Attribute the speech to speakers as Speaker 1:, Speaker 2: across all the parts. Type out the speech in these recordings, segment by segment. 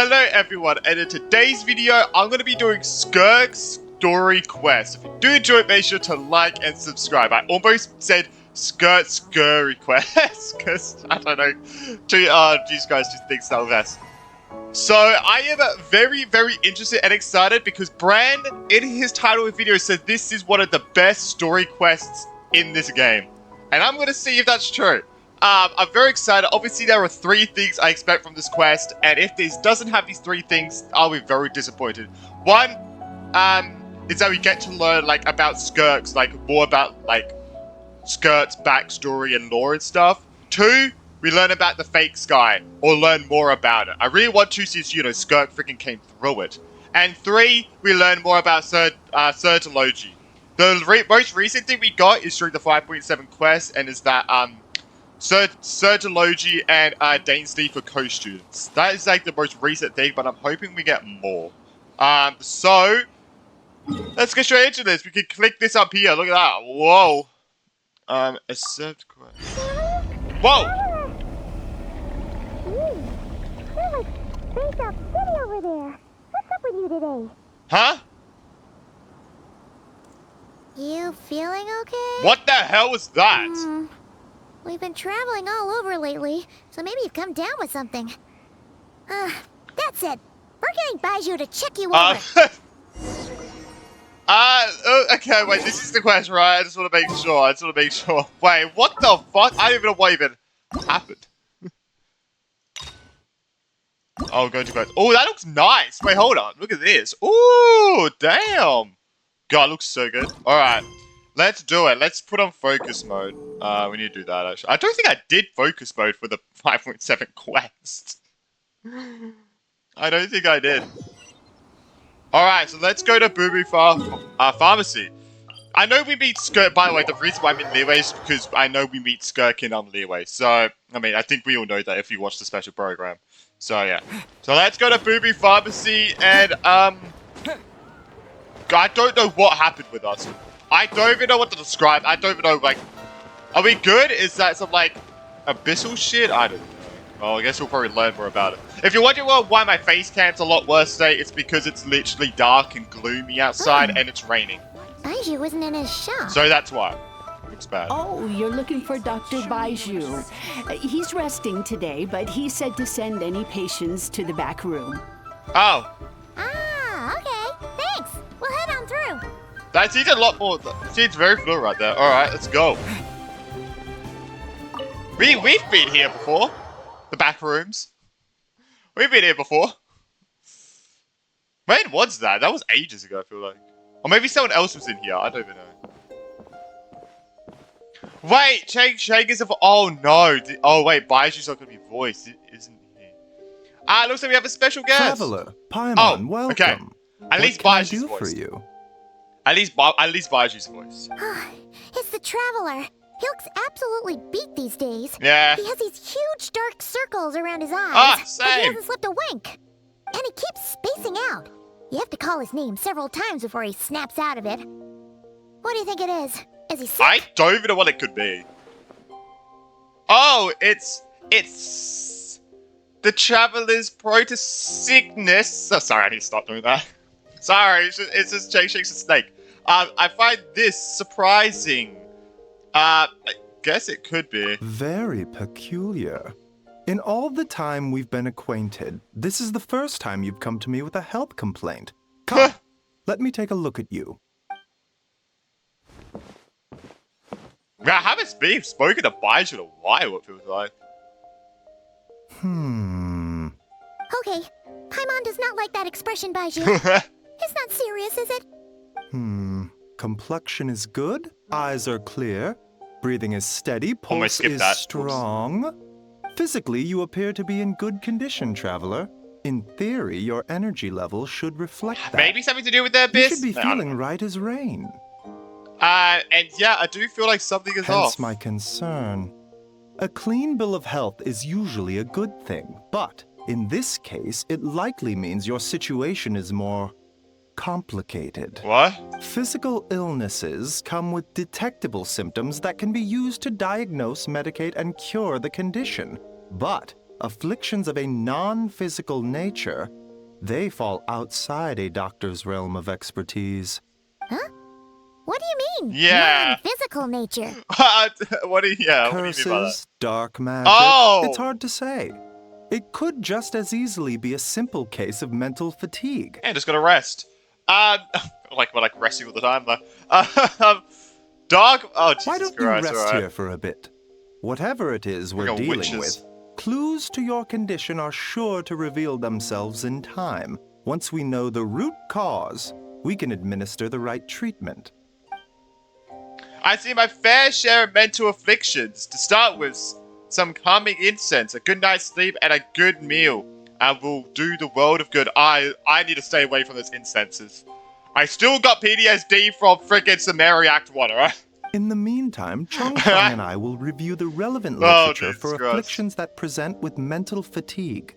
Speaker 1: Hello everyone, and in today's video, I'm going to be doing Skirk's story quest. If you do enjoy it, make sure to like and subscribe. I almost said Skirk's scurry quest, because, I don't know, these guys just think so best. So, I am very, very interested and excited because Brand, in his title of the video, said this is one of the best story quests in this game. And I'm going to see if that's true. I'm very excited. Obviously, there are 3 things I expect from this quest, and if this doesn't have these 3 things, I'll be very disappointed. One, is that we get to learn, like, about Skirk's, like, more about, like, Skirk's backstory and lore and stuff. 2, we learn about the fake sky, or learn more about it. I really want to since, you know, Skirk freaking came through it. And 3, we learn more about Sertology. The most recent thing we got is during the 5.7 quest, and is that, Sertology and Dainsley for co-students. That is like the most recent thing, but I'm hoping we get more. So let's get straight into this. We can click this up here. Look at that. Whoa. Accept quest. Whoa.
Speaker 2: Face up city over there. What's up with you today?
Speaker 1: Huh?
Speaker 2: You feeling okay?
Speaker 1: What the hell was that?
Speaker 2: We've been traveling all over lately, so maybe you've come down with something. That's it. We're getting Baiju to check you over.
Speaker 1: Okay, wait, this is the quest, right? I just want to make sure. Wait, what the fuck? I don't even know what even happened. Oh, go to quest. Oh, that looks nice. Wait, hold on. Look at this. Ooh, damn. God, it looks so good. Alright. Let's do it. Let's put on focus mode. We need to do that, actually. I don't think I did focus mode for the 5.7 quest. I don't think I did. Alright, so let's go to Boo Boo Pharmacy. I know we meet Skirk, by the way, the reason why I'm in Leeway is because I know we meet Skirk in Leeway. So, I mean, I think we all know that if you watch the special program. So, yeah. So let's go to Boo Boo Pharmacy, and, I don't know what happened with us. I don't even know what to describe. I don't even know, like, are we good? Is that some, like, abyssal shit? I don't know. Well, I guess we'll probably learn more about it. If you're wondering why my face cam's a lot worse today, it's because it's literally dark and gloomy outside and it's raining.
Speaker 2: Baiju isn't in his shop.
Speaker 1: So that's why. It looks bad.
Speaker 3: Oh, you're looking for Dr. Baiju. He's resting today, but he said to send any patients to the back room.
Speaker 1: Oh.
Speaker 2: Ah, okay. Thanks. We'll head on through.
Speaker 1: That seems a lot more. Seems very fluid right there. Alright, let's go. We've been here before. The back rooms. We've been here before. When was that? That was ages ago, I feel like. Or maybe someone else was in here. I don't even know. Wait, Shake is a... Oh, no. Oh, wait. Baiju's not going to be voiced, isn't he? Ah, it looks like we have a special guest.
Speaker 4: Traveler, Paimon, welcome.
Speaker 1: Okay. At least Baiju's voice.
Speaker 4: For you?
Speaker 1: At least Baiju's voice.
Speaker 2: It's the Traveler. He looks absolutely beat these days.
Speaker 1: Yeah.
Speaker 2: He has these huge dark circles around his eyes.
Speaker 1: Ah, same.
Speaker 2: But he hasn't slipped a wink. And he keeps spacing out. You have to call his name several times before he snaps out of it. What do you think it is? Is he sick?
Speaker 1: I don't even know what it could be. Oh, it's the Traveler's Prota Sickness. Oh, sorry, I need to stop doing that. Sorry, it's just Shake Shake's a snake. I find this surprising. I guess it could be.
Speaker 4: Very peculiar. In all the time we've been acquainted, this is the first time you've come to me with a health complaint. Come, let me take a look at you.
Speaker 1: I haven't spoken to Baiju in a while, it feels like.
Speaker 2: Okay, Paimon does not like that expression, Baiju. It's not serious, is it?
Speaker 4: Complexion is good, eyes are clear, breathing is steady, pulse is strong. Physically, you appear to be in good condition, Traveler. In theory, your energy level should reflect that.
Speaker 1: Maybe something to do with the abyss?
Speaker 4: You should be feeling right as rain.
Speaker 1: And yeah, I do feel like something is off.
Speaker 4: Hence my concern. A clean bill of health is usually a good thing, but in this case, it likely means your situation is more complicated.
Speaker 1: What?
Speaker 4: Physical illnesses come with detectable symptoms that can be used to diagnose, medicate, and cure the condition. But afflictions of a non-physical nature, they fall outside a doctor's realm of expertise.
Speaker 2: Huh? What do you mean?
Speaker 1: Yeah.
Speaker 2: Non-physical nature.
Speaker 1: What do you mean by that?
Speaker 4: Curses, dark magic,
Speaker 1: Oh!
Speaker 4: it's hard to say. It could just as easily be a simple case of mental fatigue.
Speaker 1: Yeah, just gotta rest. We're like resting all the time though. Dark. Oh Jesus
Speaker 4: Why don't
Speaker 1: Christ!
Speaker 4: you rest
Speaker 1: alright.
Speaker 4: here for a bit? Whatever it is we're
Speaker 1: Like a
Speaker 4: dealing
Speaker 1: witches.
Speaker 4: with, clues to your condition are sure to reveal themselves in time. Once we know the root cause, we can administer the right treatment.
Speaker 1: I see my fair share of mental afflictions. To start with, some calming incense, a good night's sleep, and a good meal. I will do the world of good. I need to stay away from those incenses. I still got PTSD from frickin' Summary Act 1, alright?
Speaker 4: In the meantime, Chongfang and I will review the relevant
Speaker 1: Oh,
Speaker 4: literature
Speaker 1: Jesus
Speaker 4: for
Speaker 1: Christ.
Speaker 4: afflictions that present with mental fatigue.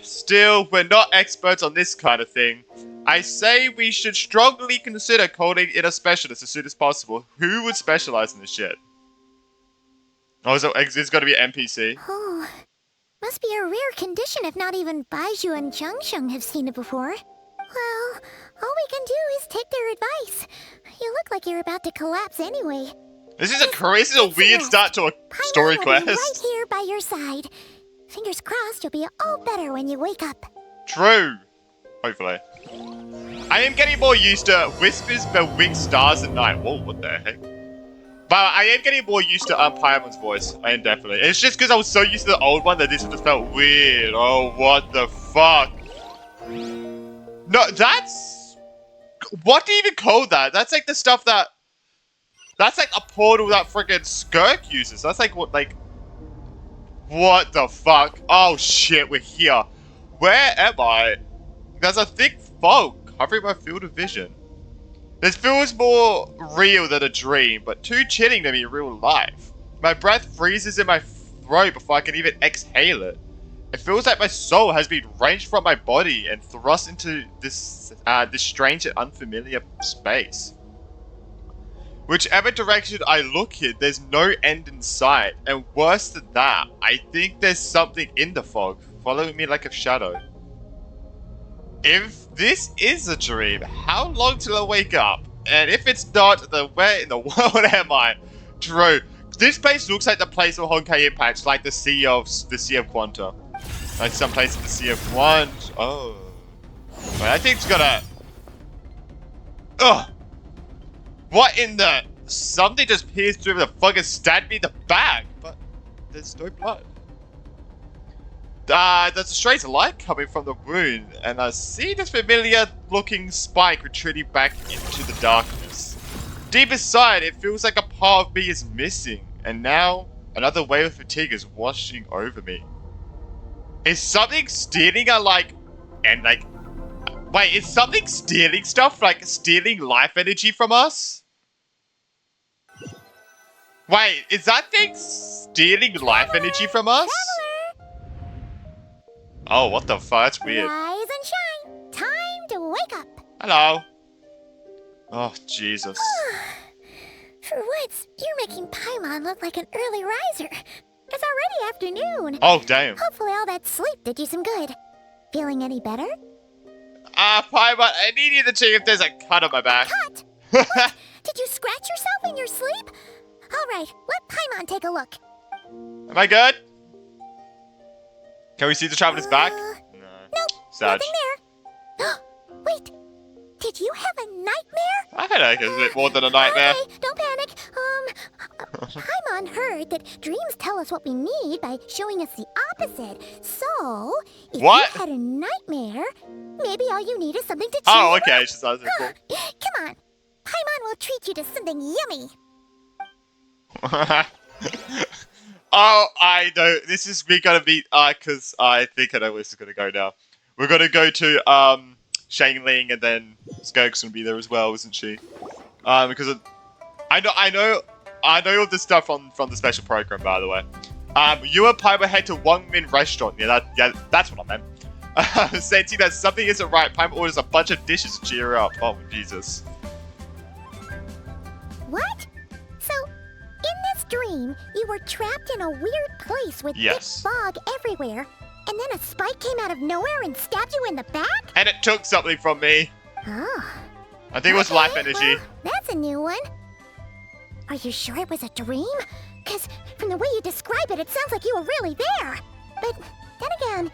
Speaker 1: Still, we're not experts on this kind of thing. I say we should strongly consider calling in a specialist as soon as possible. Who would specialize in this shit? Oh, so it's got to be an NPC.
Speaker 2: Oh, must be a rare condition if not even Baizhu and Changsheng have seen it before. Well, all we can do is take their advice. You look like you're about to collapse anyway.
Speaker 1: This is a weird start to a story
Speaker 2: Paimon will
Speaker 1: quest.
Speaker 2: be right here by your side. Fingers crossed you'll be all better when you wake up.
Speaker 1: True. Hopefully. I am getting more used to whispers bewing stars at night. Whoa, what the heck? But I am getting more used to Paimon's voice. I am definitely. It's just because I was so used to the old one that this just felt weird. Oh, what the fuck? No, that's... What do you even call that? That's like the stuff that... That's like a portal that friggin' Skirk uses. That's like what, like... What the fuck? Oh shit, we're here. Where am I? There's a thick fog covering my field of vision. This feels more real than a dream, but too chilling to be real life. My breath freezes in my throat before I can even exhale it. It feels like my soul has been wrenched from my body and thrust into this strange and unfamiliar space. Whichever direction I look in, there's no end in sight. And worse than that, I think there's something in the fog, following me like a shadow. If this is a dream, how long till I wake up? And if it's not, then where in the world am I? True. This place looks like the place of Honkai Impact, like the Sea of Quanta. Like some place in the Sea of Quant. Oh. Wait, I think it's gonna... Ugh! What in the... Something just pierced through the fucking stabbed me in the back, but there's no blood. There's a strange light coming from the wound, and I see this familiar looking spike retreating back into the darkness. Deep inside, it feels like a part of me is missing, and now another wave of fatigue is washing over me. Is something stealing wait, is something stealing stuff, like stealing life energy from us? Wait, is that thing stealing life energy from us? Oh, what the fuck? That's weird.
Speaker 2: Rise and shine. Time to wake up.
Speaker 1: Hello. Oh, Jesus.
Speaker 2: For once, you're making Paimon look like an early riser. It's already afternoon.
Speaker 1: Oh, damn.
Speaker 2: Hopefully all that sleep did you some good. Feeling any better?
Speaker 1: Paimon, I need you to check if there's a cut on my back.
Speaker 2: Cut? What? Did you scratch yourself in your sleep? All right, let Paimon take a look.
Speaker 1: Am I good? Can we see the traveler's back? No.
Speaker 2: Nope,
Speaker 1: Sad.
Speaker 2: nothing there. Wait, did you have a nightmare?
Speaker 1: I had like a bit more than a nightmare.
Speaker 2: Okay, don't panic. Paimon heard that dreams tell us what we need by showing us the opposite. So, if
Speaker 1: What?
Speaker 2: you had a nightmare, maybe all you need is something to cheer
Speaker 1: Oh,
Speaker 2: you
Speaker 1: okay.
Speaker 2: up.
Speaker 1: It's just cool.
Speaker 2: Come on, Paimon will treat you to something yummy.
Speaker 1: Oh, I know. This is we're gonna be because I think I know where this is gonna go now. We're gonna go to Shangling, and then Skirk's gonna be there as well, isn't she? Because I know all this stuff from the special program, by the way. You and Paimon head to Wangmin Restaurant. Yeah, that's what I meant. Sensing that something isn't right, Paimon orders a bunch of dishes to cheer her up. Oh, Jesus.
Speaker 2: What? So, in this dream, you were trapped in a weird place with thick fog everywhere, and then a spike came out of nowhere and stabbed you in the back?
Speaker 1: And it took something from me.
Speaker 2: Oh.
Speaker 1: I think it was life energy.
Speaker 2: Well, that's a new one. Are you sure it was a dream? Because from the way you describe it, it sounds like you were really there. But then again,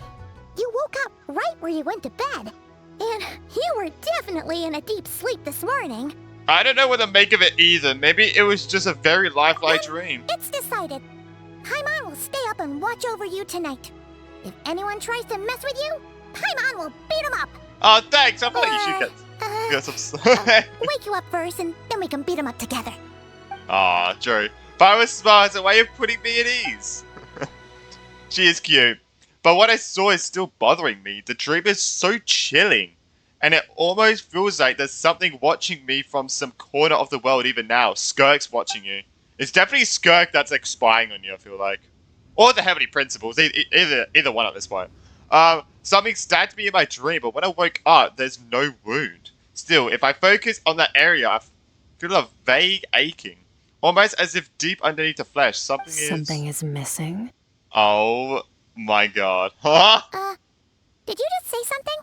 Speaker 2: you woke up right where you went to bed. And you were definitely in a deep sleep this morning.
Speaker 1: I don't know what to make of it either. Maybe it was just a very lifelike dream.
Speaker 2: It's decided. Paimon will stay up and watch over you tonight. If anyone tries to mess with you, Paimon will beat him up.
Speaker 1: Oh, thanks. I feel like you should get some...
Speaker 2: wake you up first, and then we can beat him up together.
Speaker 1: Aw, true. But I was smart. It's a way of putting me at ease. She is cute. But what I saw is still bothering me. The dream is so chilling. And it almost feels like there's something watching me from some corner of the world even now. Skirk's watching you. It's definitely Skirk that's like spying on you, I feel like. Or the Heavenly Principles. Either one at this point. Something stabbed me in my dream, but when I woke up, there's no wound. Still, if I focus on that area, I feel a vague aching. Almost as if deep underneath the flesh, something
Speaker 5: is missing?
Speaker 1: Oh my god. Huh?
Speaker 2: Did you just say something?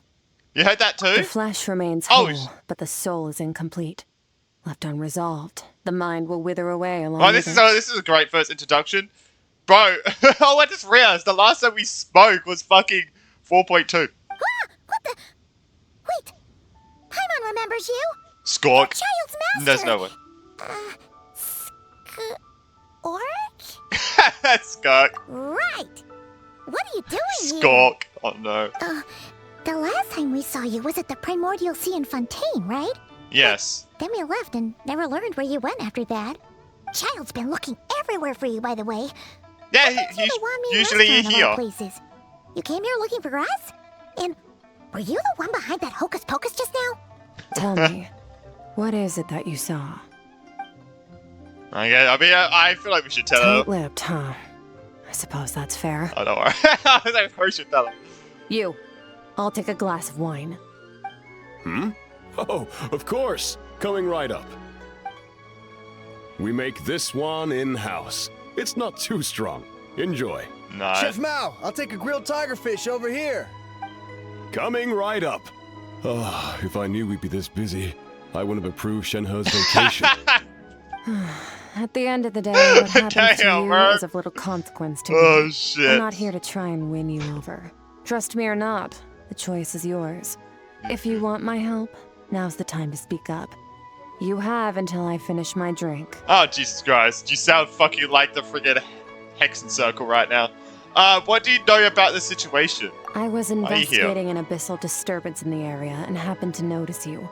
Speaker 1: You heard that too?
Speaker 5: The flesh remains whole, but the soul is incomplete. Left unresolved, the mind will wither away along with it.
Speaker 1: This is a great first introduction. Bro, oh, I just realized the last time we spoke was fucking 4.2.
Speaker 2: What the? Wait. Paimon remembers you?
Speaker 1: Skirk.
Speaker 2: Child's master.
Speaker 1: There's no way.
Speaker 2: Skirk?
Speaker 1: Skirk.
Speaker 2: Right. What are you doing here?
Speaker 1: Skirk. Oh no.
Speaker 2: The last time we saw you was at the Primordial Sea in Fontaine, right?
Speaker 1: Yes.
Speaker 2: Then we left and never learned where you went after that. Child's been looking everywhere for you, by the way.
Speaker 1: Yeah, he's usually here.
Speaker 2: Places. You came here looking for us? And were you the one behind that hocus pocus just now?
Speaker 5: Tell me, what is it that you saw?
Speaker 1: I feel like we should tell her.
Speaker 5: Tight-lipped, huh? I suppose that's fair.
Speaker 1: Oh, don't worry. I think we should tell her.
Speaker 5: You. I'll take a glass of wine.
Speaker 6: Oh, of course. Coming right up. We make this one in-house. It's not too strong. Enjoy.
Speaker 1: Nice.
Speaker 7: Chef Mao, I'll take a grilled tigerfish over here.
Speaker 6: Coming right up. Ah, if I knew we'd be this busy, I wouldn't have approved Shenhe's vacation.
Speaker 5: At the end of the day, what happens to you
Speaker 1: man.
Speaker 5: is of little consequence to me.
Speaker 1: Oh, shit.
Speaker 5: I'm not here to try and win you over. Trust me or not, the choice is yours. If you want my help, now's the time to speak up. You have until I finish my drink.
Speaker 1: Oh, Jesus Christ. You sound fucking like the friggin' Hexen Circle right now. What do you know about the situation?
Speaker 5: I was investigating an abyssal disturbance in the area and happened to notice you.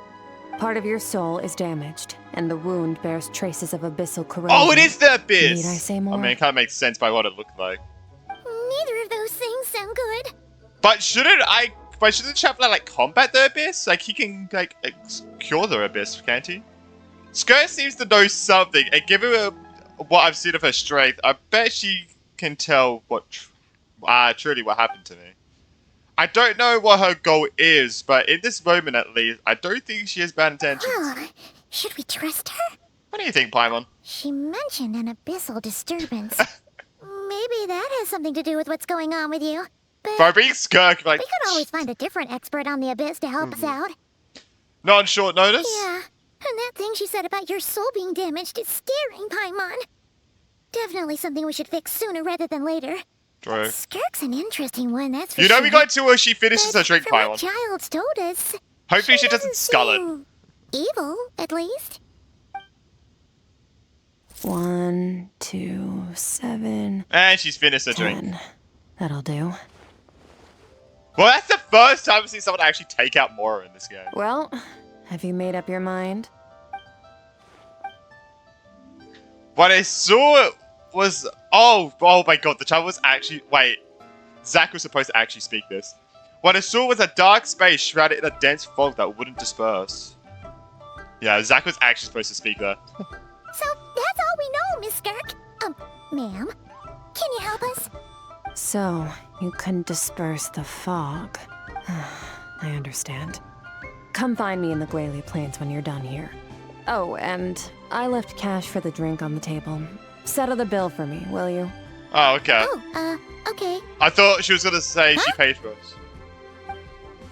Speaker 5: Part of your soul is damaged, and the wound bears traces of abyssal corrosion.
Speaker 1: Oh, it is the Abyss!
Speaker 5: Need I say more?
Speaker 1: I mean, it kind of makes sense by what it looked like.
Speaker 2: Neither of those things sound good.
Speaker 1: But shouldn't the Chaplain, like, combat the Abyss? Like, he can, like, cure the Abyss, can't he? Skirk seems to know something, and given what I've seen of her strength, I bet she can tell what truly what happened to me. I don't know what her goal is, but in this moment at least, I don't think she has bad intentions.
Speaker 2: Well, should we trust her?
Speaker 1: What do you think, Paimon?
Speaker 2: She mentioned an abyssal disturbance. Maybe that has something to do with what's going on with you. But
Speaker 1: By being Skirk, like...
Speaker 2: we could always find a different expert on the abyss to help us out.
Speaker 1: Not on short notice?
Speaker 2: Yeah, and that thing she said about your soul being damaged is scaring, Paimon. Definitely something we should fix sooner rather than later.
Speaker 1: True.
Speaker 2: Skirk's an interesting one, that's for
Speaker 1: You know
Speaker 2: sure.
Speaker 1: we got to where she finishes her drink,
Speaker 2: From
Speaker 1: Paimon.
Speaker 2: what Child's told us,
Speaker 1: Hopefully she doesn't scull it.
Speaker 2: seem evil, at least.
Speaker 5: 1, 2, 7,
Speaker 1: And she's finished her drink.
Speaker 5: 10. That'll do.
Speaker 1: Well, that's the first time I've seen someone actually take out Mora in this game.
Speaker 5: Well, have you made up your mind?
Speaker 1: What I saw was... Oh my god, the child was actually... Wait. Zach was supposed to actually speak this. What I saw was a dark space shrouded in a dense fog that wouldn't disperse. Yeah, Zach was actually supposed to speak there.
Speaker 2: So, that's all we know, Miss Skirk. Ma'am, can you help us?
Speaker 5: So, you couldn't disperse the fog. I understand. Come find me in the Guili Plains when you're done here. Oh, and I left cash for the drink on the table. Settle the bill for me, will you?
Speaker 1: Oh, okay.
Speaker 2: Oh, okay.
Speaker 1: I thought she was gonna say she paid for us.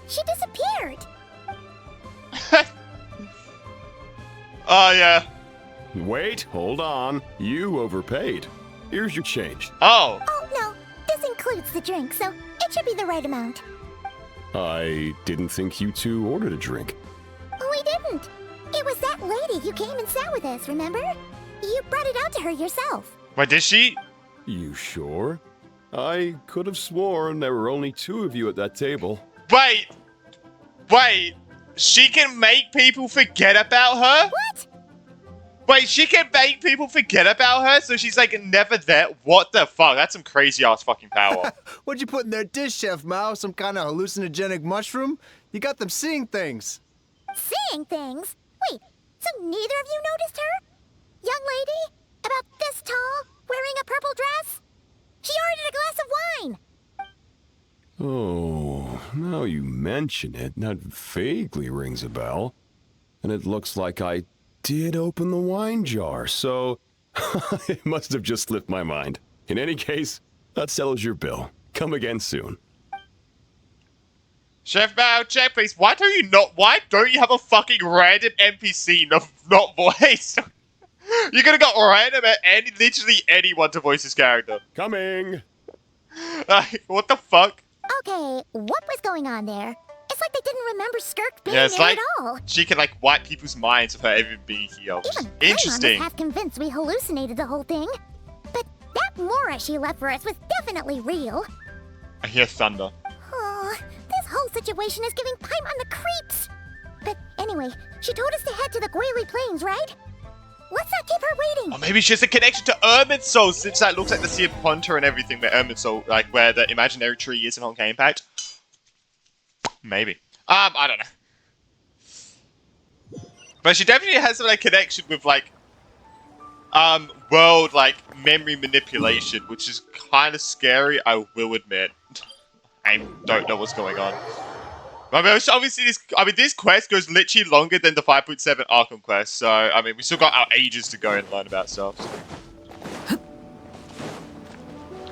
Speaker 2: She disappeared.
Speaker 1: Oh, yeah.
Speaker 6: Wait, hold on. You overpaid. Here's your change.
Speaker 1: Oh.
Speaker 2: Oh, no. This includes the drink, so it should be the right amount.
Speaker 6: I didn't think you two ordered a drink.
Speaker 2: We didn't. It was that lady who came and sat with us, remember? You brought it out to her yourself.
Speaker 1: Wait, did she?
Speaker 6: You sure? I could have sworn there were only 2 of you at that table.
Speaker 1: Wait. Wait. She can make people forget about her?
Speaker 2: What?
Speaker 1: Wait, she can make people forget about her? So she's like never there? What the fuck? That's some crazy ass fucking power.
Speaker 7: What'd you put in their dish, Chef Mao? Some kind of hallucinogenic mushroom? You got them seeing things.
Speaker 2: Seeing things? Wait, so neither of you noticed her? Young lady? About this tall? Wearing a purple dress? She ordered a glass of wine!
Speaker 6: Oh, now you mention it, that vaguely rings a bell. And it looks like I did open the wine jar, so it must have just slipped my mind. In any case, that settles your bill. Come again soon.
Speaker 1: Chef Mao, check please. Why don't you have a fucking random NPC not voice? You could have got random literally anyone to voice this character.
Speaker 6: Coming!
Speaker 1: Like, what the fuck?
Speaker 2: Okay, what was going on there? It's like they didn't remember Skirk being
Speaker 1: Yeah, it's
Speaker 2: there
Speaker 1: like
Speaker 2: at all.
Speaker 1: she can like wipe people's minds of her ever being here.
Speaker 2: Even
Speaker 1: Interesting.
Speaker 2: Paimon was half convinced we hallucinated the whole thing. But that Mora she left for us was definitely real.
Speaker 1: I hear thunder.
Speaker 2: Oh, this whole situation is giving Paimon the creeps. But anyway, she told us to head to the Guili Plains, right? Let's not keep her waiting.
Speaker 1: Or maybe she has a connection to Irminsul, since that looks like the Sea of Ponta and everything, where Irminsul, like where the imaginary tree is in Honkai Impact. Maybe. I don't know. But she definitely has a connection with like world like memory manipulation, which is kind of scary, I will admit. I don't know what's going on. I mean, obviously this quest goes literally longer than the 5.7 Arkham quest, so I mean we still got our ages to go and learn about stuff. So.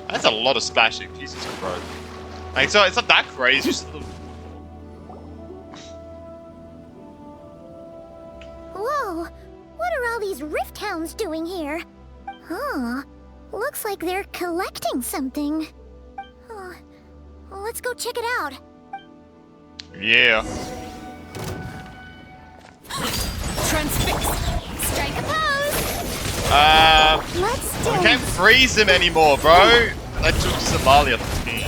Speaker 1: That's a lot of splashing, Jesus Christ. Like, so it's not that crazy, just a little...
Speaker 2: Whoa, what are all these rift hounds doing here? Huh, looks like they're collecting something. Oh, let's go check it out.
Speaker 1: Yeah.
Speaker 2: Transfix! Strike a pose! Let's do
Speaker 1: We can't freeze him anymore, bro! That took Somalia off the team.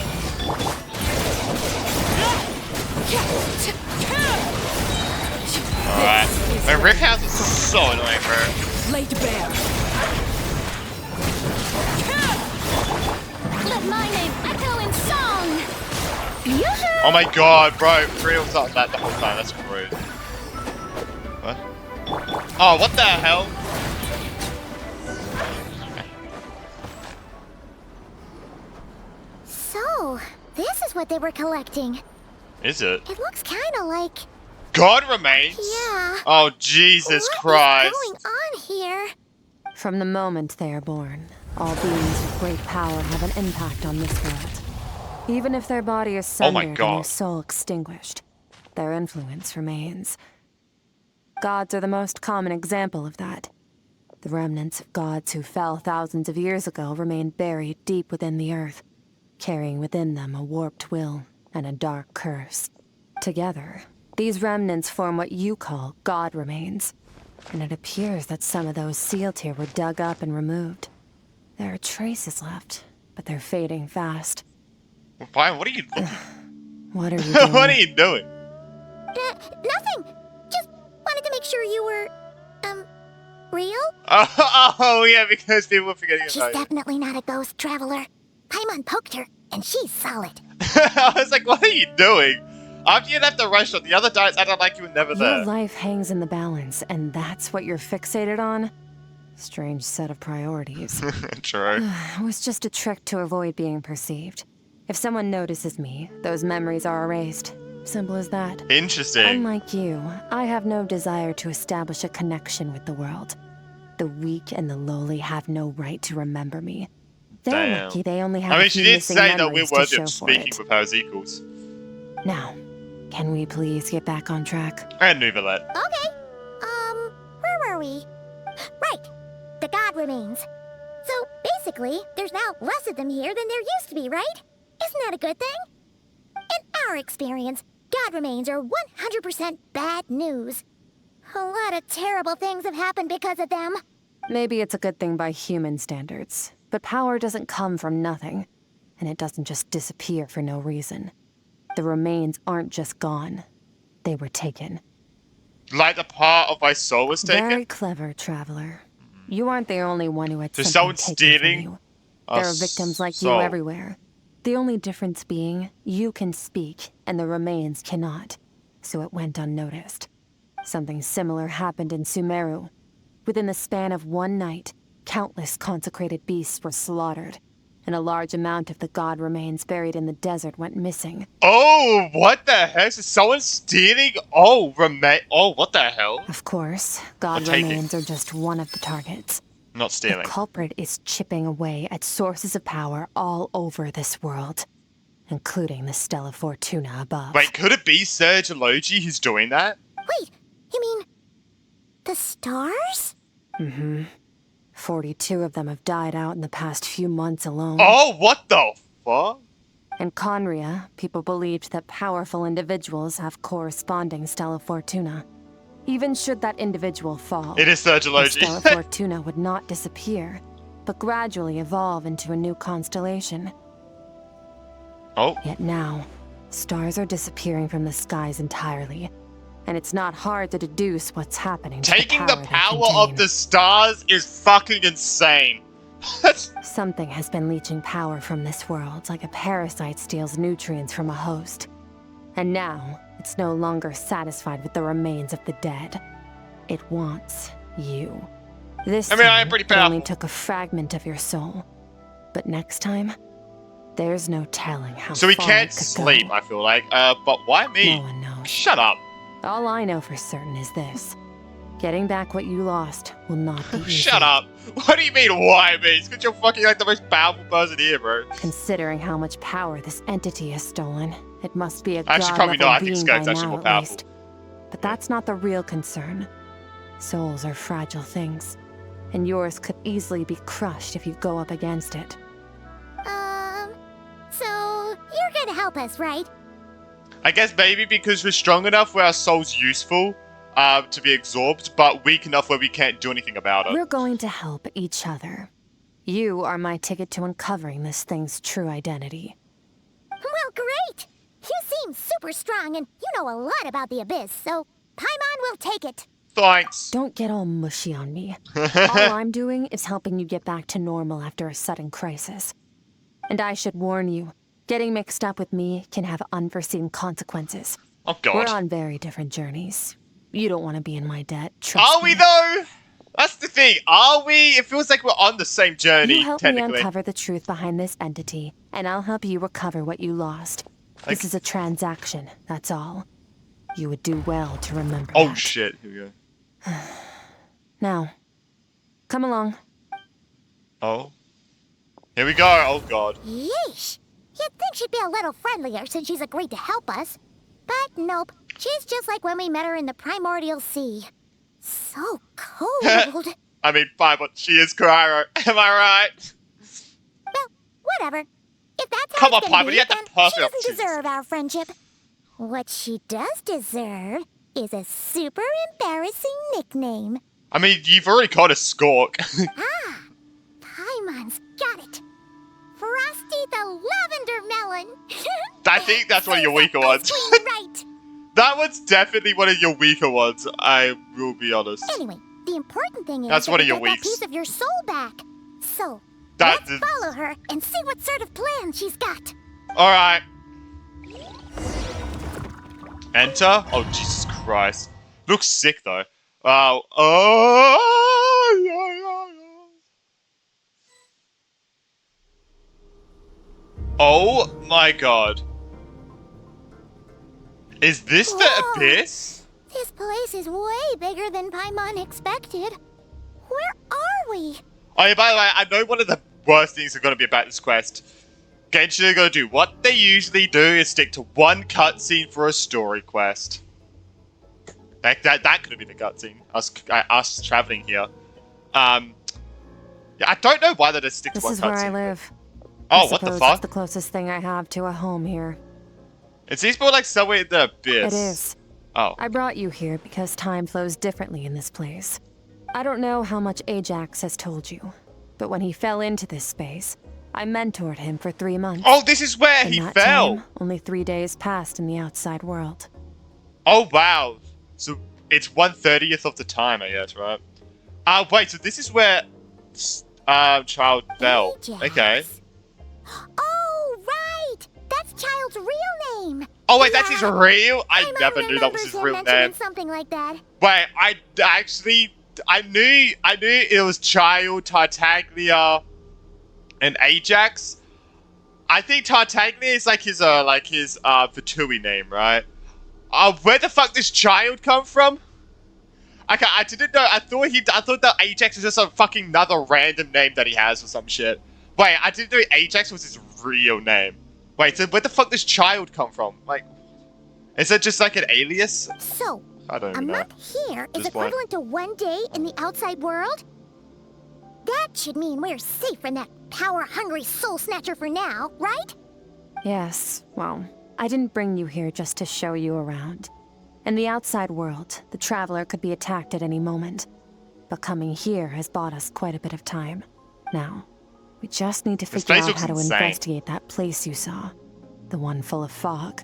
Speaker 1: Alright. Man, Rift Hounds is so annoying, bro.
Speaker 3: Laid bare.
Speaker 2: Let my name echo in song! Yoo-hoo!
Speaker 1: Oh my god, bro. Real's like that the whole time. That's rude. What? Oh, what the hell?
Speaker 2: So, this is what they were collecting.
Speaker 1: Is it?
Speaker 2: It looks kinda like...
Speaker 1: God remains?
Speaker 2: Yeah.
Speaker 1: Oh, Jesus Christ.
Speaker 2: What is going on here?
Speaker 5: From the moment they are born, all beings with great power have an impact on this world. Even if their body is sundered and their soul extinguished, their influence remains. Gods are the most common example of that. The remnants of gods who fell thousands of years ago remain buried deep within the earth, carrying within them a warped will and a dark curse. Together, these remnants form what you call God remains, and it appears that some of those sealed here were dug up and removed. There are traces left, but they're fading fast.
Speaker 1: Brian, what are you doing?
Speaker 5: What are you doing?
Speaker 1: What are you doing?
Speaker 2: Nothing! Just wanted to make sure you were, real?
Speaker 1: Oh, yeah, because people were forgetting
Speaker 2: She's
Speaker 1: about you.
Speaker 2: definitely not a ghost traveler. Paimon poked her, and she's solid.
Speaker 1: I was like, what are you doing? After you left the restaurant, the other diets acted like you were never there.
Speaker 5: Your life hangs in the balance, and that's what you're fixated on? Strange set of priorities.
Speaker 1: True.
Speaker 5: It was just a trick to avoid being perceived. If someone notices me, those memories are erased. Simple as that.
Speaker 1: Interesting.
Speaker 5: Unlike you, I have no desire to establish a connection with the world. The weak and the lowly have no right to remember me. They're lucky they only have
Speaker 1: I mean,
Speaker 5: a few
Speaker 1: she did
Speaker 5: missing
Speaker 1: say that we're
Speaker 5: memories to
Speaker 1: worthy
Speaker 5: show
Speaker 1: of
Speaker 5: for
Speaker 1: speaking
Speaker 5: it.
Speaker 1: with her as equals.
Speaker 5: Now, can we please get back on track?
Speaker 1: And Nuvalet.
Speaker 2: Okay. Where were we? Right. The god remains. So, basically, there's now less of them here than there used to be, right? Isn't that a good thing? In our experience, god remains are 100% bad news. A lot of terrible things have happened because of them.
Speaker 5: Maybe it's a good thing by human standards, but power doesn't come from nothing, and it doesn't just disappear for no reason. The remains aren't just gone. They were taken.
Speaker 1: Like the part of my soul was taken?
Speaker 5: Very clever, traveler. You aren't the only one who had
Speaker 1: So
Speaker 5: something
Speaker 1: someone's
Speaker 5: taken from
Speaker 1: stealing
Speaker 5: you. There are victims like
Speaker 1: soul.
Speaker 5: you everywhere. The only difference being, you can speak, and the remains cannot. So it went unnoticed. Something similar happened in Sumeru. Within the span of one night, countless consecrated beasts were slaughtered, and a large amount of the god remains buried in the desert went missing.
Speaker 1: Oh, what the heck? Is someone stealing? Oh, what the hell?
Speaker 5: Of course, god remains are just one of the targets.
Speaker 1: Not stealing.
Speaker 5: The culprit is chipping away at sources of power all over this world, including the Stella Fortuna above.
Speaker 1: Wait, could it be Serge Logi who's doing that?
Speaker 2: Wait, you mean... the stars?
Speaker 5: Mm-hmm. 42 of them have died out in the past few months alone.
Speaker 1: Oh, what the fuck?
Speaker 5: In Conria, people believed that powerful individuals have corresponding Stella Fortuna. Even should that individual fall,
Speaker 1: It is Serge
Speaker 5: the
Speaker 1: Logi.
Speaker 5: Stella Fortuna would not disappear, but gradually evolve into a new constellation.
Speaker 1: Oh.
Speaker 5: Yet now, stars are disappearing from the skies entirely, and it's not hard to deduce what's happening to
Speaker 1: Taking
Speaker 5: the
Speaker 1: the
Speaker 5: power
Speaker 1: power of the stars is fucking insane.
Speaker 5: Something has been leeching power from this world like a parasite steals nutrients from a host. And now, it's no longer satisfied with the remains of the dead. It wants you. This
Speaker 1: I mean,
Speaker 5: time,
Speaker 1: I am pretty
Speaker 5: it only
Speaker 1: powerful.
Speaker 5: took a fragment of your soul. But next time, there's no telling how
Speaker 1: So we
Speaker 5: far
Speaker 1: can't
Speaker 5: it could
Speaker 1: sleep,
Speaker 5: go.
Speaker 1: I feel like. But why me?
Speaker 5: No one knows.
Speaker 1: Shut up.
Speaker 5: All I know for certain is this. Getting back what you lost will not be easy.
Speaker 1: Shut up. What do you mean, why me? It's because you're fucking like the most powerful person here, bro.
Speaker 5: Considering how much power this entity has stolen, it must be a
Speaker 1: Actually, probably
Speaker 5: god-level
Speaker 1: not. I think
Speaker 5: being
Speaker 1: Skirk's
Speaker 5: by
Speaker 1: actually
Speaker 5: now,
Speaker 1: more
Speaker 5: at
Speaker 1: powerful.
Speaker 5: least. But that's not the real concern. Souls are fragile things, and yours could easily be crushed if you go up against it.
Speaker 2: So you're gonna help us, right?
Speaker 1: I guess maybe because we're strong enough where our soul's useful to be absorbed, but weak enough where we can't do anything about it.
Speaker 5: We're going to help each other. You are my ticket to uncovering this thing's true identity.
Speaker 2: Well, great! You seem super strong and you know a lot about the Abyss, so Paimon will take it.
Speaker 1: Thanks.
Speaker 5: Don't get all mushy on me. All I'm doing is helping you get back to normal after a sudden crisis. And I should warn you, getting mixed up with me can have unforeseen consequences.
Speaker 1: Oh, God.
Speaker 5: We're on very different journeys. You don't want to be in my debt, trust
Speaker 1: Are we,
Speaker 5: me.
Speaker 1: though? That's the thing. Are we? It feels like we're on the same journey,
Speaker 5: You help me
Speaker 1: technically.
Speaker 5: uncover the truth behind this entity, and I'll help you recover what you lost. This is a transaction, that's all. You would do well to remember
Speaker 1: Oh,
Speaker 5: that.
Speaker 1: shit. Here we go.
Speaker 5: Now, come along.
Speaker 1: Oh. Here we go. Oh, God.
Speaker 2: Yeesh! You'd think she'd be a little friendlier since she's agreed to help us. But nope, she's just like when we met her in the Primordial Sea. So cold.
Speaker 1: I mean, fine, but she is Cryo. Am I right?
Speaker 2: Well, whatever. If that's
Speaker 1: Come
Speaker 2: how
Speaker 1: on,
Speaker 2: it's gonna
Speaker 1: Piper,
Speaker 2: be,
Speaker 1: you had the
Speaker 2: then
Speaker 1: perfect
Speaker 2: she doesn't
Speaker 1: opportunity.
Speaker 2: deserve our friendship. What she does deserve is a super embarrassing nickname.
Speaker 1: I mean, you've already called a Skirk.
Speaker 2: Ah, Paimon's got it. Frosty the Lavender Melon.
Speaker 1: I think that's one of your weaker
Speaker 2: Ice
Speaker 1: ones.
Speaker 2: cream, right.
Speaker 1: That one's definitely one of your weaker ones, I will be honest.
Speaker 2: Anyway, the important thing is
Speaker 1: That's
Speaker 2: that
Speaker 1: one
Speaker 2: we
Speaker 1: of your
Speaker 2: get that
Speaker 1: weeks.
Speaker 2: piece of your soul back. So,
Speaker 1: That-
Speaker 2: let's follow her and see what sort of plan she's got.
Speaker 1: Alright. Enter? Oh, Jesus Christ. Looks sick, though. Wow. Oh, yeah, yeah, yeah. Oh, my God. Is this the
Speaker 2: Whoa.
Speaker 1: Abyss?
Speaker 2: This place is way bigger than Paimon expected. Where are we?
Speaker 1: Oh yeah, by the way, I know one of the worst things are going to be about this quest. Genshin are going to do what they usually do is stick to one cutscene for a story quest. That could have been a cutscene. Us traveling here. Yeah, I don't know why they just stick to one cutscene.
Speaker 5: This is where I live.
Speaker 1: Oh, what the fuck?
Speaker 5: It's the closest thing I have to a home here.
Speaker 1: It seems more like somewhere in the abyss.
Speaker 5: It is.
Speaker 1: Oh.
Speaker 5: I brought you here because time flows differently in this place. I don't know how much Ajax has told you, but when he fell into this space, I mentored him for 3 months.
Speaker 1: Oh, this is where he fell!
Speaker 5: Time, only 3 days passed in the outside world.
Speaker 1: Oh, wow. So, it's 1/30th of the time, I guess, right? Wait, so this is where Child fell.
Speaker 2: Ajax.
Speaker 1: Okay.
Speaker 2: Oh, right! That's Child's real name!
Speaker 1: Oh, wait, that's his real? I
Speaker 2: My
Speaker 1: never
Speaker 2: mom
Speaker 1: knew that was his
Speaker 2: remembers
Speaker 1: real
Speaker 2: him mentioning
Speaker 1: name.
Speaker 2: something like that.
Speaker 1: Wait, I knew it was Child, Tartaglia, and Ajax. I think Tartaglia is like his Fatui name, right? Where the fuck does Child come from? Okay, I didn't know. I thought that Ajax was just a fucking another random name that he has or some shit. Wait, I didn't know Ajax was his real name. Wait, so where the fuck does Child come from? Like, is it just like an alias?
Speaker 2: So,
Speaker 1: I don't
Speaker 2: a
Speaker 1: even know.
Speaker 2: month here is
Speaker 1: This point.
Speaker 2: equivalent to 1 day in the outside world? That should mean we're safe from that power-hungry soul snatcher for now, right?
Speaker 5: Yes, well, I didn't bring you here just to show you around. In the outside world, the Traveler could be attacked at any moment. But coming here has bought us quite a bit of time. Now, we just need to figure out how to investigate that place you saw. The one full of fog.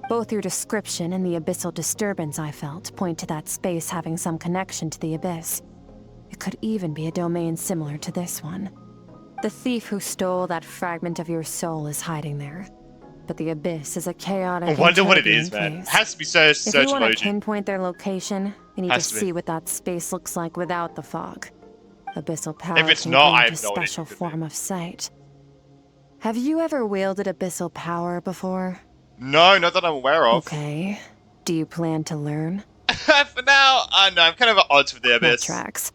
Speaker 5: Both your description and the abyssal disturbance I felt point to that space having some connection to the abyss. It could even be a domain similar to this one. The thief who stole that fragment of your soul is hiding there. But the abyss is a chaotic,
Speaker 1: I wonder what it
Speaker 5: turbulent
Speaker 1: is, man.
Speaker 5: place.
Speaker 1: It has to be search
Speaker 5: If you want
Speaker 1: emoji.
Speaker 5: to pinpoint their location, you need to
Speaker 1: Has to be.
Speaker 5: see what that space looks like without the fog. Abyssal power
Speaker 1: If it's
Speaker 5: can
Speaker 1: not, I
Speaker 5: grant
Speaker 1: have
Speaker 5: a
Speaker 1: no idea
Speaker 5: special
Speaker 1: what it could
Speaker 5: form of sight. Have you ever wielded abyssal power before?
Speaker 1: No, not that I'm aware of.
Speaker 5: Okay. Do you plan to learn?
Speaker 1: For now, no, I'm kind of at odds with the
Speaker 5: That
Speaker 1: abyss.
Speaker 5: tracks.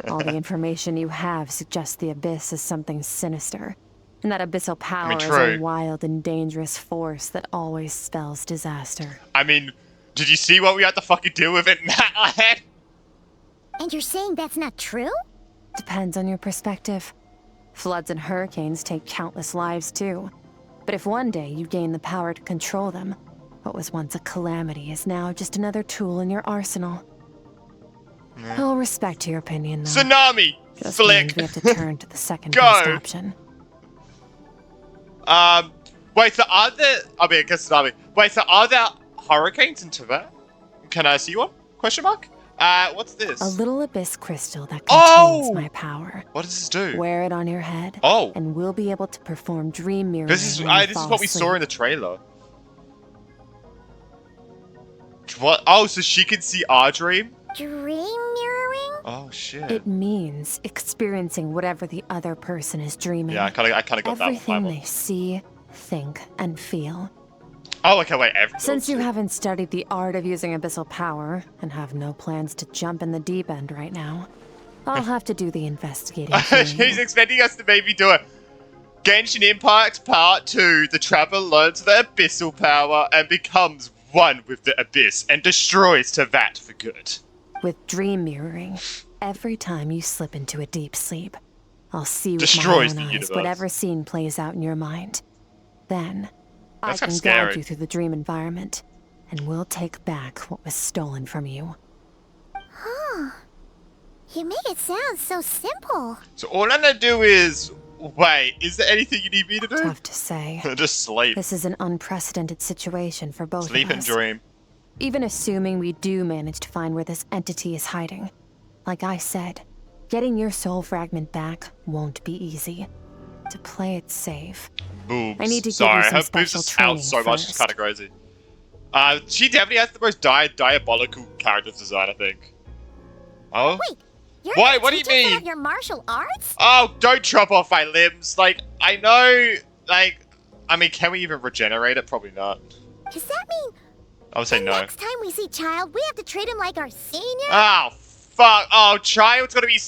Speaker 5: All the information you have suggests the abyss is something sinister. And that abyssal power is
Speaker 1: true.
Speaker 5: a wild and dangerous force that always spells disaster.
Speaker 1: I mean, did you see what we had to fucking deal with it in that land?
Speaker 2: And you're saying that's not true?
Speaker 5: Depends on your perspective. Floods and hurricanes take countless lives too. But if one day you gain the power to control them, what was once a calamity is now just another tool in your arsenal. I'll respect your opinion, though.
Speaker 1: Tsunami!
Speaker 5: Just
Speaker 1: Flick!
Speaker 5: means we have to turn to the second
Speaker 1: Go!
Speaker 5: best option.
Speaker 1: Wait, so are there... I mean, I guess tsunami. Wait, so are there hurricanes in Tibet? Can I see one? Question mark? What's this?
Speaker 5: A little abyss crystal that contains
Speaker 1: Oh!
Speaker 5: my power.
Speaker 1: What does this do?
Speaker 5: Wear it on your head,
Speaker 1: Oh.
Speaker 5: and we'll be able to perform dream mirroring.
Speaker 1: This is
Speaker 5: when you
Speaker 1: this is
Speaker 5: fall
Speaker 1: what we saw
Speaker 5: asleep.
Speaker 1: in the trailer. What? Oh, so she can see our dream?
Speaker 2: Dream mirroring?
Speaker 1: Oh shit.
Speaker 5: It means experiencing whatever the other person is dreaming.
Speaker 1: Yeah, I kind of got that
Speaker 5: Everything
Speaker 1: one.
Speaker 5: they see, think, and feel.
Speaker 1: Oh, okay, wait.
Speaker 5: Since you haven't studied the art of using abyssal power and have no plans to jump in the deep end right now, I'll have to do the investigating. for
Speaker 1: She's
Speaker 5: you.
Speaker 1: expecting us to maybe do a Genshin Impact Part 2. The traveler learns the abyssal power and becomes one with the abyss and destroys Tevat for good.
Speaker 5: With dream mirroring, every time you slip into a deep sleep, I'll see with
Speaker 1: Destroys
Speaker 5: my
Speaker 1: the
Speaker 5: own eyes
Speaker 1: universe.
Speaker 5: whatever scene plays out in your mind. Then,
Speaker 1: That's
Speaker 5: I
Speaker 1: kinda
Speaker 5: can
Speaker 1: scary.
Speaker 5: guide you through the dream environment, and we'll take back what was stolen from you.
Speaker 2: You make it sound so simple.
Speaker 1: So all I'm gonna do is... Wait, is there anything you need me to do?
Speaker 5: Tough to say.
Speaker 1: Just sleep.
Speaker 5: This is an unprecedented situation for both
Speaker 1: Sleep
Speaker 5: of
Speaker 1: and
Speaker 5: us.
Speaker 1: dream.
Speaker 5: Even assuming we do manage to find where this entity is hiding. Like I said, getting your soul fragment back won't be easy. To play it safe,
Speaker 1: Boobs.
Speaker 5: I need to give
Speaker 1: Sorry,
Speaker 5: you some
Speaker 1: her boobs
Speaker 5: special
Speaker 1: just out
Speaker 5: training
Speaker 1: so much, it's
Speaker 5: first.
Speaker 1: kind of crazy. She definitely has the most diabolical character design, I think. Oh?
Speaker 2: Wait, you're
Speaker 1: Why?
Speaker 2: gonna
Speaker 1: What do you
Speaker 2: teach us
Speaker 1: mean?
Speaker 2: about your martial arts?
Speaker 1: Oh, don't chop off my limbs. Like, I know, like, I mean, can we even regenerate it? Probably not.
Speaker 2: Does that mean
Speaker 1: I would say
Speaker 2: the
Speaker 1: no.
Speaker 2: next time we see Child, we have to treat him like our senior?
Speaker 1: Oh, fuck. Oh, Child's gonna be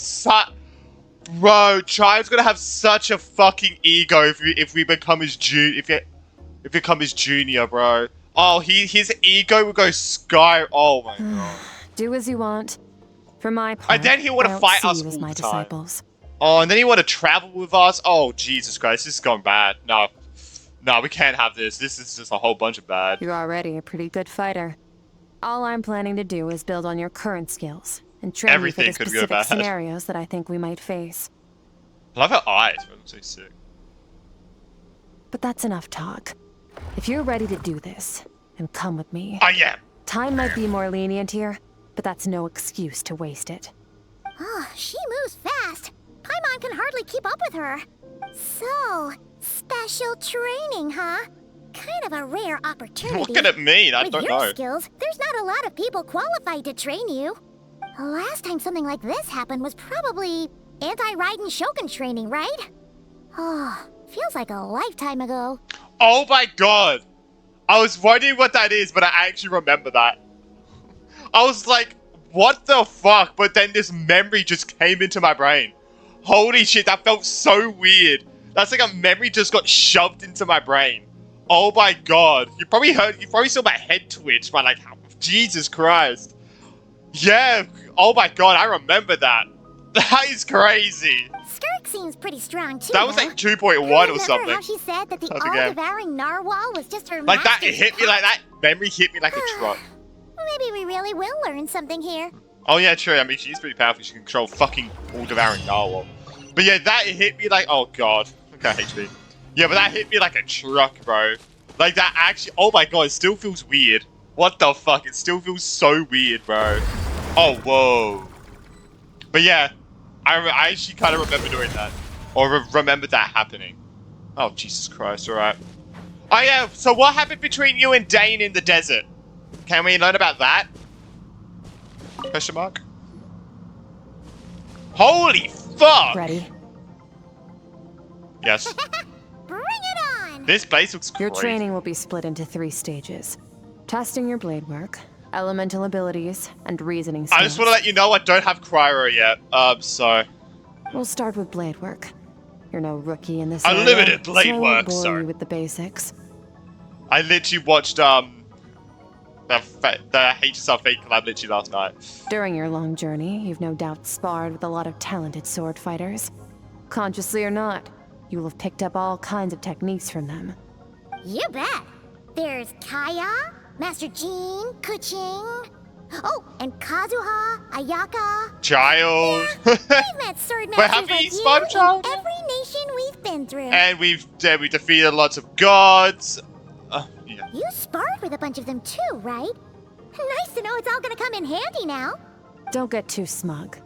Speaker 1: Bro, Child's gonna have such a fucking ego if we become his if become his junior, bro. Oh, his ego will go sky. Oh my god.
Speaker 5: Do as you want. For my part,
Speaker 1: And then he want to fight us all
Speaker 5: my
Speaker 1: the time.
Speaker 5: disciples.
Speaker 1: Oh, and then he want to travel with us. Oh, Jesus Christ, this is going bad. No, we can't have this. This is just a whole bunch of bad.
Speaker 5: You're already a pretty good fighter. All I'm planning to do is build on your current skills and train
Speaker 1: Everything
Speaker 5: you for the
Speaker 1: could go
Speaker 5: specific
Speaker 1: bad.
Speaker 5: scenarios that I think we might face.
Speaker 1: I love her eyes. Bro. So sick.
Speaker 5: But that's enough talk. If you're ready to do this, then come with me.
Speaker 1: I am.
Speaker 5: Time might be more lenient here, but that's no excuse to waste it.
Speaker 2: Oh, she moves fast. Paimon can hardly keep up with her. So, special training, huh? Kind of a rare opportunity.
Speaker 1: Looking at me, I
Speaker 2: With
Speaker 1: don't
Speaker 2: your
Speaker 1: know.
Speaker 2: skills, there's not a lot of people qualified to train you. The last time something like this happened was probably anti-Raiden Shogun training, right? Oh, feels like a lifetime ago.
Speaker 1: Oh my god. I was wondering what that is, but I actually remember that. I was like, what the fuck? But then this memory just came into my brain. Holy shit, that felt so weird. That's like a memory just got shoved into my brain. Oh my god. You probably saw my head twitch, but like, Jesus Christ. Yeah, oh my god, I remember that. That is crazy.
Speaker 2: Skirk seems pretty strong too.
Speaker 1: That was
Speaker 2: though.
Speaker 1: like 2.1 or
Speaker 2: Remember
Speaker 1: something.
Speaker 2: how she said that the
Speaker 1: How's it going?
Speaker 2: all-devouring narwhal was just her
Speaker 1: Like that, it
Speaker 2: master's
Speaker 1: hit me like that. Memory hit me like a truck.
Speaker 2: Maybe we really will learn something here.
Speaker 1: Oh yeah, true. I mean, she's pretty powerful. She can control fucking all-devouring narwhal. But yeah, that hit me like, oh god. Okay, HP. Yeah, but that hit me like a truck, bro. Like that actually, oh my god, it still feels weird. What the fuck? It still feels so weird, bro. Oh, whoa. But yeah, I actually kind of remember doing that. Or remember that happening. Oh, Jesus Christ, alright. Oh yeah, so what happened between you and Dane in the desert? Can we learn about that? Question mark? Holy fuck!
Speaker 5: Ready?
Speaker 1: Yes.
Speaker 2: Bring it on!
Speaker 1: This place looks
Speaker 5: Your
Speaker 1: crazy.
Speaker 5: training will be split into 3 stages. Testing your blade work, elemental abilities, and reasoning skills.
Speaker 1: I just want to let you know I don't have cryo yet. So...
Speaker 5: We'll start with blade work. You're no rookie in this
Speaker 1: Unlimited
Speaker 5: area,
Speaker 1: blade
Speaker 5: so I won't
Speaker 1: work,
Speaker 5: bore
Speaker 1: sorry.
Speaker 5: you with the basics.
Speaker 1: I literally watched, the Hate Yourself Fate collab literally last night.
Speaker 5: During your long journey, you've no doubt sparred with a lot of talented sword fighters. Consciously or not, you will have picked up all kinds of techniques from them.
Speaker 2: You bet. There's Kaya, Master Jean, Kuching. Oh, and Kazuha, Ayaka.
Speaker 1: Child.
Speaker 2: We've met sword
Speaker 1: Wait, have
Speaker 2: masters
Speaker 1: we
Speaker 2: like you
Speaker 1: spawned
Speaker 2: in
Speaker 1: Child?
Speaker 2: every nation we've been through.
Speaker 1: And we defeated lots of gods. Yeah.
Speaker 2: You sparred with a bunch of them too, right? Nice to know it's all gonna come in handy now.
Speaker 5: Don't get too smug.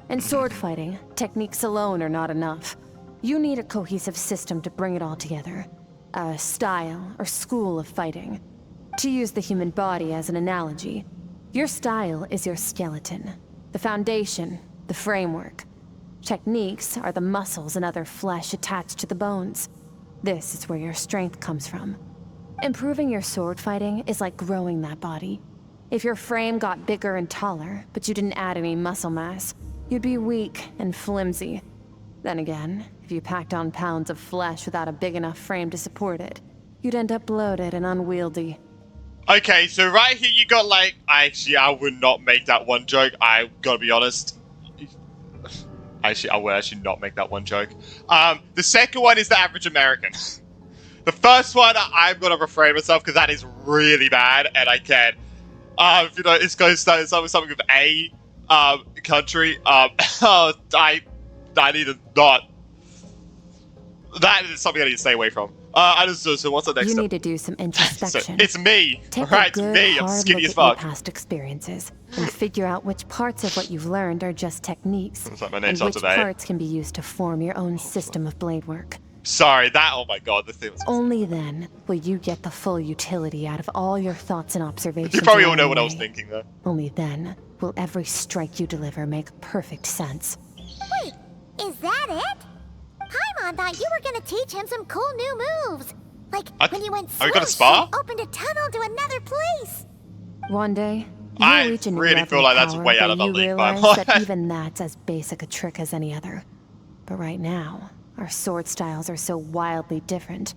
Speaker 5: In sword fighting, techniques alone are not enough. You need a cohesive system to bring it all together. A style or school of fighting. To use the human body as an analogy, your style is your skeleton, the foundation, the framework. Techniques are the muscles and other flesh attached to the bones. This is where your strength comes from. Improving your sword fighting is like growing that body. If your frame got bigger and taller, but you didn't add any muscle mass, you'd be weak and flimsy. Then again, if you packed on pounds of flesh without a big enough frame to support it, you'd end up bloated and unwieldy.
Speaker 1: Okay, so right here you got like... I would not make that one joke. I gotta be honest. I would actually not make that one joke. The second one is the average American. The first one, I'm gonna refrain myself because that is really bad, and I can't. You know, it's going to start with something with A country. I need to not. That is something I need to stay away from. So what's the next
Speaker 5: You
Speaker 1: step?
Speaker 5: need to do some
Speaker 1: So,
Speaker 5: introspection.
Speaker 1: it's me.
Speaker 5: Take
Speaker 1: Right,
Speaker 5: a
Speaker 1: it's
Speaker 5: good,
Speaker 1: me. I'm
Speaker 5: hard
Speaker 1: skinny
Speaker 5: look
Speaker 1: as
Speaker 5: at your
Speaker 1: fuck.
Speaker 5: past experiences and figure out which parts of what you've learned are just techniques,
Speaker 1: Looks like my
Speaker 5: and
Speaker 1: name's on
Speaker 5: which
Speaker 1: today.
Speaker 5: parts can be used to form your own system of blade work.
Speaker 1: Sorry, that. Oh my god, the thing was.
Speaker 5: Only then will you get the full utility out of all your thoughts and observations.
Speaker 1: You probably all
Speaker 5: along
Speaker 1: know
Speaker 5: the
Speaker 1: what I was
Speaker 5: way.
Speaker 1: thinking though.
Speaker 5: Only then will every strike you deliver make perfect sense.
Speaker 2: Wait, is that it? Paimon thought you were gonna teach him some cool new moves. Like when you went
Speaker 1: Are we gonna
Speaker 2: swoosh
Speaker 1: spar?
Speaker 2: and opened a tunnel to another place.
Speaker 5: One day,
Speaker 1: I really feel like that's way out of the league, but I'm honest.
Speaker 5: That even that's as basic a trick as any other. But right now, our sword styles are so wildly different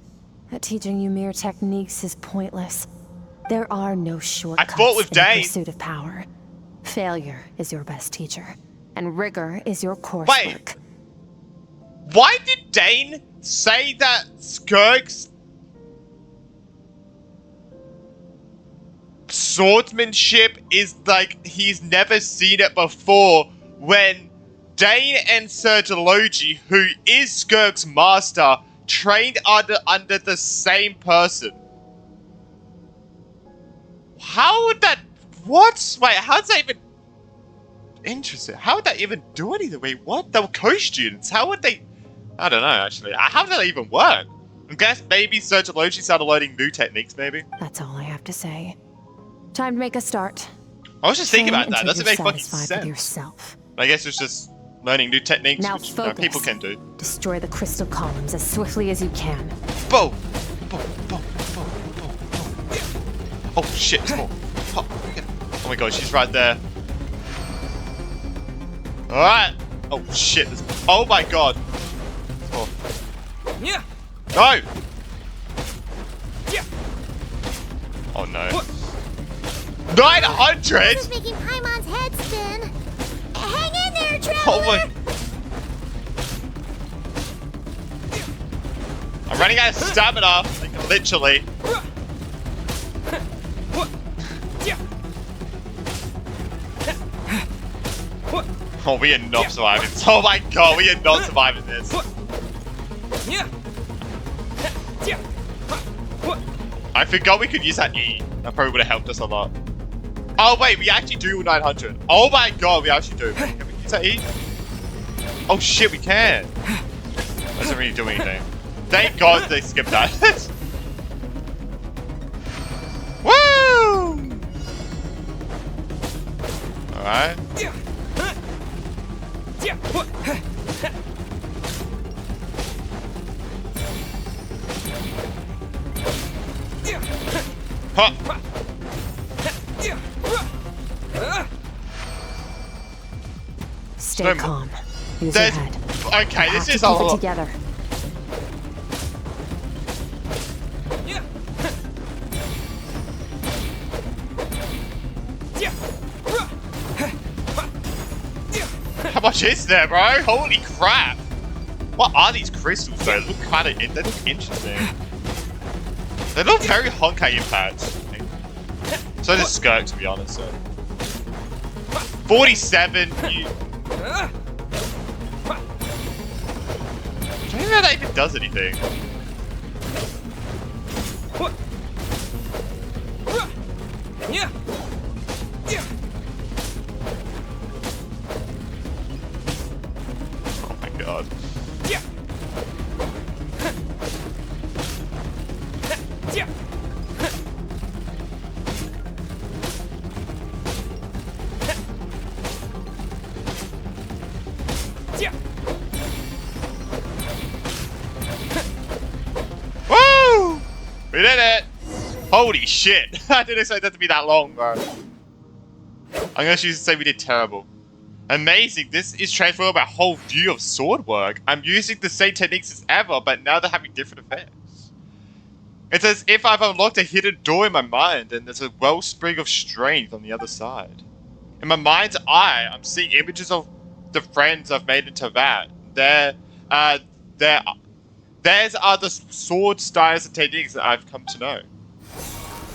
Speaker 5: that teaching you mere techniques is pointless. There are no shortcuts in the pursuit of power. Failure is your best teacher, and rigor is your coursework.
Speaker 1: Wait, why did Dane say that Skirk's swordsmanship is like he's never seen it before when Dane and Serge Logi, who is Skirk's master, trained under the same person? How would that... What? Wait, how does that even... Interesting. How would that even do anything? Wait, what? They were co-students. How would they... I don't know, actually. How did that even work? I guess maybe Serge Logi started learning new techniques, maybe?
Speaker 5: That's all I have to say. Time to make a start.
Speaker 1: I was just thinking about that. Doesn't make fucking
Speaker 5: sense.
Speaker 1: sense.
Speaker 5: Yourself.
Speaker 1: I guess it's just learning new techniques,
Speaker 5: now
Speaker 1: which people can do.
Speaker 5: Destroy the crystal columns as swiftly as you can.
Speaker 1: Boom! Boom! Boom! Boom! Boom! Boom! Oh shit! It's more. Oh my god, she's right there. All right. Oh shit! Oh my god. Oh.
Speaker 8: Yeah.
Speaker 1: No. Oh no. 900.
Speaker 2: This is making Paimon's head spin. Hang in there, Traveler.
Speaker 1: Oh my. I'm running out of stamina, like literally. Oh, we are not surviving. Oh my god, we are not surviving this. I forgot we could use that E. That probably would have helped us a lot. Oh wait, we actually do 900. Oh my god, we actually do. Can we use that E? Oh shit, we can. Doesn't really do anything. Thank god they skipped that. Woo! Alright. Huh.
Speaker 5: Stay calm. Use your head.
Speaker 1: Okay, this is
Speaker 5: a
Speaker 1: lot.
Speaker 5: Together.
Speaker 1: How much is there, bro? Holy crap! What are these crystals, though? They look kind of they look interesting. They look very Honkai Impact. So does Skirk, to be honest. So. 47. You... I don't even know that even does anything. Oh my god. Woo! We did it! Holy shit! I didn't expect that to be that long, bro. I'm gonna say we did terrible. Amazing, this is transforming my whole view of sword work. I'm using the same techniques as ever, but now they're having different effects. It's as if I've unlocked a hidden door in my mind, and there's a wellspring of strength on the other side. In my mind's eye, I'm seeing images of the friends I've made into that. There's other sword styles and techniques that I've come to know.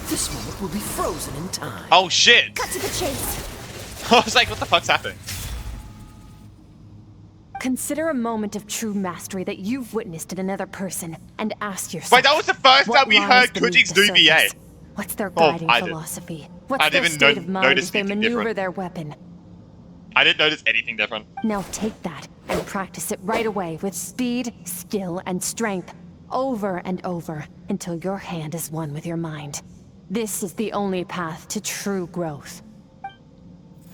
Speaker 8: This moment will be frozen in time.
Speaker 1: Oh shit!
Speaker 2: Cut to the chase.
Speaker 1: I was like, what the fuck's happening?
Speaker 5: Consider a moment of true mastery that you've witnessed in another person, and ask yourself.
Speaker 1: Wait, that was the first time we heard Kujing's new VA.
Speaker 5: What's their guiding philosophy? What's their state of mind as they maneuver their weapon?
Speaker 1: I didn't notice anything different.
Speaker 5: Now take that and practice it right away with speed, skill, and strength, over and over, until your hand is one with your mind. This is the only path to true growth.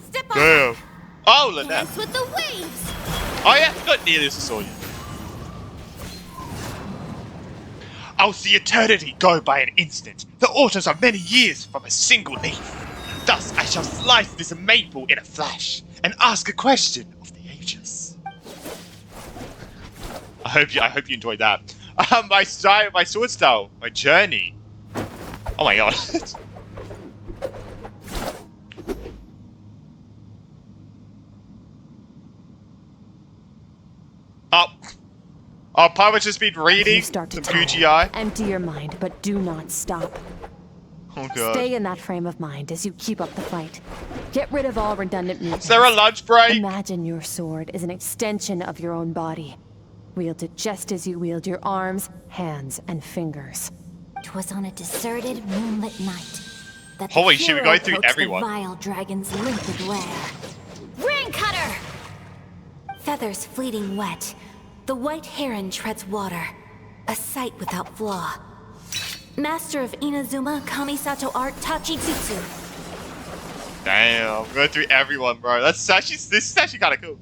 Speaker 2: Step on.
Speaker 1: Damn. Oh, look at
Speaker 2: Dance with the waves.
Speaker 1: Oh yeah, I forgot Neelius saw you. I'll see eternity go by an instant. The autumns are many years from a single leaf. Thus, I shall slice this maple in a flash and ask a question of the ages. I hope you enjoyed that. My style, my sword style, my journey. Oh my god. Paimon just been reading some QGI.
Speaker 5: Empty your mind, but do not stop.
Speaker 1: Oh god.
Speaker 5: Stay in that frame of mind as you keep up the fight. Get rid of all redundant movements.
Speaker 1: Is there a lunch break?
Speaker 5: Imagine your sword is an extension of your own body. Wield it just as you wield your arms, hands, and fingers.
Speaker 2: 'Twas on a deserted, moonlit night that
Speaker 1: holy shit, we're going through everyone.
Speaker 2: The vile dragon's limpid lair. Ring cutter! Feathers fleeting wet. The white heron treads water. A sight without flaw. Master of Inazuma Kamisato art Tachijutsu.
Speaker 1: Damn, going through everyone, bro. This is actually kind of cool.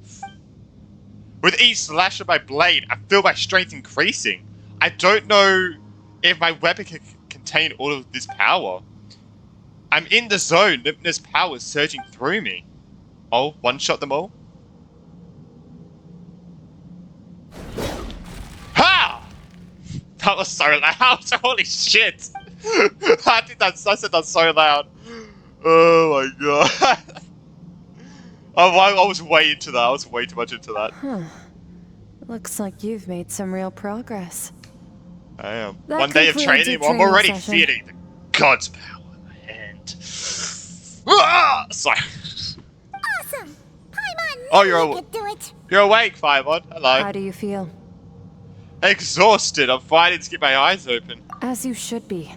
Speaker 1: With each slash of my blade, I feel my strength increasing. I don't know if my weapon can contain all of this power. I'm in the zone. Limitless power surging through me. Oh, one-shot them all? Ha! That was so loud. Holy shit. I said that so loud. Oh my god. I was way into that. I was way too much into that.
Speaker 5: Looks like you've made some real progress.
Speaker 1: I am.
Speaker 5: That
Speaker 1: One day of
Speaker 5: concludes
Speaker 1: training,
Speaker 5: your
Speaker 1: I'm already
Speaker 5: training session.
Speaker 1: feeling the god's power in my hand. Ah! Sorry.
Speaker 2: Awesome! Paimon,
Speaker 1: Oh,
Speaker 2: you could do it.
Speaker 1: You're awake, Paimon. Hello.
Speaker 5: How do you feel?
Speaker 1: Exhausted. I'm fighting to keep my eyes open.
Speaker 5: As you should be.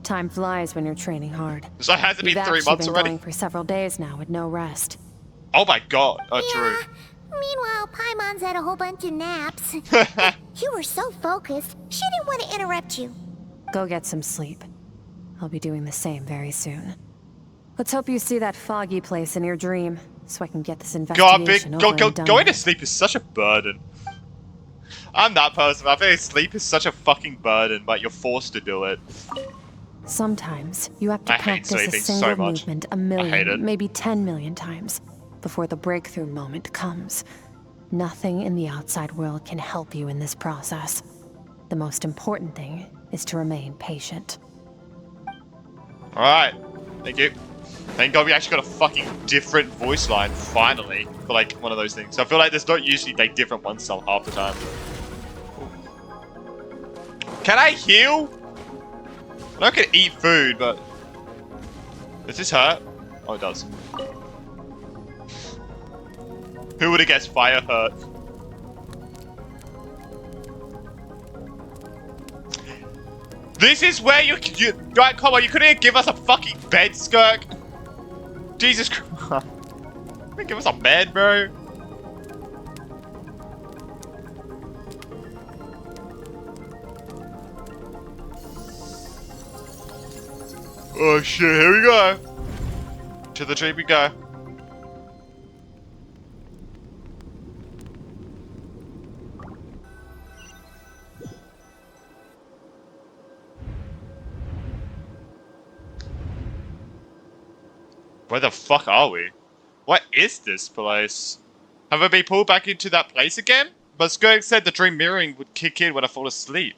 Speaker 5: Time flies when you're training hard.
Speaker 1: So it hasn't been
Speaker 5: You've
Speaker 1: 3
Speaker 5: actually
Speaker 1: months
Speaker 5: been
Speaker 1: already?
Speaker 5: going for several days now with no rest.
Speaker 1: Oh my god. Oh,
Speaker 2: Yeah.
Speaker 1: true.
Speaker 2: Meanwhile, Paimon's had a whole bunch of naps. You were so focused, she didn't want to interrupt you.
Speaker 5: Go get some sleep. I'll be doing the same very soon. Let's hope you see that foggy place in your dream, so I can get this investigation over and done
Speaker 1: going to
Speaker 5: with.
Speaker 1: sleep is such a burden. I'm that person. I think sleep is such a fucking burden, but you're forced to do it.
Speaker 5: Sometimes you have to
Speaker 1: I hate
Speaker 5: practice a
Speaker 1: sleeping so
Speaker 5: single
Speaker 1: much.
Speaker 5: movement a
Speaker 1: I hate it.
Speaker 5: million, maybe 10 million times before the breakthrough moment comes. Nothing in the outside world can help you in this process. The most important thing is to remain patient.
Speaker 1: Alright. Thank you. Thank god we actually got a fucking different voice line, finally, for like one of those things. I feel like there's not usually like different ones some half the time. Can I heal? I know I can eat food, but... Does this hurt? Oh, it does. Who would have guessed fire hurt? This is where right, come on, you couldn't even give us a fucking bed, Skirk. Jesus Christ. Give us a bed, bro. Oh shit, here we go. To the tree we go. Where the fuck are we? What is this place? Have I been pulled back into that place again? But Skirk said the dream mirroring would kick in when I fall asleep.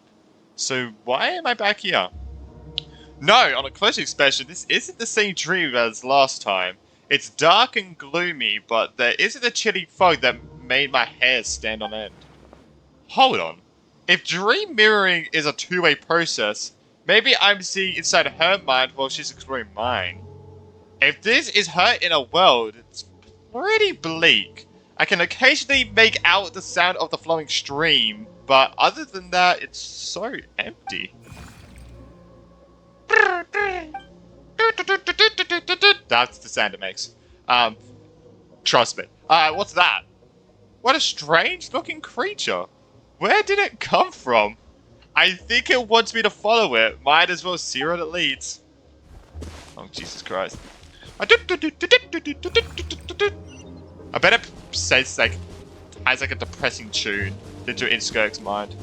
Speaker 1: So why am I back here? No, on a closer inspection, this isn't the same dream as last time. It's dark and gloomy, but there isn't a chilly fog that made my hair stand on end. Hold on. If dream mirroring is a two-way process, maybe I'm seeing inside her mind while she's exploring mine. If this is her inner world, it's pretty bleak. I can occasionally make out the sound of the flowing stream, but other than that, it's so empty. That's the sound it makes. Trust me. What's that? What a strange looking creature. Where did it come from? I think it wants me to follow it. Might as well see where it leads. Oh, Jesus Christ. I bet it says like has like a depressing tune into Skirk's mind.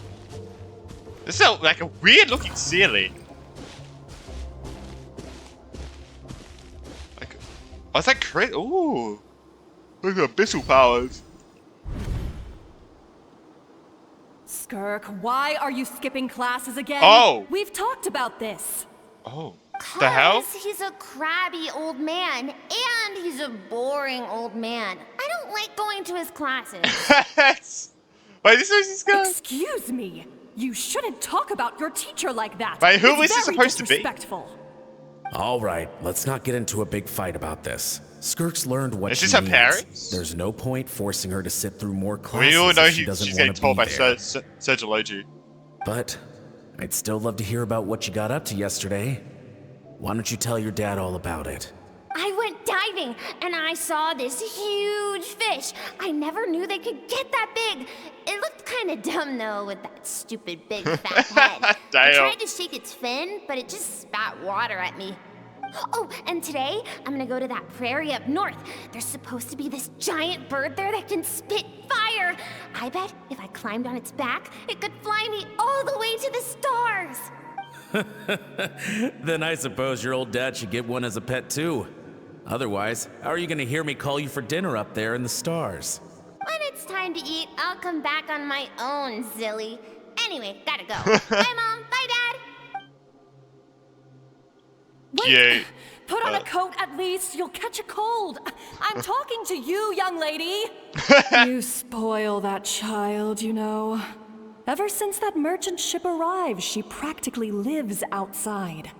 Speaker 1: This is like a weird looking ceiling. Like Oh, is that crit? Ooh. Look at abyssal powers.
Speaker 9: Skirk, why are you skipping classes again?
Speaker 1: Oh!
Speaker 9: We've talked about this.
Speaker 1: Oh. The hell?
Speaker 2: He's a crabby old man, and he's a boring old man. I don't like going to his classes.
Speaker 1: Wait, this is going.
Speaker 9: Excuse me. You shouldn't talk about your teacher like that.
Speaker 1: Wait, who
Speaker 9: It's
Speaker 1: is this
Speaker 9: very
Speaker 1: supposed to be?
Speaker 9: disrespectful.
Speaker 8: All right, let's not get into a big fight about this. Skirk's learned what
Speaker 1: Is
Speaker 8: she
Speaker 1: this her
Speaker 8: needs.
Speaker 1: parents?
Speaker 8: There's no point forcing her to sit through more classes
Speaker 1: We all know
Speaker 8: if she doesn't
Speaker 1: she's
Speaker 8: want
Speaker 1: getting
Speaker 8: to
Speaker 1: told
Speaker 8: be
Speaker 1: by
Speaker 8: there.
Speaker 1: Sergology.
Speaker 8: But I'd still love to hear about what you got up to yesterday. Why don't you tell your dad all about it?
Speaker 2: I went diving, and I saw this huge fish. I never knew they could get that big. It looked kind of dumb, though, with that stupid big fat head. I
Speaker 1: Damn.
Speaker 2: tried to shake its fin, but it just spat water at me. Oh, and today, I'm gonna go to that prairie up north. There's supposed to be this giant bird there that can spit fire. I bet if I climbed on its back, it could fly me all the way to the stars.
Speaker 10: Then I suppose your old dad should get one as a pet too. Otherwise, how are you gonna hear me call you for dinner up there in the stars?
Speaker 2: When it's time to eat, I'll come back on my own, Zilly. Anyway, gotta go. Bye, Mom. Bye, Dad.
Speaker 9: Wait,
Speaker 1: Cute.
Speaker 9: put on a coat at least. You'll catch a cold. I'm talking to you, young lady. You spoil that child, you know. Ever since that merchant ship arrived, she practically lives outside.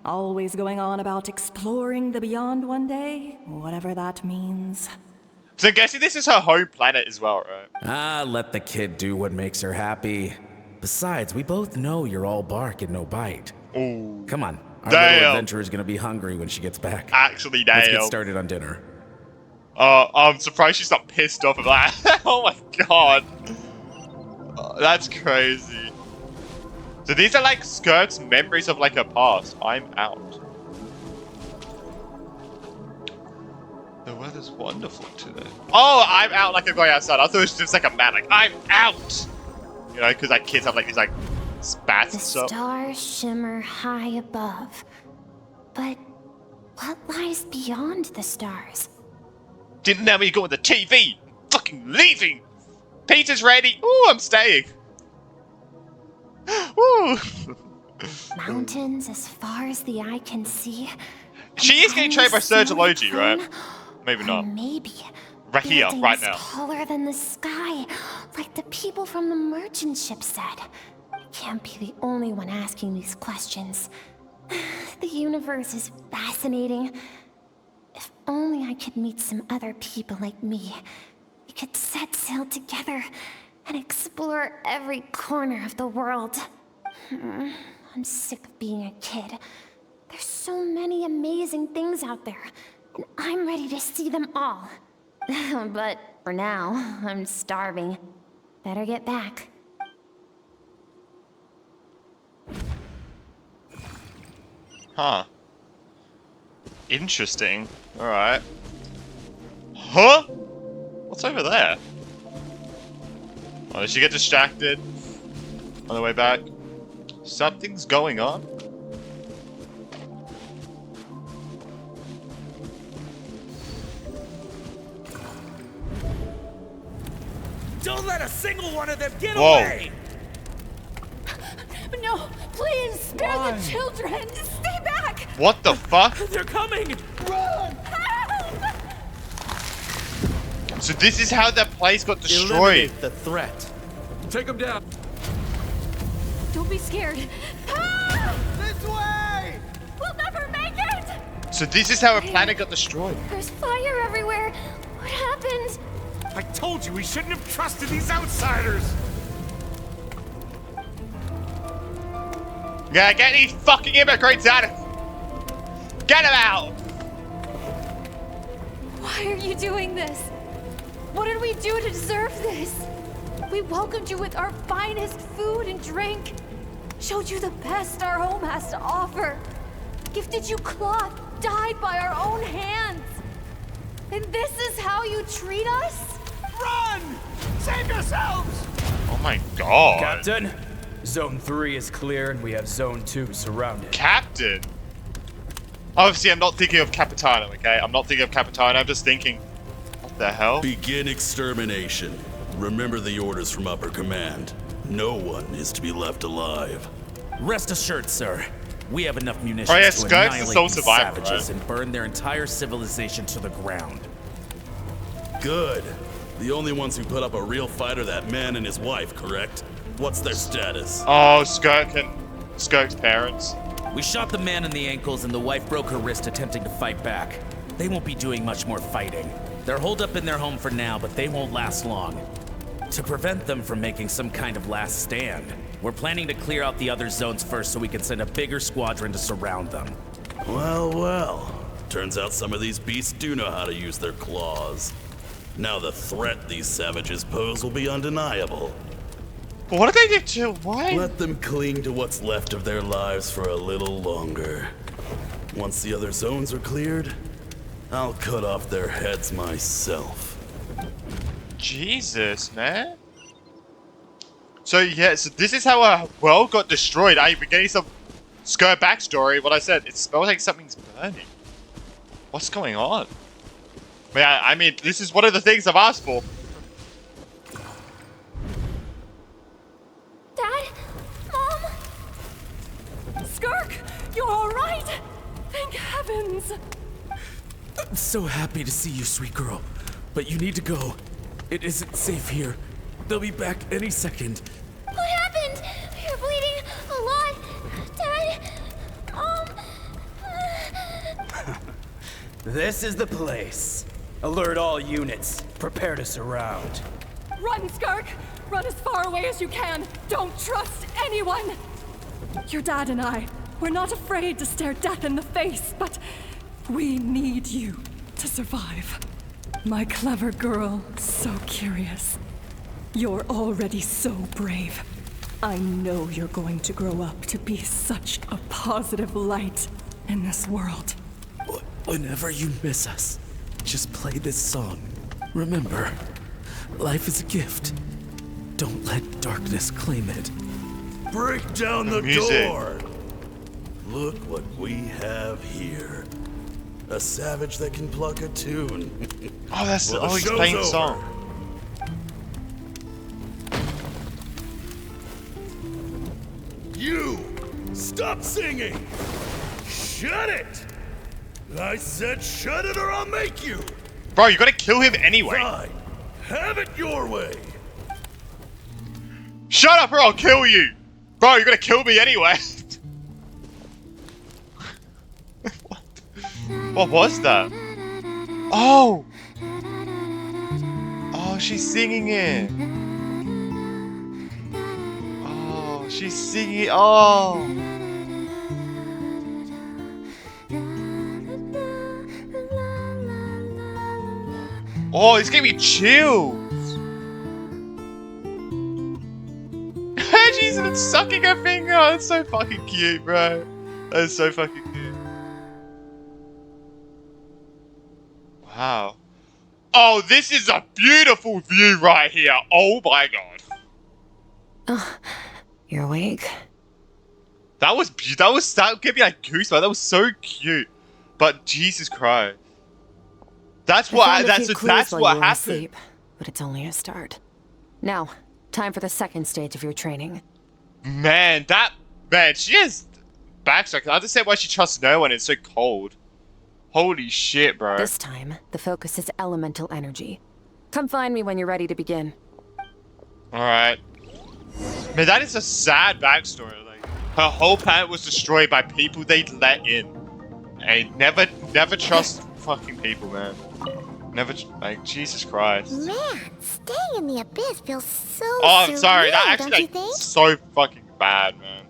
Speaker 9: Always going on about exploring the beyond one day, whatever that means.
Speaker 1: So I'm guessing this is her home planet as well, right?
Speaker 10: Ah, let the kid do what makes her happy. Besides, we both know you're all bark and no bite.
Speaker 1: Ooh.
Speaker 10: Come on, our
Speaker 1: Damn.
Speaker 10: little adventurer is gonna be hungry when she gets back.
Speaker 1: Actually,
Speaker 10: Let's
Speaker 1: damn.
Speaker 10: get started on dinner.
Speaker 1: I'm surprised she's not pissed off about that. Oh my god. That's crazy. So these are like Skirk's memories of like her past. I'm out. The weather's wonderful today. Oh, I'm out like I'm going outside. I thought it was just like a man, like, I'm out! You know, because like kids have like these like spats
Speaker 2: The
Speaker 1: and stuff.
Speaker 2: stars shimmer high above. But what lies beyond the stars?
Speaker 1: Didn't know me go on the TV! Fucking leaving! Peter's ready! Ooh, I'm staying! Woo!
Speaker 2: Mountains as far as the eye can see.
Speaker 1: She is getting trained by Sergology, right? Maybe not.
Speaker 2: Maybe.
Speaker 1: Right here,
Speaker 2: Buildings
Speaker 1: right now.
Speaker 2: taller than the sky, like the people from the merchant ship said. I can't be the only one asking these questions. The universe is fascinating. If only I could meet some other people like me. We could set sail together and explore every corner of the world. I'm sick of being a kid. There's so many amazing things out there, and I'm ready to see them all. But for now, I'm starving. Better get back.
Speaker 1: Huh. Interesting. Alright. Huh? What's over there? Oh, did she get distracted on the way back? Something's going on?
Speaker 8: Don't let a single one of them get
Speaker 1: Whoa.
Speaker 8: away!
Speaker 9: No, please, spare the children. Stay back.
Speaker 1: What the fuck?
Speaker 8: They're coming!
Speaker 9: Help!
Speaker 1: So this is how that place got destroyed.
Speaker 7: Eliminate the threat.
Speaker 8: Take them down.
Speaker 9: Don't be scared.
Speaker 7: This way!
Speaker 9: We'll never make it.
Speaker 1: So this is how a planet got destroyed.
Speaker 2: There's fire everywhere. What happened?
Speaker 8: I told you we shouldn't have trusted these outsiders!
Speaker 1: Yeah, get these fucking immigrants out of... Get them out!
Speaker 9: Why are you doing this? What did we do to deserve this? We welcomed you with our finest food and drink, showed you the best our home has to offer, gifted you cloth dyed by our own hands. And this is how you treat us?
Speaker 8: Run! Save yourselves!
Speaker 1: Oh my god.
Speaker 11: Captain, Zone 3 is clear and we have Zone 2 surrounded.
Speaker 1: Captain? Obviously, I'm not thinking of Capitano, okay? I'm not thinking of Capitano, I'm just thinking, what the hell?
Speaker 11: Begin extermination. Remember the orders from upper command. No one is to be left alive.
Speaker 10: Rest assured, sir. We have enough munitions
Speaker 1: Oh, yeah,
Speaker 10: to
Speaker 1: Skirk's the
Speaker 10: annihilate
Speaker 1: sole
Speaker 10: these
Speaker 1: survivor,
Speaker 10: savages
Speaker 1: right?
Speaker 10: and burn their entire civilization to the ground.
Speaker 11: Good. The only ones who put up a real fight are that man and his wife, correct? What's their status?
Speaker 1: Oh, Skirk's parents.
Speaker 10: We shot the man in the ankles and the wife broke her wrist attempting to fight back. They won't be doing much more fighting. They're holed up in their home for now, but they won't last long. To prevent them from making some kind of last stand, we're planning to clear out the other zones first so we can send a bigger squadron to surround them.
Speaker 11: Well, well. Turns out some of these beasts do know how to use their claws. Now the threat these savages pose will be undeniable.
Speaker 1: What did they do to why?
Speaker 11: Let them cling to what's left of their lives for a little longer. Once the other zones are cleared, I'll cut off their heads myself.
Speaker 1: Jesus, man. So yeah, so this is how our world got destroyed. We're getting some Skirk backstory. What I said, it smells like something's burning. What's going on? Yeah, I mean, this is one of the things I've asked for.
Speaker 9: Dad? Mom? Skirk, you're all right? Thank heavens.
Speaker 10: I'm so happy to see you, sweet girl. But you need to go. It isn't safe here. They'll be back any second.
Speaker 2: What happened? You're bleeding a lot. Dad?
Speaker 12: This is the place. Alert all units. Prepare to surround.
Speaker 9: Run, Skirk! Run as far away as you can. Don't trust anyone. Your dad and I, we're not afraid to stare death in the face, but we need you to survive. My clever girl, so curious. You're already so brave. I know you're going to grow up to be such a positive light in this world.
Speaker 10: Whenever you miss us, just play this song. Remember, life is a gift. Don't let darkness claim it.
Speaker 11: Break down the
Speaker 1: Music.
Speaker 11: door! Look what we have here. A savage that can pluck a tune.
Speaker 1: Oh, that's
Speaker 11: Well,
Speaker 1: he's
Speaker 11: show's
Speaker 1: playing the
Speaker 11: over.
Speaker 1: song.
Speaker 11: You! Stop singing! Shut it! I said shut it or I'll make you!
Speaker 1: Bro, you gotta kill him anyway.
Speaker 11: Fine. Have it your way!
Speaker 1: Shut up or I'll kill you! Bro, you're gonna kill me anyway. What was that? Oh! Oh, she's singing it. Oh, she's singing it. Oh! Oh, it's giving me chills. She's sucking her finger. That's so fucking cute, bro. That is so fucking cute. Wow. Oh, this is a beautiful view right here. Oh my god.
Speaker 5: You're awake?
Speaker 1: That gave me like goosebumps. That was so cute. But Jesus Christ. That's what happened.
Speaker 5: Asleep, but it's only a start. Now, time for the second stage of your training.
Speaker 1: Man, she has backstory. I understand why she trusts no one. It's so cold. Holy shit, bro.
Speaker 5: This time, the focus is elemental energy. Come find me when you're ready to begin.
Speaker 1: Alright. Man, that is a sad backstory. Like, her whole planet was destroyed by people they let in. And never trust fucking people, man. Never, like, Jesus Christ.
Speaker 2: Man, staying in the abyss feels so
Speaker 1: Oh, I'm sorry.
Speaker 2: surreal,
Speaker 1: That actually,
Speaker 2: don't you
Speaker 1: like,
Speaker 2: think?
Speaker 1: so fucking bad, man.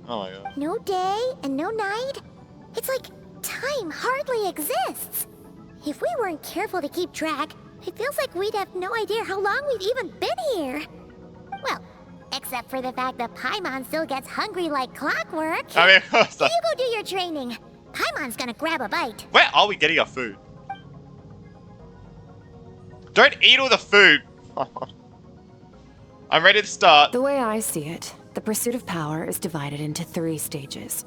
Speaker 1: Oh my god.
Speaker 2: No day and no night? It's like time hardly exists. If we weren't careful to keep track, it feels like we'd have no idea how long we've even been here. Well, except for the fact that Paimon still gets hungry like clockwork.
Speaker 1: I mean, of course.
Speaker 2: You go do your training. Paimon's gonna grab a bite.
Speaker 1: Where are we getting our food? Don't eat all the food. I'm ready to start.
Speaker 5: The way I see it, the pursuit of power is divided into 3 stages.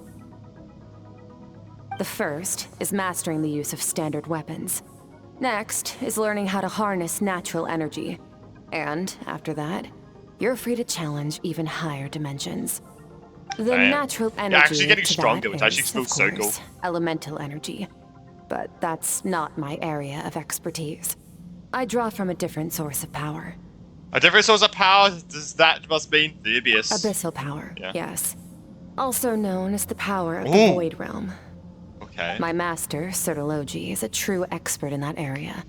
Speaker 5: The first is mastering the use of standard weapons. Next is learning how to harness natural energy. And after that, you're free to challenge even higher dimensions. The natural energy
Speaker 1: actually getting stronger, which actually feels so cool.
Speaker 5: Elemental energy. But that's not my area of expertise. I draw from a different source of power.
Speaker 1: A different source of power? Does that must mean the Abyss?
Speaker 5: Abyssal power,
Speaker 1: yeah.
Speaker 5: Yes. Also known as the power of the Void Realm.
Speaker 1: Okay.
Speaker 5: My master, Sertologi, is a true expert in that area.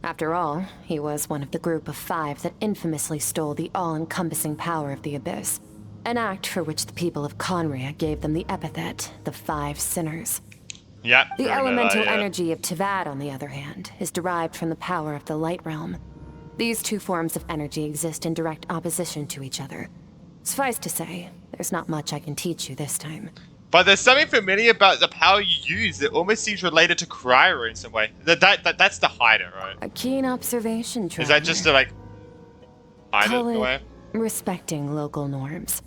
Speaker 5: After all, he was one of the group of 5 that infamously stole the all-encompassing power of the Abyss. An act for which the people of Conria gave them the epithet, the 5 Sinners.
Speaker 1: Yep.
Speaker 5: The elemental energy of Tivad, on the other hand, is derived from the power of the Light Realm. These 2 forms of energy exist in direct opposition to each other. Suffice to say, there's not much I can teach you this time.
Speaker 1: But there's something familiar about the power you use that almost seems related to Cryo in some way. That's the hider, right?
Speaker 5: A keen observation, Traveler.
Speaker 1: Is that just to, like, hide it in a way?
Speaker 5: Respecting local norms.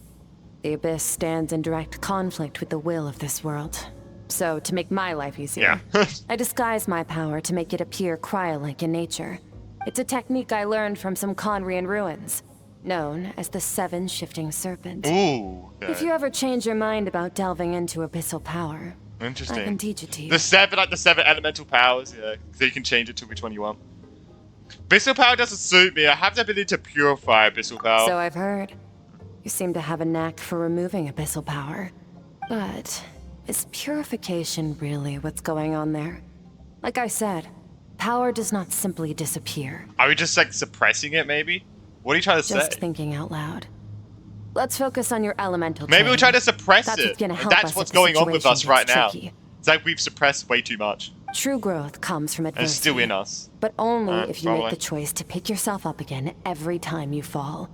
Speaker 5: The Abyss stands in direct conflict with the will of this world. So, to make my life easier, I disguise my power to make it appear cryo-like in nature. It's a technique I learned from some Conrian ruins, known as the 7 Shifting Serpent.
Speaker 1: Ooh. Okay.
Speaker 5: If you ever change your mind about delving into abyssal power,
Speaker 1: interesting.
Speaker 5: I can teach it to you.
Speaker 1: The 7 elemental powers, yeah. So you can change it to which one you want. Abyssal power doesn't suit me. I have the ability to purify abyssal power.
Speaker 5: So I've heard. You seem to have a knack for removing abyssal power. But is purification really what's going on there? Like I said, power does not simply disappear.
Speaker 1: Are we just, like, suppressing it, maybe? What are you trying to say?
Speaker 5: Just thinking out loud. Let's focus on your elemental
Speaker 1: Maybe
Speaker 5: training.
Speaker 1: we're trying to suppress
Speaker 5: That's
Speaker 1: it.
Speaker 5: What's gonna help
Speaker 1: That's
Speaker 5: us
Speaker 1: what's
Speaker 5: if the
Speaker 1: going on with us
Speaker 5: situation
Speaker 1: right
Speaker 5: gets
Speaker 1: now.
Speaker 5: tricky.
Speaker 1: It's like we've suppressed way too much.
Speaker 5: True growth comes from adversity.
Speaker 1: And it's still in us.
Speaker 5: But only if you
Speaker 1: probably.
Speaker 5: make the choice to pick yourself up again every time you fall.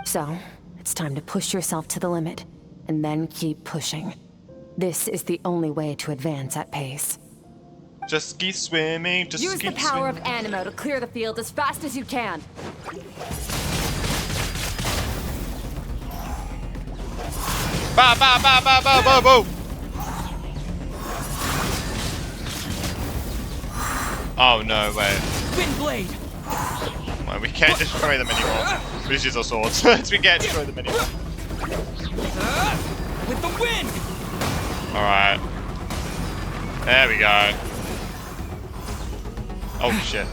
Speaker 5: So, it's time to push yourself to the limit, and then keep pushing. This is the only way to advance at pace.
Speaker 1: Just keep swimming, just
Speaker 5: Use
Speaker 1: keep
Speaker 5: the power
Speaker 1: swimming.
Speaker 5: of Animo to clear the field as fast as you can.
Speaker 1: Ba ba ba ba ba ba ba. Oh no, wait.
Speaker 12: Wind blade.
Speaker 1: Well, we can't destroy them anymore. We just use our swords. We can't destroy them anymore.
Speaker 12: With the wind.
Speaker 1: Alright. There we go. Oh shit.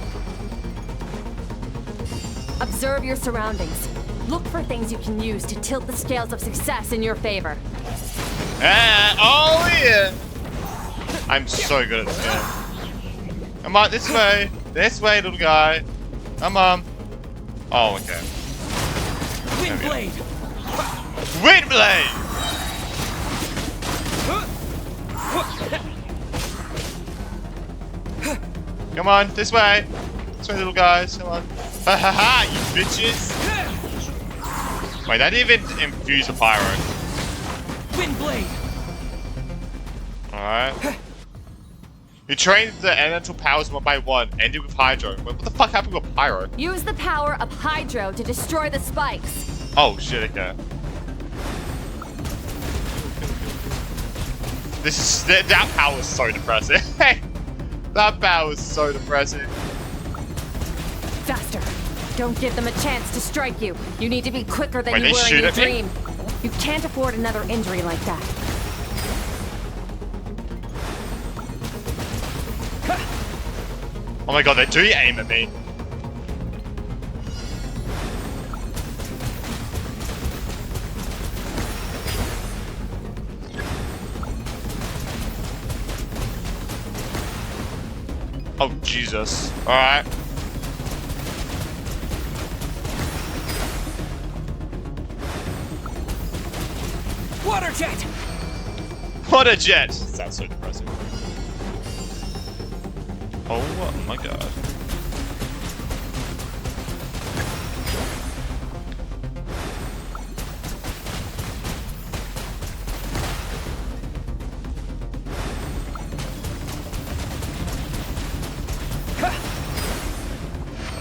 Speaker 5: Observe your surroundings. Look for things you can use to tilt the scales of success in your favor.
Speaker 1: Oh yeah! I'm so good at this game. Come on, this way. This way, little guy. Come on. Oh, okay.
Speaker 12: Wind blade.
Speaker 1: Wind blade! Come on, this way. This way, little guys. Come on. Ha ha ha, you bitches. Wait, that didn't even infuse a pyro.
Speaker 12: Wind blade.
Speaker 1: Alright. You train the elemental powers one by one, ending with Hydro. What the fuck happened with Pyro?
Speaker 5: Use the power of Hydro to destroy the spikes.
Speaker 1: Oh shit, okay. This is that power is so depressing. That power is so depressing.
Speaker 5: Faster. Don't give them a chance to strike you. You need to be quicker than
Speaker 1: Wait,
Speaker 5: you
Speaker 1: they
Speaker 5: were
Speaker 1: shoot
Speaker 5: in your
Speaker 1: at me?
Speaker 5: dream. You can't afford another injury like that.
Speaker 1: Oh my god, they do aim at me. Oh Jesus. Alright.
Speaker 12: Water jet.
Speaker 1: What a jet! Sounds so depressing. Oh my god.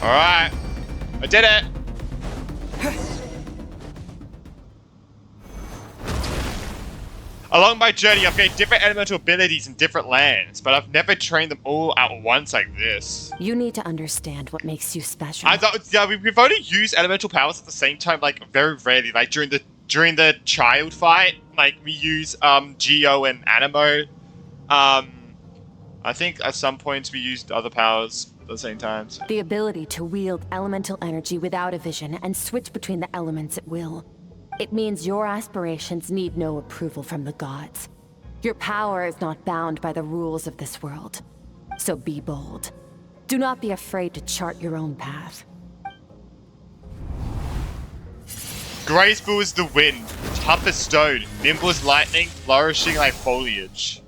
Speaker 1: Alright. I did it! Along my journey, I've gained different elemental abilities in different lands, but I've never trained them all at once like this.
Speaker 5: You need to understand what makes you special.
Speaker 1: I thought, yeah, we've only used elemental powers at the same time, like very rarely. Like during the child fight, like we use Geo and Animo. I think at some points we used other powers at the same times.
Speaker 5: The ability to wield elemental energy without a vision and switch between the elements at will. It means your aspirations need no approval from the gods. Your power is not bound by the rules of this world. So be bold. Do not be afraid to chart your own path.
Speaker 1: Graceful as the wind, tough as stone, nimble as lightning, flourishing like foliage.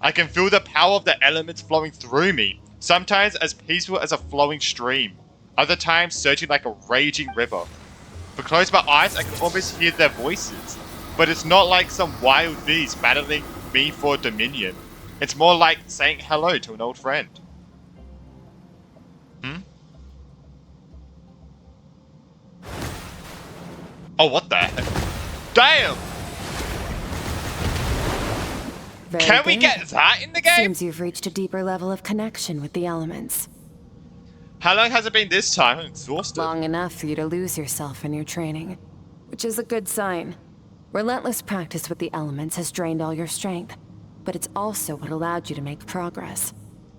Speaker 1: I can feel the power of the elements flowing through me, sometimes as peaceful as a flowing stream, other times surging like a raging river. If I close my eyes, I can almost hear their voices, but it's not like some wild beast battling me for dominion. It's more like saying hello to an old friend. Oh, what the heck? Damn! Can we get that in the game?
Speaker 5: Seems you've reached a deeper level of connection with the elements.
Speaker 1: How long has it been this time? I'm exhausted.
Speaker 5: Long enough for you to lose yourself in your training, which is a good sign. Relentless practice with the elements has drained all your strength, but it's also what allowed you to make progress.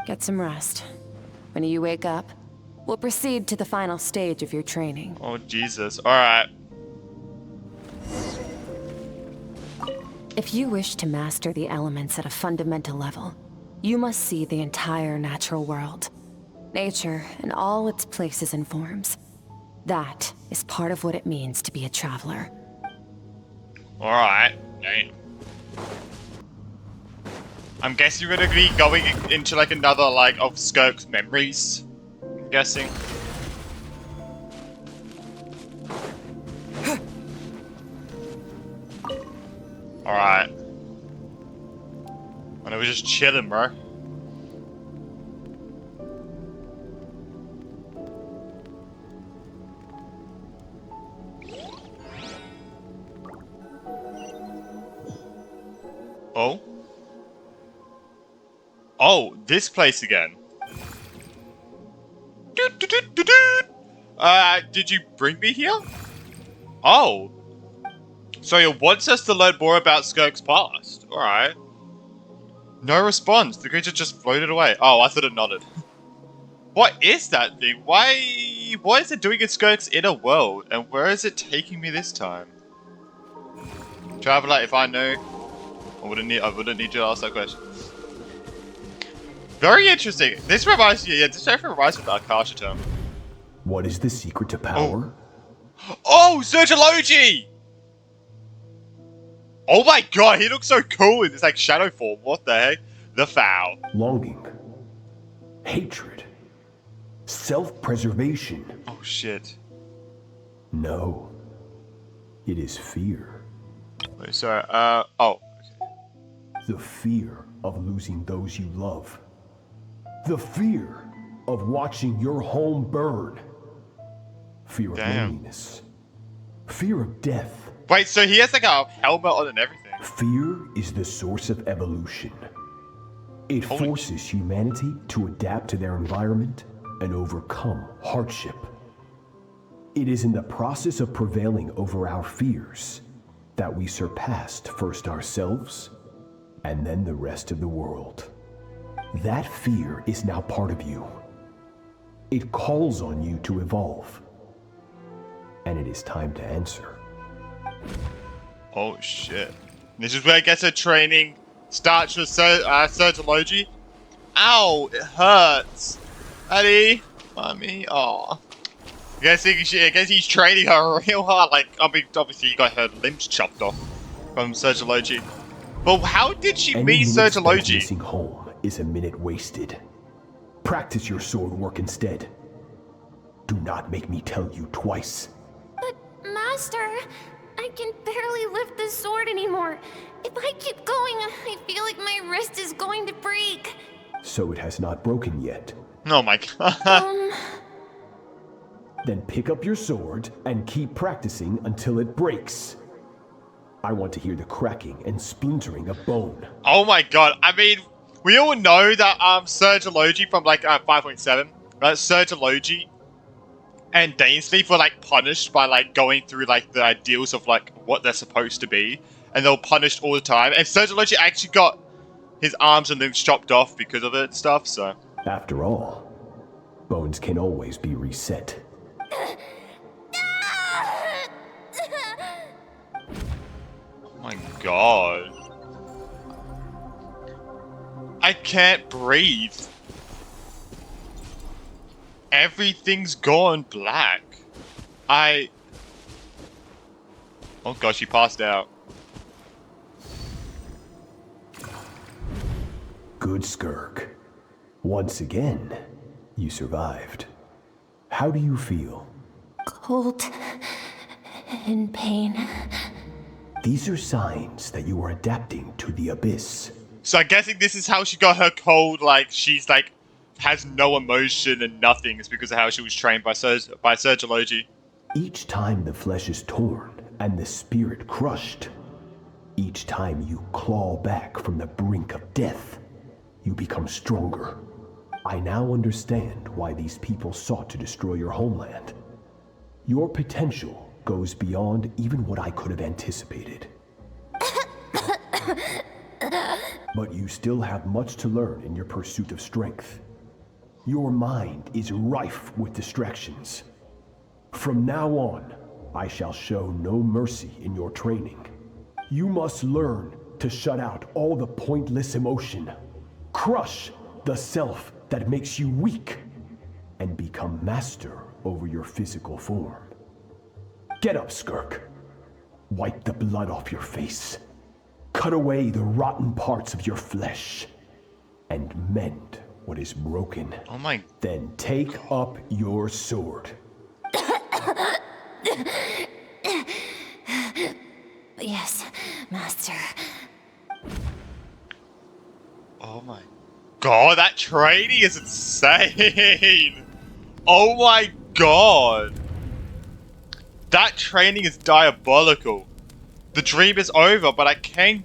Speaker 5: Get some rest. When you wake up, we'll proceed to the final stage of your training.
Speaker 1: Oh, Jesus. Alright.
Speaker 5: If you wish to master the elements at a fundamental level, you must see the entire natural world. Nature in all its places and forms. That is part of what it means to be a traveler.
Speaker 1: Alright. Damn. I'm guessing you're gonna be going into like another like of Skirk's memories. I'm guessing. Alright. And we're just chilling, bro. Oh? Oh, this place again. Did you bring me here? Oh. So it wants us to learn more about Skirk's past. Alright. No response. The creature just floated away. Oh, I thought it nodded. What is that thing? What is it doing in Skirk's inner world? And where is it taking me this time? Traveler, if I knew, I wouldn't need you to ask that question. Very interesting. This reminds me, this definitely reminds me of Akasha term.
Speaker 13: What is the secret to power?
Speaker 1: Oh, Sergology! Oh my god, he looks so cool in this like shadow form. What the heck? The foul.
Speaker 13: Longing. Hatred. Self-preservation.
Speaker 1: Oh shit.
Speaker 13: No. It is fear.
Speaker 1: Wait, sorry, oh. Okay.
Speaker 13: The fear of losing those you love. The fear of watching your home burn. Fear of loneliness. Fear of death.
Speaker 1: Wait, so he has like a helmet on and everything.
Speaker 13: Fear is the source of evolution. It forces humanity to adapt to their environment and overcome hardship. It is in the process of prevailing over our fears that we surpassed first ourselves and then the rest of the world. That fear is now part of you. It calls on you to evolve. And it is time to answer.
Speaker 1: Oh shit. This is where I guess her training starts with Sergology. Ow, it hurts. Eddie, mommy, aw. I guess he's training her real hard. Like, I mean, obviously you got her limbs chopped off from Sergology. But how did she meet Sergology?
Speaker 13: Missing home is a minute wasted. Practice your sword work instead. Do not make me tell you twice.
Speaker 2: But, Master, I can barely lift the sword anymore. If I keep going, I feel like my wrist is going to break.
Speaker 13: So it has not broken yet.
Speaker 1: Oh my god.
Speaker 13: Then pick up your sword and keep practicing until it breaks. I want to hear the cracking and splintering of bone.
Speaker 1: Oh my god, I mean, we all know that Surgeology from like 5.7, right? Surgeology and Dainsleif were like punished by like going through like the ideals of like what they're supposed to be, and they were punished all the time. And Surgeology actually got his arms and limbs chopped off because of it and stuff, so.
Speaker 13: After all, bones can always be reset.
Speaker 1: Oh my god. I can't breathe. Everything's gone black. Oh gosh, she passed out.
Speaker 13: Good, Skirk. Once again, you survived. How do you feel?
Speaker 2: Cold and pain.
Speaker 13: These are signs that you are adapting to the abyss.
Speaker 1: So I'm guessing this is how she got her cold, like she's like has no emotion and nothing. It's because of how she was trained by Surgeology.
Speaker 13: Each time the flesh is torn and the spirit crushed, each time you claw back from the brink of death, you become stronger. I now understand why these people sought to destroy your homeland. Your potential goes beyond even what I could have anticipated. But you still have much to learn in your pursuit of strength. Your mind is rife with distractions. From now on, I shall show no mercy in your training. You must learn to shut out all the pointless emotion, crush the self that makes you weak, and become master over your physical form. Get up, Skirk. Wipe the blood off your face. Cut away the rotten parts of your flesh, and mend what is broken.
Speaker 1: Oh my.
Speaker 13: Then take up your sword.
Speaker 2: Yes, master.
Speaker 1: Oh my god, that training is insane! Oh my god! That training is diabolical. The dream is over, but I can't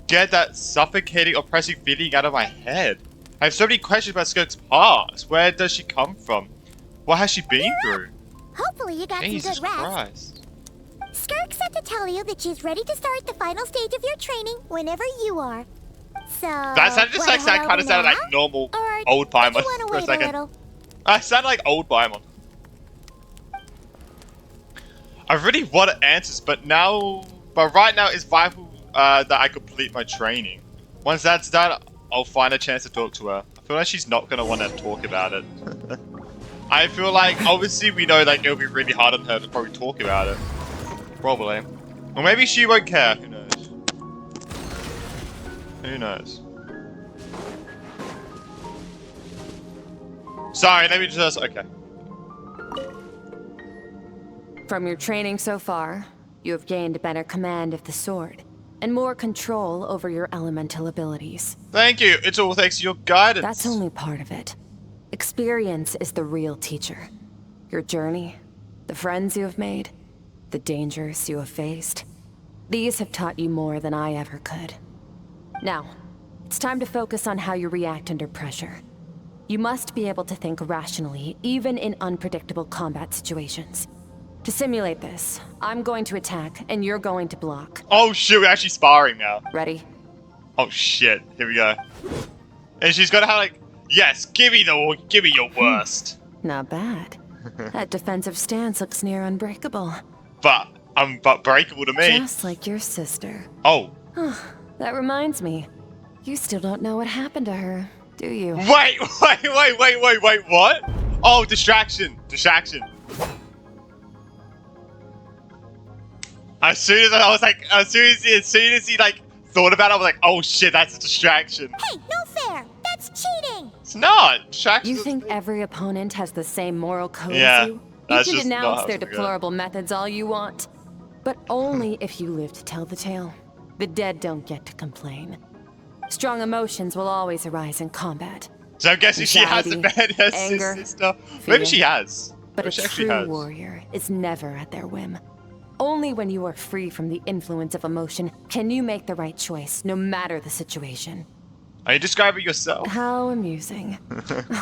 Speaker 1: get that suffocating, oppressive feeling out of my head. I have so many questions about Skirk's past. Where does she come from? What has she been through?
Speaker 2: Hopefully you got
Speaker 1: Jesus
Speaker 2: some good rest.
Speaker 1: Christ.
Speaker 2: Skirk said to tell you that she's ready to start the final stage of your training whenever you are. So
Speaker 1: That sounded just like that kind of sounded like normal old Paimon for a second. I sound like old Paimon. I really want answers, but right now it's vital that I complete my training. Once that's done, I'll find a chance to talk to her. I feel like she's not gonna want to talk about it. I feel like obviously we know like it'll be really hard on her to probably talk about it. Probably. Or maybe she won't care. Who knows? Who knows? Sorry, let me just... Okay.
Speaker 5: From your training so far, you have gained better command of the sword, and more control over your elemental abilities.
Speaker 1: Thank you! It's all thanks to your guidance!
Speaker 5: That's only part of it. Experience is the real teacher. Your journey, the friends you have made, the dangers you have faced. These have taught you more than I ever could. Now, it's time to focus on how you react under pressure. You must be able to think rationally, even in unpredictable combat situations. To simulate this, I'm going to attack, and you're going to block.
Speaker 1: Oh shit, we're actually sparring now.
Speaker 5: Ready?
Speaker 1: Oh shit, here we go. And she's gonna have like, yes, give me your worst.
Speaker 5: Not bad. That defensive stance looks near unbreakable.
Speaker 1: But breakable to me.
Speaker 5: Just like your sister.
Speaker 1: Oh.
Speaker 5: That reminds me. You still don't know what happened to her, do you?
Speaker 1: Wait, what? Oh, distraction. As soon as he like thought about it, I was like, oh shit, that's a distraction.
Speaker 2: Hey, no fair! That's cheating!
Speaker 1: It's not! Distraction.
Speaker 5: You think every opponent has the same moral code
Speaker 1: yeah,
Speaker 5: as you? You can denounce their deplorable methods all you want. But only if you live to tell the tale. The dead don't get to complain. Strong emotions will always arise in combat.
Speaker 1: So I'm guessing she has a bad
Speaker 5: anger,
Speaker 1: sister.
Speaker 5: Fear.
Speaker 1: Maybe she has.
Speaker 5: But a
Speaker 1: she
Speaker 5: true warrior is never at their whim. Only when you are free from the influence of emotion can you make the right choice, no matter the situation.
Speaker 1: Are you describing yourself?
Speaker 5: How amusing.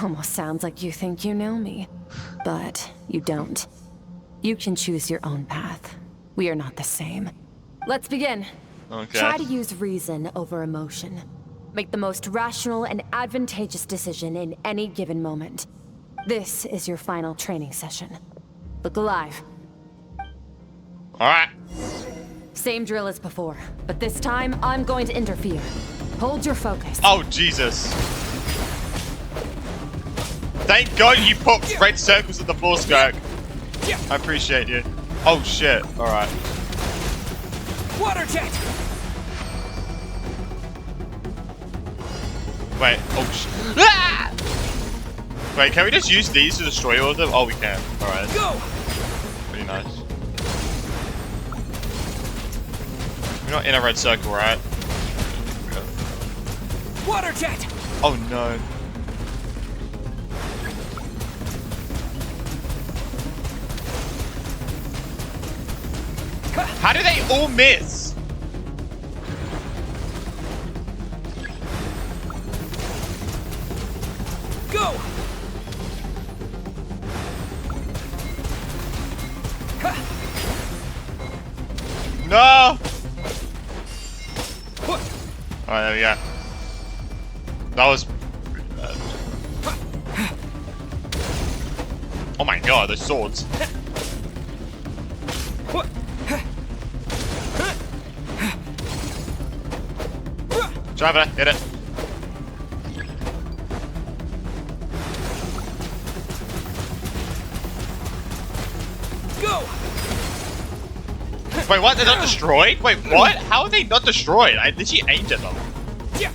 Speaker 5: Almost sounds like you think you know me. But you don't. You can choose your own path. We are not the same. Let's begin.
Speaker 1: Okay.
Speaker 5: Try to use reason over emotion. Make the most rational and advantageous decision in any given moment. This is your final training session. Look alive.
Speaker 1: Alright.
Speaker 5: Same drill as before, but this time I'm going to interfere. Hold your focus.
Speaker 1: Oh, Jesus. Thank God you put red circles in the floor, Skirk. I appreciate you. Oh, shit. Alright.
Speaker 12: Water jet!
Speaker 1: Wait. Oh, shit. Ah! Wait, can we just use these to destroy all of them? Oh, we can. Alright.
Speaker 12: Go!
Speaker 1: Pretty nice. We're not in a red circle, right?
Speaker 12: Water jet!
Speaker 1: Oh no. How do they all miss?
Speaker 12: Go!
Speaker 1: No! Alright, there we go. That was... oh my god, those swords. Driver, hit it.
Speaker 12: Go!
Speaker 1: Wait, what? They're not destroyed? Wait, what? How are they not destroyed? I literally aimed at them.
Speaker 12: Yeah.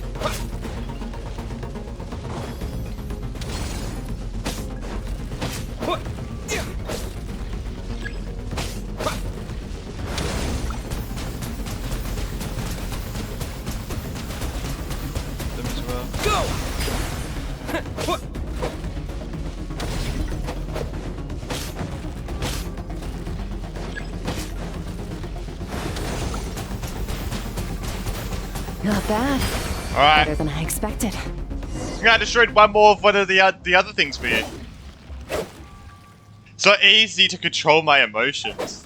Speaker 1: Them as well.
Speaker 12: Go!
Speaker 5: Not bad.
Speaker 1: Alright.
Speaker 5: Better than I expected.
Speaker 1: I destroyed one more of one of the other things for you. So easy to control my emotions.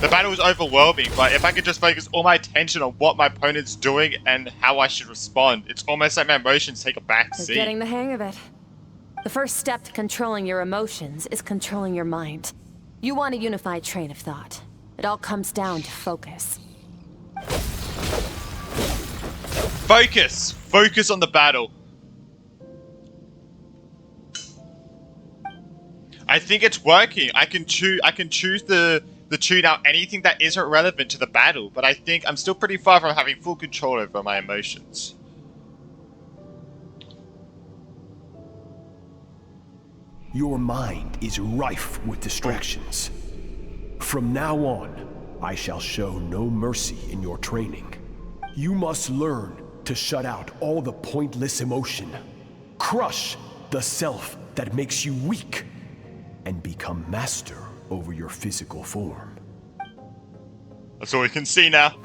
Speaker 1: The battle was overwhelming, but if I could just focus all my attention on what my opponent's doing and how I should respond, it's almost like my emotions take a back
Speaker 5: You're
Speaker 1: seat.
Speaker 5: getting the hang of it. The first step to controlling your emotions is controlling your mind. You want a unified train of thought. It all comes down to focus.
Speaker 1: Focus! Focus on the battle. I think it's working. I can choose the tune out anything that isn't relevant to the battle, but I think I'm still pretty far from having full control over my emotions.
Speaker 13: Your mind is rife with distractions. From now on, I shall show no mercy in your training. You must learn to shut out all the pointless emotion. Crush the self that makes you weak, and become master over your physical form.
Speaker 1: That's all we can see now.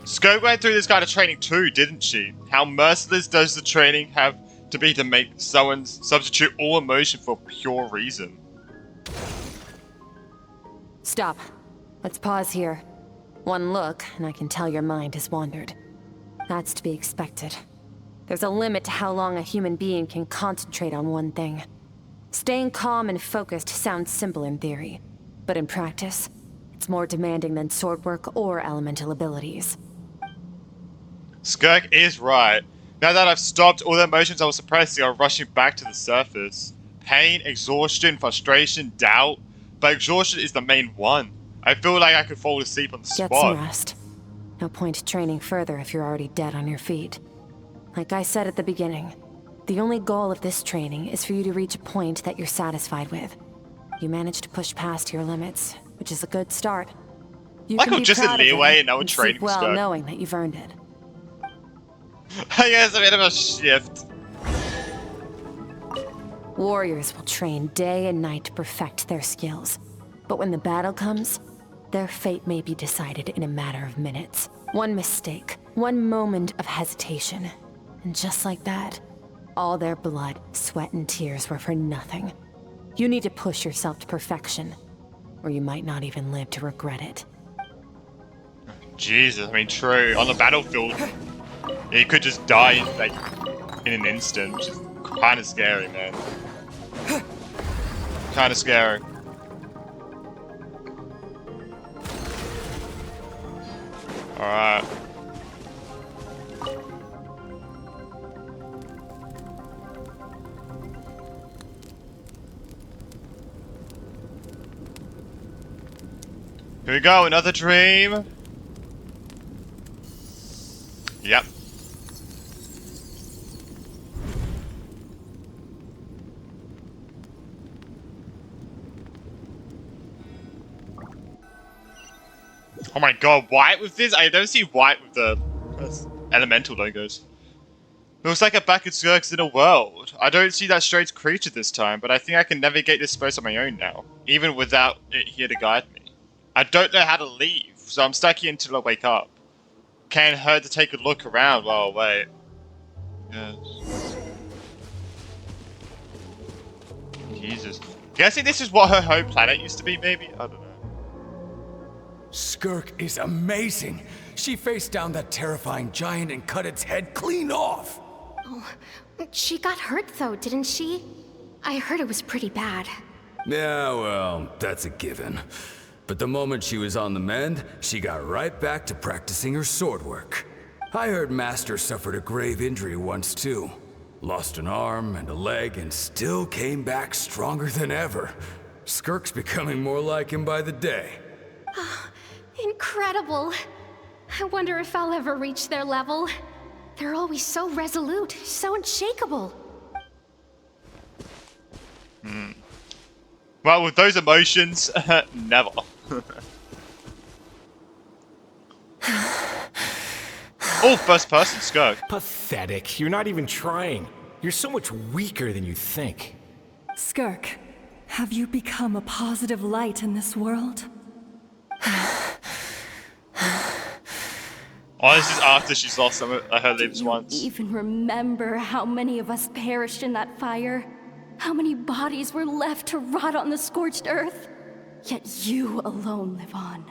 Speaker 1: Skirk went through this kind of training too, didn't she? How merciless does the training have to be to make someone substitute all emotion for pure reason?
Speaker 5: Stop. Let's pause here. One look, and I can tell your mind has wandered. That's to be expected. There's a limit to how long a human being can concentrate on one thing. Staying calm and focused sounds simple in theory, but in practice, it's more demanding than sword work or elemental abilities.
Speaker 1: Skirk is right. Now that I've stopped, all the emotions I was suppressing are rushing back to the surface. Pain, exhaustion, frustration, doubt. But exhaustion is the main one. I feel like I could fall asleep on the spot.
Speaker 5: Get some rest. No point training further if you're already dead on your feet. Like I said at the beginning, the only goal of this training is for you to reach a point that you're satisfied with. You managed to push past your limits, which is a good start. You
Speaker 1: Like
Speaker 5: can
Speaker 1: I'm
Speaker 5: be
Speaker 1: just in
Speaker 5: proud of
Speaker 1: leeway
Speaker 5: it
Speaker 1: and now we're
Speaker 5: and
Speaker 1: training
Speaker 5: sleep well
Speaker 1: Skirk.
Speaker 5: knowing that you've earned it.
Speaker 1: I guess a bit of a shift.
Speaker 5: Warriors will train day and night to perfect their skills. But when the battle comes, Their fate may be decided in a matter of minutes. One mistake, one moment of hesitation. And just like that, all their blood, sweat, and tears were for nothing. You need to push yourself to perfection, or you might not even live to regret it.
Speaker 1: Jesus, I mean, true. On the battlefield, you could just die like in an instant, which is kind of scary, man. Kind of scary. Alright. Here we go, another dream. Yep. Oh my god, white with this? I don't see white with the elemental logos. Looks like a back at Skirk's in a world. I don't see that strange creature this time, but I think I can navigate this space on my own now, even without it here to guide me. I don't know how to leave, so I'm stuck here until I wake up. Can't hurt to take a look around while I wait. Yes. Jesus. Guessing this is what her home planet used to be, maybe? I don't know.
Speaker 14: Skirk is amazing. She faced down that terrifying giant and cut its head clean off.
Speaker 15: Oh, she got hurt though, didn't she? I heard it was pretty bad.
Speaker 14: Yeah, well, that's a given. But the moment she was on the mend, she got right back to practicing her sword work. I heard Master suffered a grave injury once too. Lost an arm and a leg and still came back stronger than ever. Skirk's becoming more like him by the day.
Speaker 15: Incredible. I wonder if I'll ever reach their level. They're always so resolute, so unshakable.
Speaker 1: Well, with those emotions, never. Oh, first person, Skirk.
Speaker 12: Pathetic. You're not even trying. You're so much weaker than you think.
Speaker 9: Skirk, have you become a positive light in this world?
Speaker 1: Oh, this is after she's lost some of her limbs once.
Speaker 9: Do you even remember how many of us perished in that fire? How many bodies were left to rot on the scorched earth? Yet you alone live on.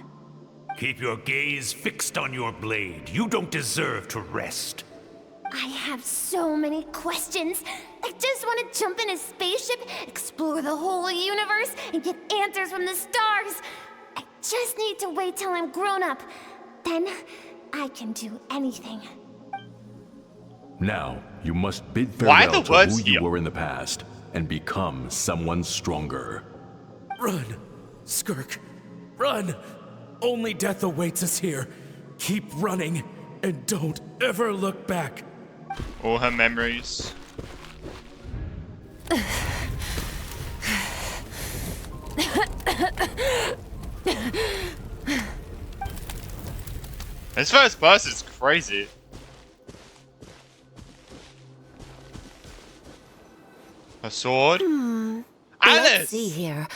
Speaker 16: Keep your gaze fixed on your blade. You don't deserve to rest.
Speaker 2: I have so many questions. I just want to jump in a spaceship, explore the whole universe, and get answers from the stars. I just need to wait till I'm grown up. Then I can do anything.
Speaker 13: Now, you must bid farewell to who you were in the past and become someone stronger.
Speaker 14: Run, Skirk, run! Only death awaits us here. Keep running, and don't ever look back.
Speaker 1: All her memories. This first person is crazy. A sword? Alice!
Speaker 17: Let's see here.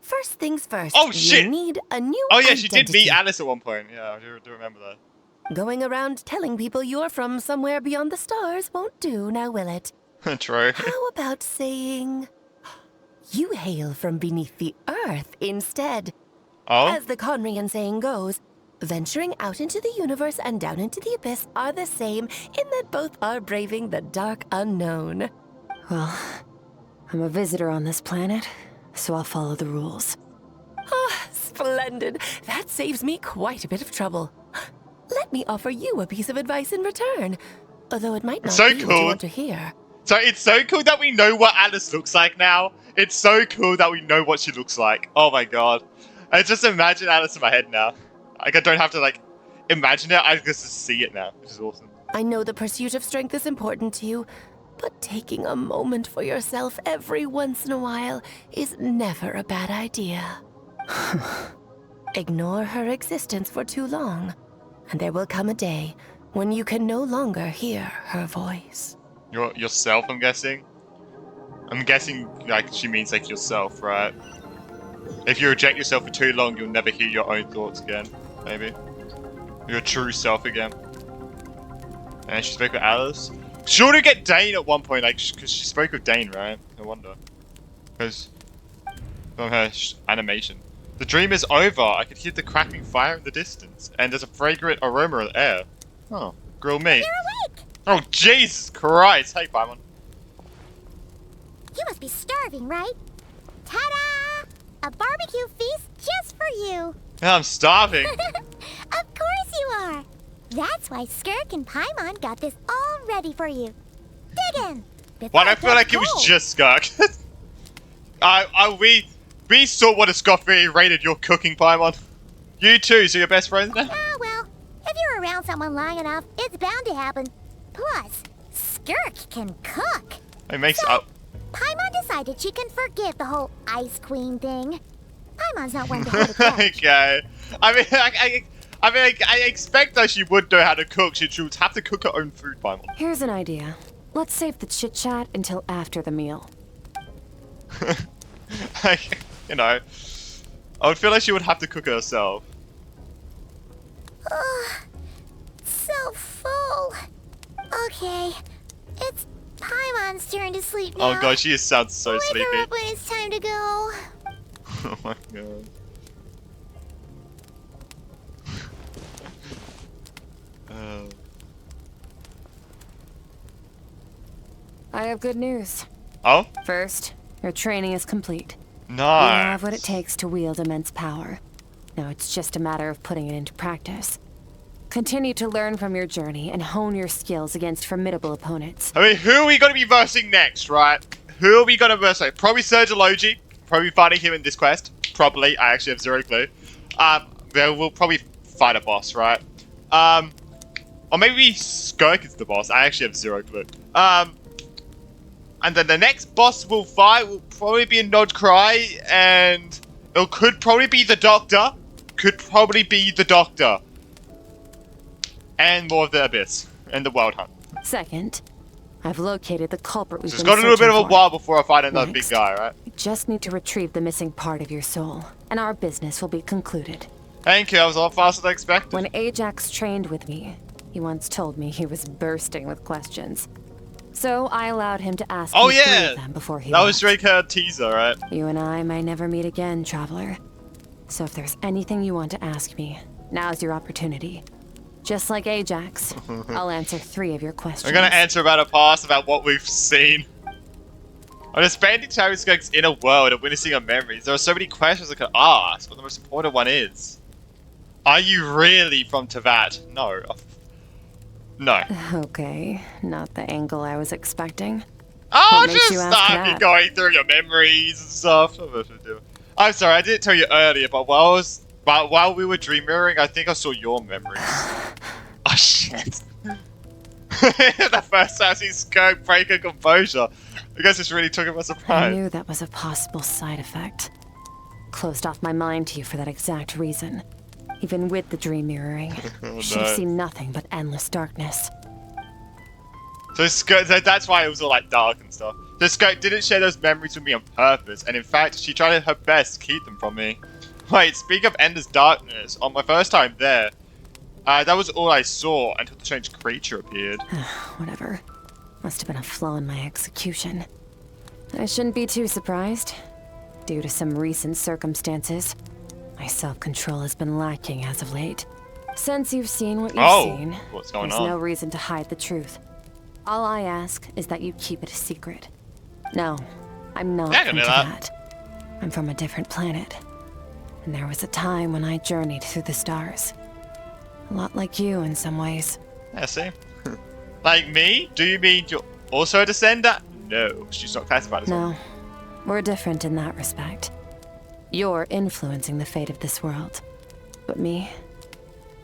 Speaker 17: First things first.
Speaker 1: Oh shit!
Speaker 17: You need a new
Speaker 1: Oh yeah, she
Speaker 17: identity.
Speaker 1: did meet Alice at one point. Yeah, I do remember that.
Speaker 17: Going around telling people you're from somewhere beyond the stars won't do, now will it?
Speaker 1: True.
Speaker 17: How about saying you hail from beneath the earth instead?
Speaker 1: Oh?
Speaker 17: As the Conrian saying goes, venturing out into the universe and down into the abyss are the same in that both are braving the dark unknown.
Speaker 5: Well, I'm a visitor on this planet, so I'll follow the rules.
Speaker 17: Ah, splendid. That saves me quite a bit of trouble. Let me offer you a piece of advice in return, although it might not be what you want to hear.
Speaker 1: So it's so cool that we know what Alice looks like now. It's so cool that we know what she looks like. Oh my god. I just imagine Alice in my head now. Like, I don't have to, like, imagine it. I just see it now, which is awesome.
Speaker 17: I know the pursuit of strength is important to you, but taking a moment for yourself every once in a while is never a bad idea. Ignore her existence for too long, and there will come a day when you can no longer hear her voice.
Speaker 1: Yourself, I'm guessing? I'm guessing, like, she means, like, yourself, right? If you reject yourself for too long, you'll never hear your own thoughts again. Maybe. Your true self again. And she spoke with Alice. She ought to get Dane at one point, like, because she spoke with Dane, right? No wonder. Because from her animation. The dream is over. I could hear the crackling fire in the distance, and there's a fragrant aroma in the air. Oh, grill meat.
Speaker 2: You're awake!
Speaker 1: Oh, Jesus Christ! Hey, Paimon.
Speaker 2: You must be starving, right? Ta-da! A barbecue feast just for you.
Speaker 1: Yeah, I'm starving.
Speaker 2: Of course you are. That's why Skirk and Paimon got this all ready for you. Dig in.
Speaker 1: Why do I feel like it was just Skirk? We saw what a Scoffy rated your cooking, Paimon. You too, so you're best friends now?
Speaker 2: Ah, well, if you're around someone long enough, it's bound to happen. Plus, Skirk can cook.
Speaker 1: It makes
Speaker 2: so, Paimon decided she can forgive the whole Ice Queen thing. Paimon's not one to hold a grudge.
Speaker 1: Okay. I expect that she would know how to cook. She would have to cook her own food, Paimon.
Speaker 5: Here's an idea. Let's save the chit-chat until after the meal.
Speaker 1: You know, I would feel like she would have to cook it herself.
Speaker 2: So full. Okay, it's Paimon's turn to sleep now.
Speaker 1: Oh god, she sounds so sleepy.
Speaker 2: Wake her up when it's time to go.
Speaker 1: Oh my god.
Speaker 5: I have good news.
Speaker 1: Oh?
Speaker 5: First, your training is complete.
Speaker 1: Nice.
Speaker 5: You have what it takes to wield immense power. Now it's just a matter of putting it into practice. Continue to learn from your journey and hone your skills against formidable opponents.
Speaker 1: I mean, who are we going to be versing next, right? Who are we going to verse? Probably Sergeology. Probably fighting him in this quest. Probably. I actually have zero clue. We'll probably fight a boss, right? Or maybe Skirk is the boss. I actually have zero clue. And then the next boss we'll fight will probably be a Nod Cry, and it could probably be the Doctor. And more of the Abyss and the Wild Hunt.
Speaker 5: Second, I've located the culprit we've been
Speaker 1: Just got a little bit of a
Speaker 5: for.
Speaker 1: while before I find another big guy, right?
Speaker 5: You just need to retrieve the missing part of your soul, and our business will be concluded.
Speaker 1: Thank you, I was a lot faster than I expected.
Speaker 5: When Ajax trained with me, he once told me he was bursting with questions. So I allowed him to ask me 3 of them before he left.
Speaker 1: That was Drake her teaser, right?
Speaker 5: You and I may never meet again, Traveler. So if there's anything you want to ask me, now's your opportunity. Just like Ajax, I'll answer 3 of your questions.
Speaker 1: I'm gonna answer about a past, about what we've seen. I'm expanding Terry Skirk's inner world and witnessing her memories. There are so many questions I could ask, but the most important one is... Are you really from Teyvat? No. No.
Speaker 5: Okay, not the angle I was expecting.
Speaker 1: Oh,
Speaker 5: What makes
Speaker 1: just
Speaker 5: you ask
Speaker 1: stop
Speaker 5: that?
Speaker 1: you going through your memories and stuff. I'm sorry, I didn't tell you earlier, but while we were dream mirroring, I think I saw your memories. Oh shit. The first time I see Skirk break her composure. I guess this really took him by
Speaker 5: I
Speaker 1: surprise.
Speaker 5: knew that was a possible side effect. Closed off my mind to you for that exact reason. Even with the dream mirroring,
Speaker 1: Oh,
Speaker 5: should have
Speaker 1: no.
Speaker 5: seen nothing but endless darkness.
Speaker 1: So that's why it was all like dark and stuff. So Skirk didn't share those memories with me on purpose, and in fact, she tried her best to keep them from me. Wait, speak of endless darkness, on my first time there, that was all I saw until the strange creature appeared.
Speaker 5: Whatever. Must have been a flaw in my execution. I shouldn't be too surprised. Due to some recent circumstances, my self-control has been lacking as of late. Since you've seen what you've seen,
Speaker 1: what's going
Speaker 5: there's
Speaker 1: on?
Speaker 5: no reason to hide the truth. All I ask is that you keep it a secret. No, I'm not
Speaker 1: Yeah, I can
Speaker 5: from
Speaker 1: do that.
Speaker 5: Teyvat. I'm from a different planet. And there was a time when I journeyed through the stars. A lot like you in some ways.
Speaker 1: Yeah, see? Like me? Do you mean you're also a descender? No, she's not classified as
Speaker 5: No, we're different in that respect. You're influencing the fate of this world. But me,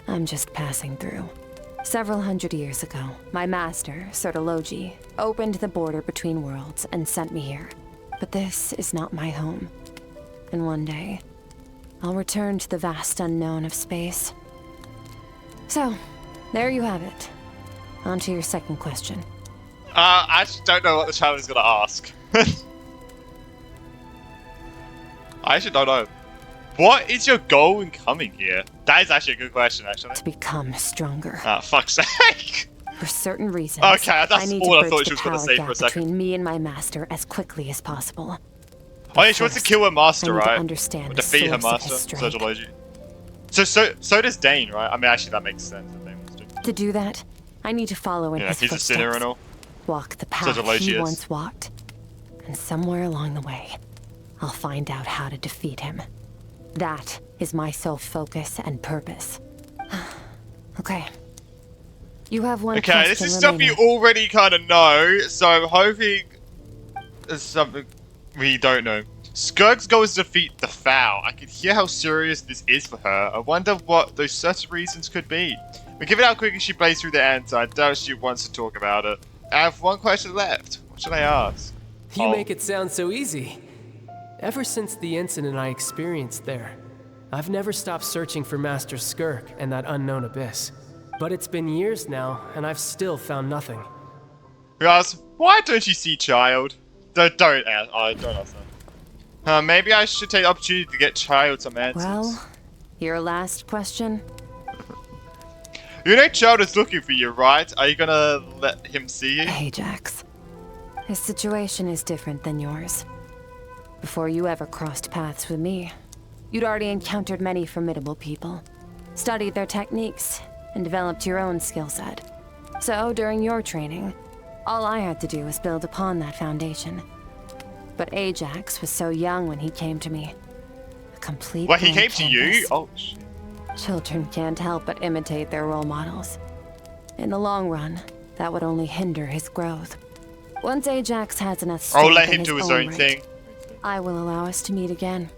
Speaker 5: I'm just passing through. Several hundred years ago, my master, Sergeology, opened the border between worlds and sent me here. But this is not my home. And one day, I'll return to the vast unknown of space. So, there you have it. On to your second question.
Speaker 1: I just don't know what the child is gonna ask. I actually don't know. What is your goal in coming here? That is actually a good question, actually.
Speaker 5: To become stronger.
Speaker 1: Ah, fuck's sake.
Speaker 5: For certain reasons,
Speaker 1: okay, that's
Speaker 5: I need
Speaker 1: all
Speaker 5: to
Speaker 1: I thought she was going to say for a second.
Speaker 5: Between me and my master as quickly as possible.
Speaker 1: Oh yeah, she wants to kill her master, right?
Speaker 5: Understand
Speaker 1: or defeat her master, Sergology. So does Dane, right? I mean, actually, that makes sense. That Dane wants to
Speaker 5: do that, I need to follow in his
Speaker 1: he's
Speaker 5: footsteps.
Speaker 1: A sinner and all.
Speaker 5: Walk the path he once walked. And somewhere along the way, I'll find out how to defeat him. That is my sole focus and purpose. Okay. You have one question
Speaker 1: this is
Speaker 5: remaining.
Speaker 1: stuff you already kind of know, so I'm hoping there's something we don't know. Skirk's goal is to defeat the Foul. I can hear how serious this is for her. I wonder what those certain reasons could be. But given how quickly she plays through the answer, I doubt she wants to talk about it. I have one question left. What should I ask?
Speaker 18: You make it sound so easy. Ever since the incident I experienced there, I've never stopped searching for Master Skirk and that unknown abyss. But it's been years now, and I've still found nothing.
Speaker 1: Guys, why don't you see Child? Don't ask that. Maybe I should take the opportunity to get Child some answers.
Speaker 5: Well, your last question?
Speaker 1: You know Child is looking for you, right? Are you gonna let him see you?
Speaker 5: Ajax. His situation is different than yours. Before you ever crossed paths with me, you'd already encountered many formidable people, studied their techniques, and developed your own skill set. So, during your training, all I had to do was build upon that foundation. But Ajax was so young when he came to me. A complete
Speaker 1: What, he came
Speaker 5: canvas.
Speaker 1: to you? Oh, shit.
Speaker 5: Children can't help but imitate their role models. In the long run, that would only hinder his growth. Once Ajax has enough strength
Speaker 1: let him do his own thing.
Speaker 5: I will allow us to meet again.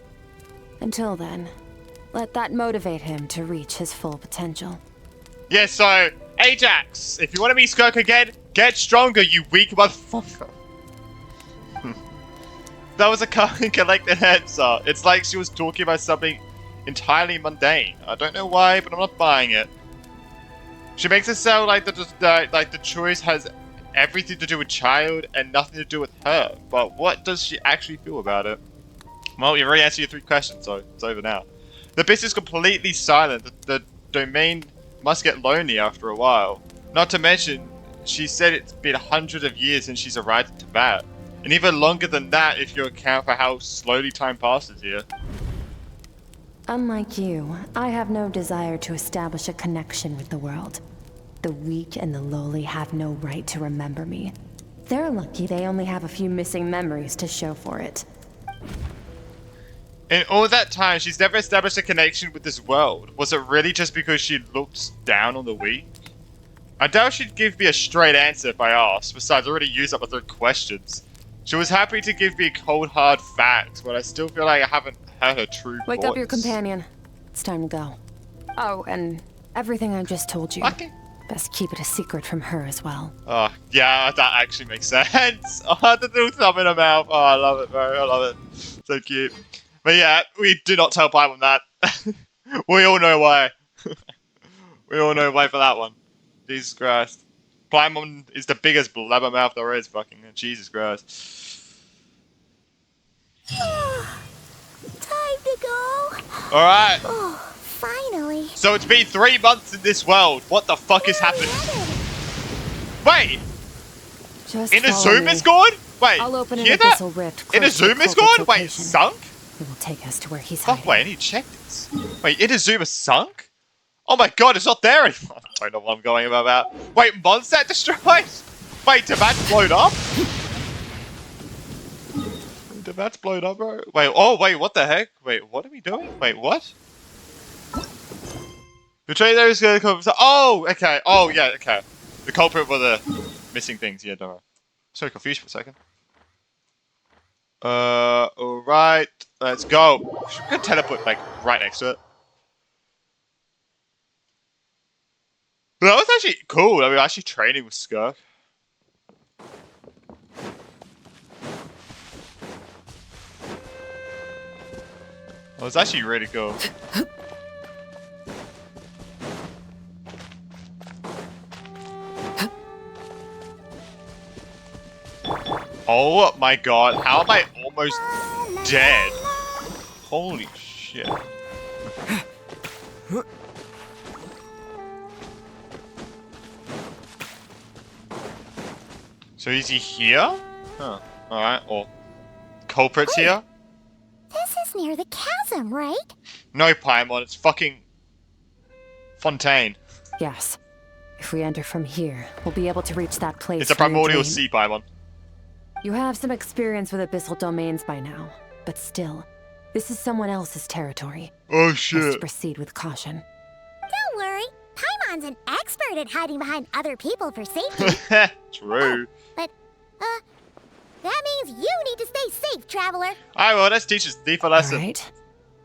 Speaker 5: Until then, let that motivate him to reach his full potential.
Speaker 1: Yeah, so, Ajax, if you want to meet Skirk again, get stronger, you weak motherfucker. That was a collected answer. It's like she was talking about something entirely mundane. I don't know why, but I'm not buying it. She makes it sound like the choice has everything to do with Child and nothing to do with her. But what does she actually feel about it? Well, you already answered your 3 questions, so it's over now. The abyss is completely silent. The domain must get lonely after a while. Not to mention, she said it's been hundreds of years since she's arrived in Tibet. And even longer than that if you account for how slowly time passes here.
Speaker 5: Unlike you, I have no desire to establish a connection with the world. The weak and the lowly have no right to remember me. They're lucky they only have a few missing memories to show for it.
Speaker 1: In all that time, she's never established a connection with this world. Was it really just because she looked down on the weak? I doubt she'd give me a straight answer if I asked. Besides, I already used up my 3 questions. She was happy to give me cold, hard facts, but I still feel like I haven't heard her true
Speaker 5: Wake
Speaker 1: voice.
Speaker 5: up your companion. It's time to go. Oh, and everything I just told you.
Speaker 1: Okay.
Speaker 5: Best keep it a secret from her as well.
Speaker 1: Oh, yeah, that actually makes sense. Oh, the little thumb in her mouth. Oh, I love it, bro. I love it. So cute. But yeah, we do not tell Paimon that. We all know why. We all know why for that one. Jesus Christ. Paimon is the biggest blabbermouth there is, fucking Jesus Christ.
Speaker 2: Time to go.
Speaker 1: Alright.
Speaker 2: Oh, finally.
Speaker 1: So it's been 3 months in this world. What the fuck is happening? Wait!
Speaker 5: Just
Speaker 1: Inazuma's gone? Wait,
Speaker 5: I'll open
Speaker 1: hear
Speaker 5: an
Speaker 1: that?
Speaker 5: abyssal rift.
Speaker 1: Inazuma's gone? Wait, sunk?
Speaker 5: It will take us to where he's
Speaker 1: Fuck,
Speaker 5: hiding.
Speaker 1: wait, I need to check this. Wait, Inazuma sunk? Oh my god, it's not there anymore. I don't know what I'm going about. Wait, Mondstadt destroyed? Wait, Tibet's blown up? Tibet's blown up, bro? Wait, oh, wait, what the heck? Wait, what are we doing? Wait, what? The trader is going to come. Oh, okay. Oh, yeah, okay. The culprit were the missing things. Yeah, don't worry. So confused for a second. Alright. Let's go. We're going to teleport, like, right next to it. But that was actually cool. I mean, actually training with Skirk. That was actually really cool. Oh my god, how am I almost dead? Holy shit. So is he here? Huh. Alright, or culprit's here?
Speaker 2: This is near the chasm, right?
Speaker 1: No, Paimon, it's fucking Fontaine.
Speaker 5: Yes. If we enter from here, we'll be able to reach that place.
Speaker 1: It's a primordial sea, Paimon.
Speaker 5: You have some experience with abyssal domains by now, but still, this is someone else's territory.
Speaker 1: Oh shit.
Speaker 5: Must proceed with caution.
Speaker 2: Don't worry, Paimon's an expert at hiding behind other people for safety.
Speaker 1: True.
Speaker 2: But, that means you need to stay safe, traveler.
Speaker 1: Alright, well, let's teach us thief a lesson.
Speaker 5: Alright.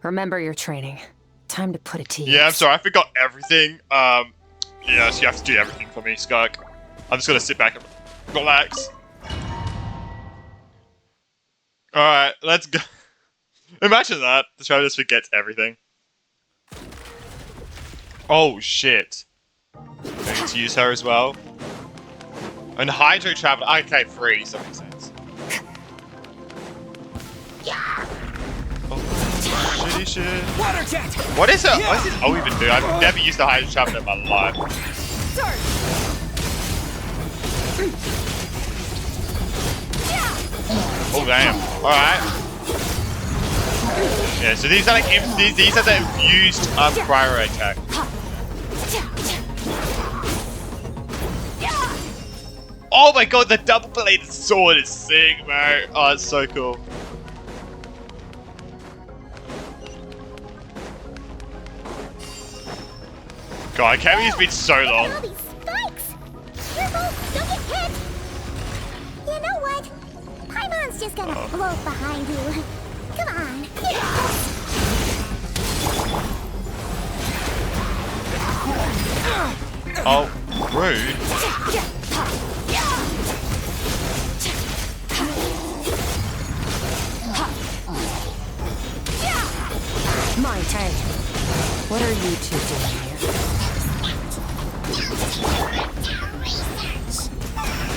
Speaker 5: Remember your training. Time to put it to use.
Speaker 1: Yeah, I'm sorry, I forgot everything. Yes, you have to do everything for me, Skirk. I'm just gonna sit back and relax. Alright, let's go. Imagine that. The traveler just forgets everything. Oh, shit. I need to use her as well. And Hydro Traveler. Okay, freeze. That makes sense. Oh, shitty shit.
Speaker 12: Water jet!
Speaker 1: What is it? What does this O even do? I've never used a Hydro Traveler in my life. Oh, damn. Alright. Yeah, so these are like these are the infused cryo attack. Oh my god, the double-bladed sword is sick, bro. Oh, it's so cool. God, Cammy's been so long.
Speaker 2: All these spikes! Careful, don't get hit! You know what? Paimon's just gonna float behind you. Come on.
Speaker 1: Oh, rude.
Speaker 5: My turn. What are you two doing here?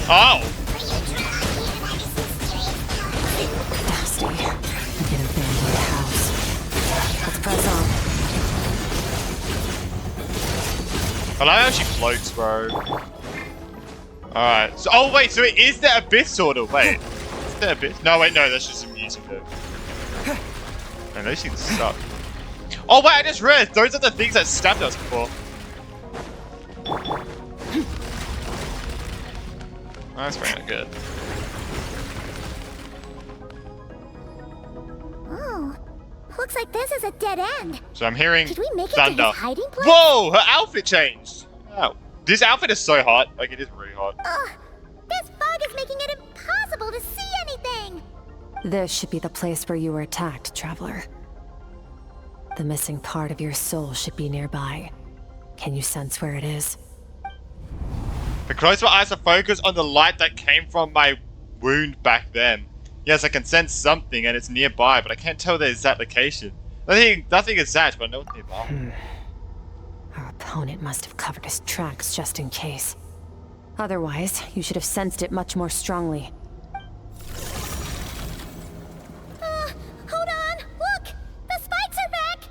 Speaker 1: Oh!
Speaker 5: Dusty. We can abandon the house. Let's press on.
Speaker 1: I like how she floats, bro. Alright. So, oh, wait, so it is the Abyss Sorter. Wait. Is there Abyss? No, wait, no, that's just some music, though. Man, those things suck. Oh, wait, I just realized those are the things that stabbed us before. Oh, that's very good.
Speaker 2: Oh, looks like this is a dead end.
Speaker 1: So I'm hearing
Speaker 2: Did we make it
Speaker 1: thunder.
Speaker 2: to his hiding place?
Speaker 1: Whoa, her outfit changed. Oh, this outfit is so hot. Like, it is really hot.
Speaker 2: This fog is making it impossible to see anything.
Speaker 5: This should be the place where you were attacked, traveler. The missing part of your soul should be nearby. Can you sense where it is?
Speaker 1: The closer my eyes are focused on the light that came from my wound back then. Yes, I can sense something and it's nearby, but I can't tell the exact location. Nothing exact, but I know it's nearby.
Speaker 5: Our opponent must have covered his tracks just in case. Otherwise, you should have sensed it much more strongly.
Speaker 2: Hold on, look! The spikes are back!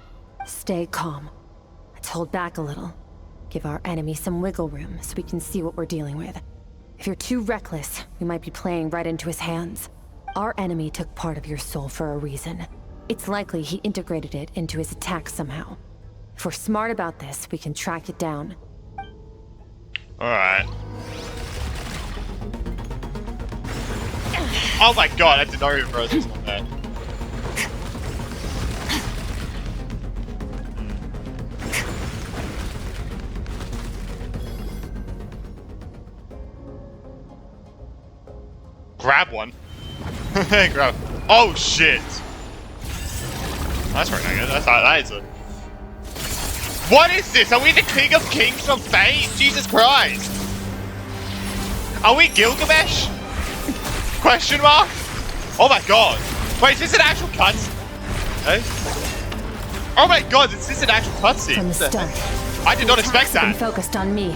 Speaker 5: Stay calm. Let's hold back a little. Give our enemy some wiggle room so we can see what we're dealing with. If you're too reckless, we might be playing right into his hands. Our enemy took part of your soul for a reason. It's likely he integrated it into his attack somehow. If we're smart about this, we can track it down.
Speaker 1: Alright. Oh my god, I did not even realize this one there. Grab one. Grab. Oh shit. That's very good. That is a. What is this? Are we the King of Kings from Fate? Jesus Christ. Are we Gilgamesh? Question mark? Oh my god. Wait, is this an actual cutscene? Hey? Oh my god, is this an actual cutscene?
Speaker 5: From the start,
Speaker 1: I did not expect that.
Speaker 5: been focused on me.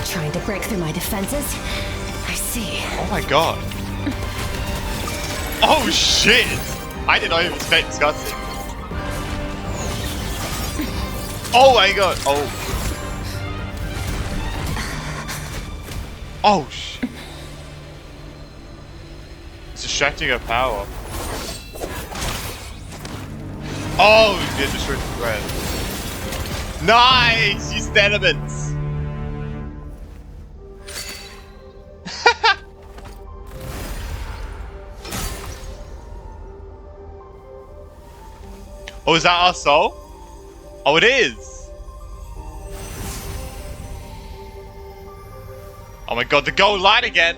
Speaker 5: Trying to break through my defenses? I see.
Speaker 1: Oh my god. Oh shit. I did not even expect this cutscene. Oh my god! Oh. Oh sh. It's distracting her power. Oh, you did destroy the thread. Nice! Use the elements! Oh, is that our soul? Oh, it is! Oh my god, the gold light again!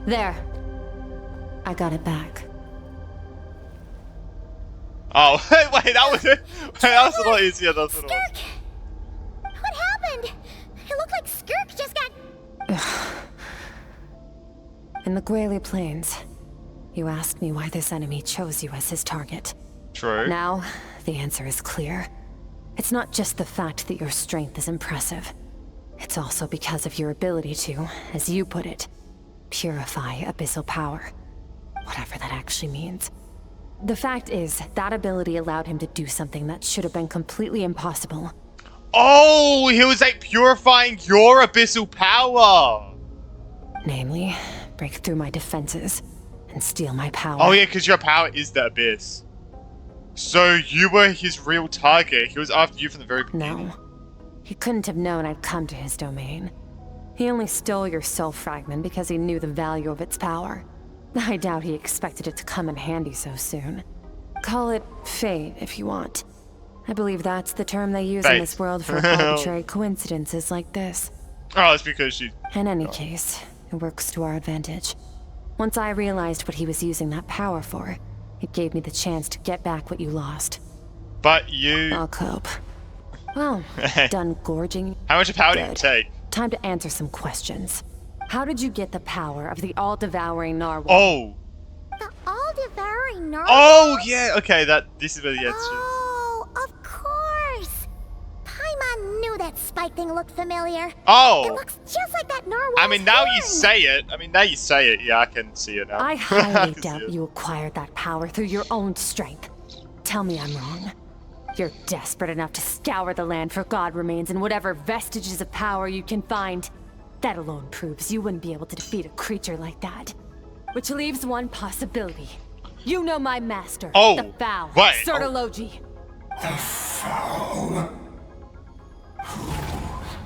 Speaker 5: There. I got it back.
Speaker 1: Oh, wait, that was it? Wait, that was a lot easier than I thought.
Speaker 2: Skirk! What happened? It looked like Skirk just got...
Speaker 5: In the Grayley Plains, you asked me why this enemy chose you as his target.
Speaker 1: True.
Speaker 5: Now, the answer is clear. It's not just the fact that your strength is impressive. It's also because of your ability to, as you put it, purify abyssal power. Whatever that actually means. The fact is, that ability allowed him to do something that should have been completely impossible.
Speaker 1: Oh, he was like purifying your abyssal power!
Speaker 5: Namely, break through my defenses and steal my power.
Speaker 1: Oh yeah, because your power is the abyss. So you were his real target. He was after you from the very beginning.
Speaker 5: No. He couldn't have known I'd come to his domain. He only stole your soul fragment because he knew the value of its power. I doubt he expected it to come in handy so soon. Call it fate, if you want. I believe that's the term they use in this world for arbitrary coincidences like this.
Speaker 1: Oh, it's because she...
Speaker 5: In any case, it works to our advantage. Once I realized what he was using that power for, it gave me the chance to get back what you lost.
Speaker 1: But you...
Speaker 5: I'll cope. Well, done gorging.
Speaker 1: How much power do you take?
Speaker 5: Time to answer some questions. How did you get the power of the all-devouring narwhal?
Speaker 1: Oh!
Speaker 2: The all-devouring narwhal?
Speaker 1: Oh, yeah! Okay, this is where the answer is.
Speaker 2: Oh, of course! Paimon knew that spike thing looked familiar.
Speaker 1: Oh!
Speaker 2: It looks just like that narwhal.
Speaker 1: I mean, now you say it. Yeah, I can see it now.
Speaker 5: I highly doubt you acquired that power through your own strength. Tell me I'm wrong. You're desperate enough to scour the land for god remains and whatever vestiges of power you can find. That alone proves you wouldn't be able to defeat a creature like that. Which leaves one possibility. You know my master, the Foul, Sortology.
Speaker 19: The Foul? Who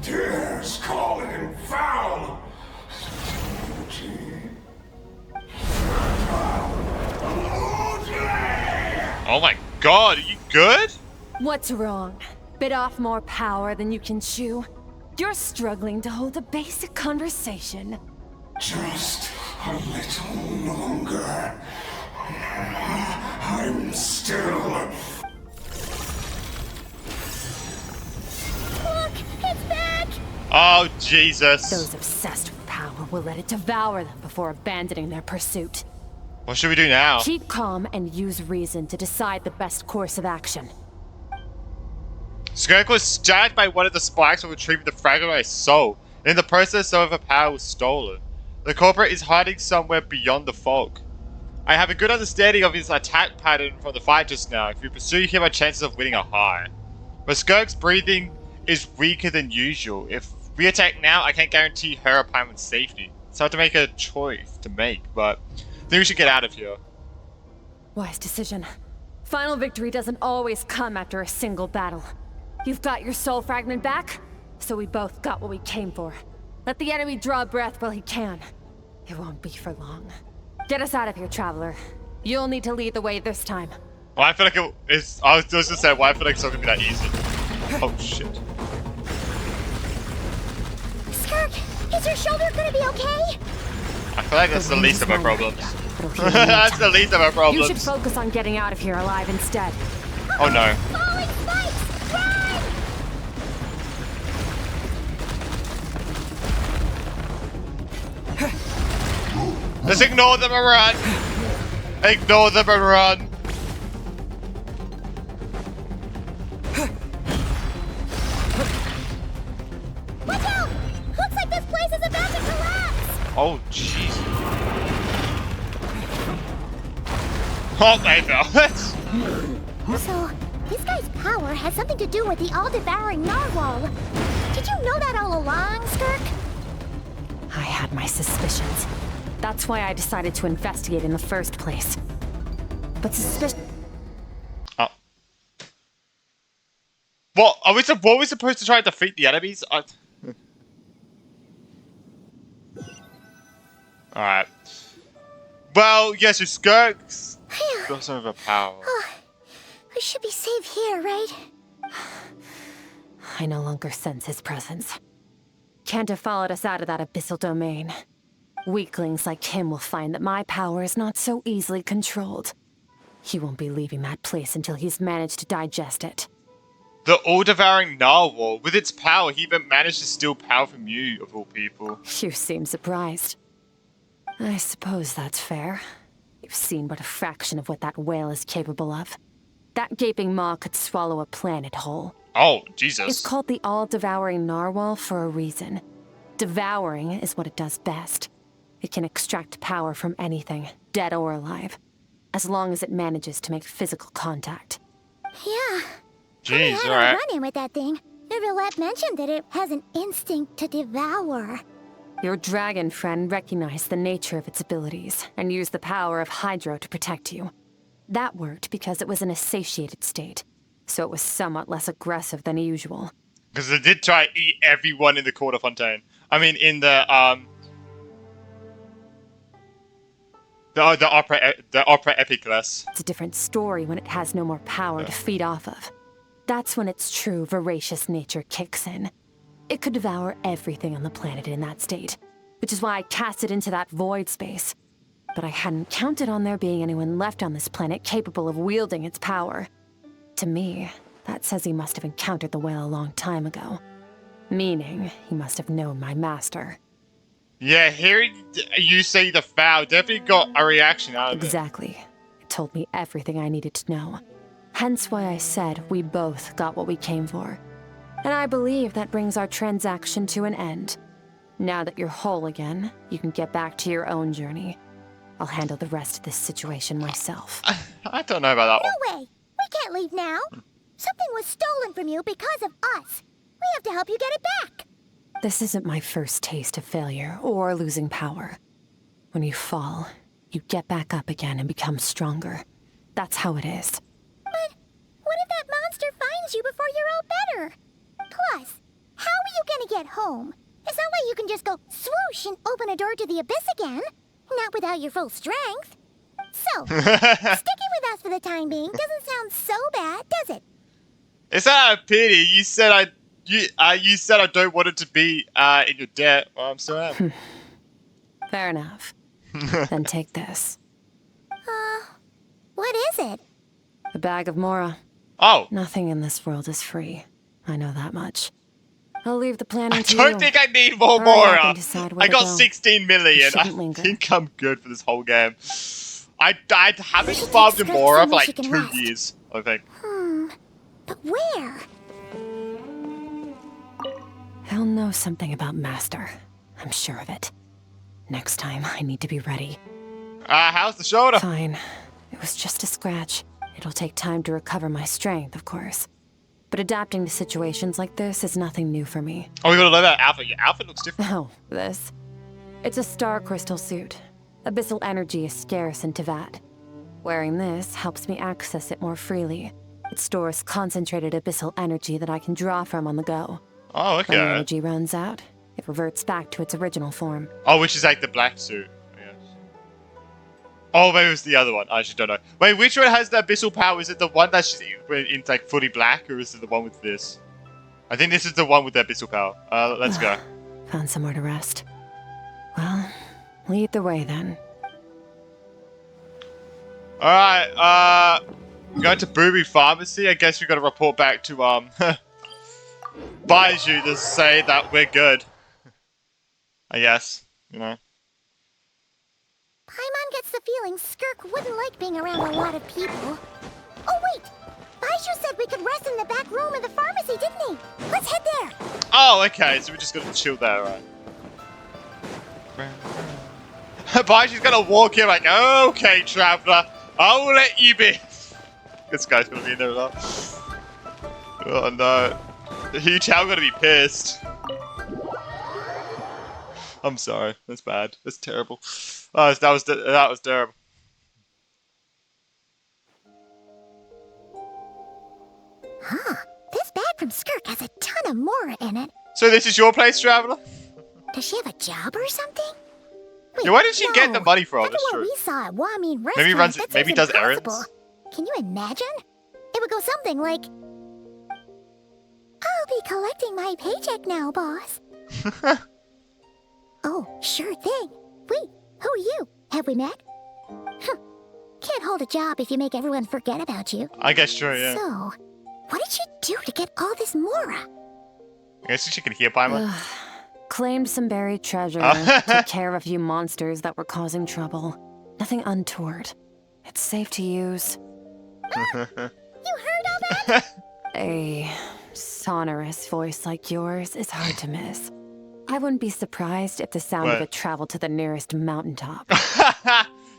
Speaker 19: dares call him foul?
Speaker 1: Oh my god, are you good?
Speaker 5: What's wrong? Bit off more power than you can chew? You're struggling to hold a basic conversation.
Speaker 19: Just a little longer. I'm still...
Speaker 2: Look, it's back!
Speaker 1: Oh, Jesus.
Speaker 5: Those obsessed with power will let it devour them before abandoning their pursuit.
Speaker 1: What should we do now?
Speaker 5: Keep calm and use reason to decide the best course of action.
Speaker 1: Skirk was stabbed by one of the spikes while retrieving the fragment of his soul, and in the process some of her power was stolen. The culprit is hiding somewhere beyond the fog. I have a good understanding of his attack pattern from the fight just now. If we pursue him, our chances of winning are high. But Skirk's breathing is weaker than usual. If we attack now, I can't guarantee her or Paimon's safety. It's hard to make a choice to make, but I think we should get out of here.
Speaker 5: Wise decision. Final victory doesn't always come after a single battle. You've got your soul fragment back, so we both got what we came for. Let the enemy draw breath while he can. It won't be for long. Get us out of here, traveler. You'll need to lead the way this time.
Speaker 1: Well, I feel like it's... I was just gonna say, why I feel like it's not gonna be that easy. Oh, shit.
Speaker 2: Skirk, is your shoulder gonna be okay?
Speaker 1: I feel like that's the least of our problems. That's the least of our problems.
Speaker 5: You should focus on getting out of here alive instead.
Speaker 1: Oh no.
Speaker 2: Falling spikes! Run!
Speaker 1: Let's ignore them and run! Ignore them and run!
Speaker 2: Watch out! Looks like this place is about to collapse!
Speaker 1: Oh, jeez. Oh, they fell.
Speaker 2: So, this guy's power has something to do with the all-devouring narwhal. Did you know that all along, Skirk?
Speaker 5: I had my suspicions. That's why I decided to investigate in the first place. But suspicion...
Speaker 1: Oh. What? What are we supposed to try to defeat the enemies? Alright. Well, yes, your Skirk's got some of her power.
Speaker 2: Oh, we should be safe here, right?
Speaker 5: I no longer sense his presence. Can't have followed us out of that abyssal domain. Weaklings like him will find that my power is not so easily controlled. He won't be leaving that place until he's managed to digest it.
Speaker 1: The all-devouring narwhal, with its power, he even managed to steal power from you, of all people.
Speaker 5: You seem surprised. I suppose that's fair. You've seen but a fraction of what that whale is capable of. That gaping maw could swallow a planet whole.
Speaker 1: Oh, Jesus.
Speaker 5: It's called the all-devouring narwhal for a reason. Devouring is what it does best. It can extract power from anything, dead or alive, as long as it manages to make physical contact.
Speaker 2: Yeah.
Speaker 1: Jeez,
Speaker 2: I had a run-in with that thing. Riverlet mentioned that it has an instinct to devour.
Speaker 5: Your dragon friend recognized the nature of its abilities and used the power of Hydro to protect you. That worked because it was in a satiated state, so it was somewhat less aggressive than usual.
Speaker 1: Because it did try to eat everyone in the Quarter Fontaine. I mean, in the opera epicless.
Speaker 5: It's a different story when it has no more power to feed off of. That's when its true voracious nature kicks in. It could devour everything on the planet in that state, which is why I cast it into that void space. But I hadn't counted on there being anyone left on this planet capable of wielding its power. To me, that says he must have encountered the whale a long time ago. Meaning, he must have known my master.
Speaker 1: Yeah, hearing you say the foul definitely got a reaction out of it.
Speaker 5: Exactly. It told me everything I needed to know. Hence why I said we both got what we came for. And I believe that brings our transaction to an end. Now that you're whole again, you can get back to your own journey. I'll handle the rest of this situation myself.
Speaker 1: I don't know about that one.
Speaker 2: No way! We can't leave now! Something was stolen from you because of us! We have to help you get it back!
Speaker 5: This isn't my first taste of failure or losing power. When you fall, you get back up again and become stronger. That's how it is.
Speaker 2: But what if that monster finds you before you're all better? Plus, how are you gonna get home? It's not like you can just go swoosh and open a door to the abyss again. Not without your full strength. So, sticking with us for the time being doesn't sound so bad, does it?
Speaker 1: It's not a pity. You said I don't want it to be in your debt. Well, I'm so happy.
Speaker 5: Fair enough. Then take this.
Speaker 2: What is it?
Speaker 5: A bag of Mora.
Speaker 1: Oh.
Speaker 5: Nothing in this world is free. I know that much. I'll leave the planning to
Speaker 1: I
Speaker 5: you.
Speaker 1: don't think I need more Mora. I got
Speaker 5: go.
Speaker 1: 16 million. I think I'm good for this whole game. I haven't farmed in Mora for like 2 years, I think.
Speaker 2: But where?
Speaker 5: He'll know something about Master. I'm sure of it. Next time, I need to be ready.
Speaker 1: How's the shoulder?
Speaker 5: Fine. It was just a scratch. It'll take time to recover my strength, of course. But adapting to situations like this is nothing new for me.
Speaker 1: Oh, we gotta learn that outfit. Your outfit looks different.
Speaker 5: Oh, this? It's a star crystal suit. Abyssal energy is scarce in Tevat. Wearing this helps me access it more freely. It stores concentrated abyssal energy that I can draw from on the go.
Speaker 1: Oh, okay.
Speaker 5: When the energy runs out, it reverts back to its original form.
Speaker 1: Oh, which is like the black suit. Yes. Oh, maybe it was the other one. I actually don't know. Wait, which one has the abyssal power? Is it the one that's in like fully black, or is it the one with this? I think this is the one with the abyssal power. Let's go.
Speaker 5: Found somewhere to rest. Well, lead the way then.
Speaker 1: Alright, going to Booby Pharmacy. I guess we gotta report back to, Baiju to say that we're good. I guess, you know.
Speaker 2: Paimon gets the feeling Skirk wouldn't like being around a lot of people. Oh wait! Baiju said we could rest in the back room of the pharmacy, didn't he? Let's head there!
Speaker 1: Oh, okay, so we're just gonna chill there, right? Baiju's gonna walk in like, okay, traveler. I will let you be. This guy's gonna be in there as well. Oh no. Huge How's gonna be pissed. I'm sorry. That's bad. That's terrible. Oh, that was terrible.
Speaker 2: Huh. This bag from Skirk has a ton of Mora in it.
Speaker 1: So this is your place, Traveler?
Speaker 2: Does she have a job or something? Wait,
Speaker 1: yeah, where did she get the money from?
Speaker 2: That's what we saw at Wamin Restaurant.
Speaker 1: Maybe runs. Maybe does errands.
Speaker 2: Can you imagine? It would go something like, "I'll be collecting my paycheck now, boss." Oh, sure thing. Wait, who are you? Have we met? Can't hold a job if you make everyone forget about you.
Speaker 1: I guess true, yeah.
Speaker 2: So, what did she do to get all this Mora?
Speaker 1: I guess she can hear Paimon.
Speaker 5: Claimed some buried treasure, took care of a few monsters that were causing trouble. Nothing untoward. It's safe to use.
Speaker 2: You heard all that?
Speaker 5: A sonorous voice like yours is hard to miss. I wouldn't be surprised if the sound of it traveled to the nearest mountaintop.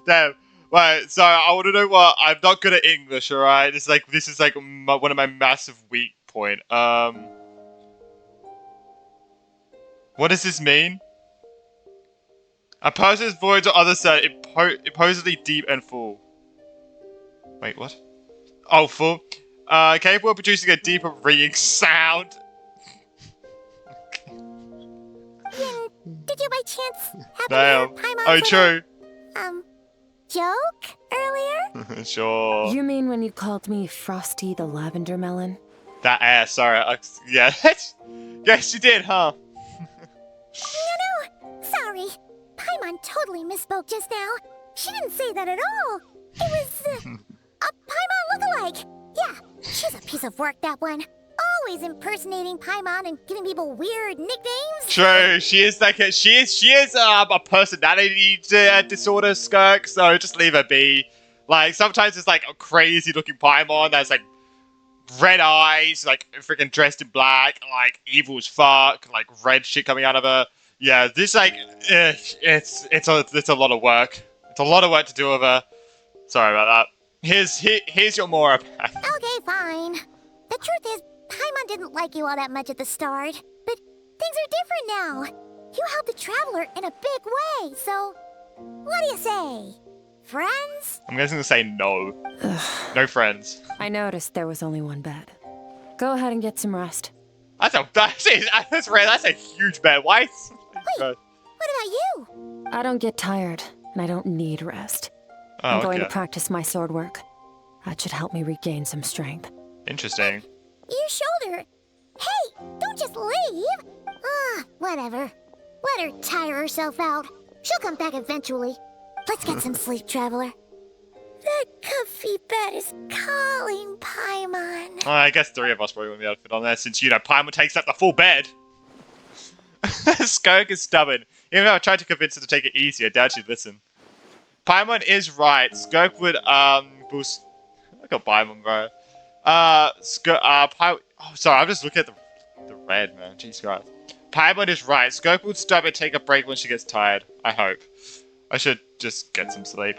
Speaker 1: Damn. Right, so I want to know what... I'm not good at English, alright? This is like one of my massive weak point. What does this mean? A person's voice or other sound, supposedly deep and full. Wait, what? Oh, full. Capable of producing a deeper ringing sound.
Speaker 2: Did you by chance happen
Speaker 1: Damn.
Speaker 2: to hear Paimon
Speaker 1: Oh, true.
Speaker 2: Joke earlier?
Speaker 1: Sure.
Speaker 5: You mean when you called me Frosty the Lavender Melon?
Speaker 1: That ass, sorry. Yeah. Yes, you did, huh?
Speaker 2: No, sorry. Paimon totally misspoke just now. She didn't say that at all. It was, a Paimon lookalike. Yeah, she's a piece of work, that one. Always impersonating Paimon and giving people weird nicknames.
Speaker 1: True, she is a personality disorder, Skirk, so just leave her be. Like, sometimes it's like a crazy looking Paimon that's like red eyes, like freaking dressed in black, like evil as fuck, like red shit coming out of her. Yeah, this like it's a lot of work. It's a lot of work to do with her. Sorry about that. Here's your Mora pack.
Speaker 2: Okay, fine. The truth is, Paimon didn't like you all that much at the start, but things are different now. You helped the Traveler in a big way, so what do you say? Friends?
Speaker 1: I'm guessing to say no. No friends.
Speaker 5: I noticed there was only one bed. Go ahead and get some rest.
Speaker 1: That's a huge bed. Why?
Speaker 2: Wait, what about you?
Speaker 5: I don't get tired, and I don't need rest.
Speaker 1: Oh,
Speaker 5: I'm going to practice my sword work. That should help me regain some strength.
Speaker 1: Interesting.
Speaker 2: Your shoulder. Hey, don't just leave. Whatever. Let her tire herself out. She'll come back eventually. Let's get some sleep, Traveler. That comfy bed is calling, Paimon.
Speaker 1: I guess 3 of us probably won't be able to fit on there since, Paimon takes up the full bed. Skirk is stubborn. Even though I tried to convince her to take it easy, I doubt she'd listen. Paimon is right. Skirk would, boost... I got Paimon, bro. Sorry, I'm just looking at the red, man. Jesus Christ. Paimon is right. Skirk would stop and take a break when she gets tired. I hope. I should just get some sleep.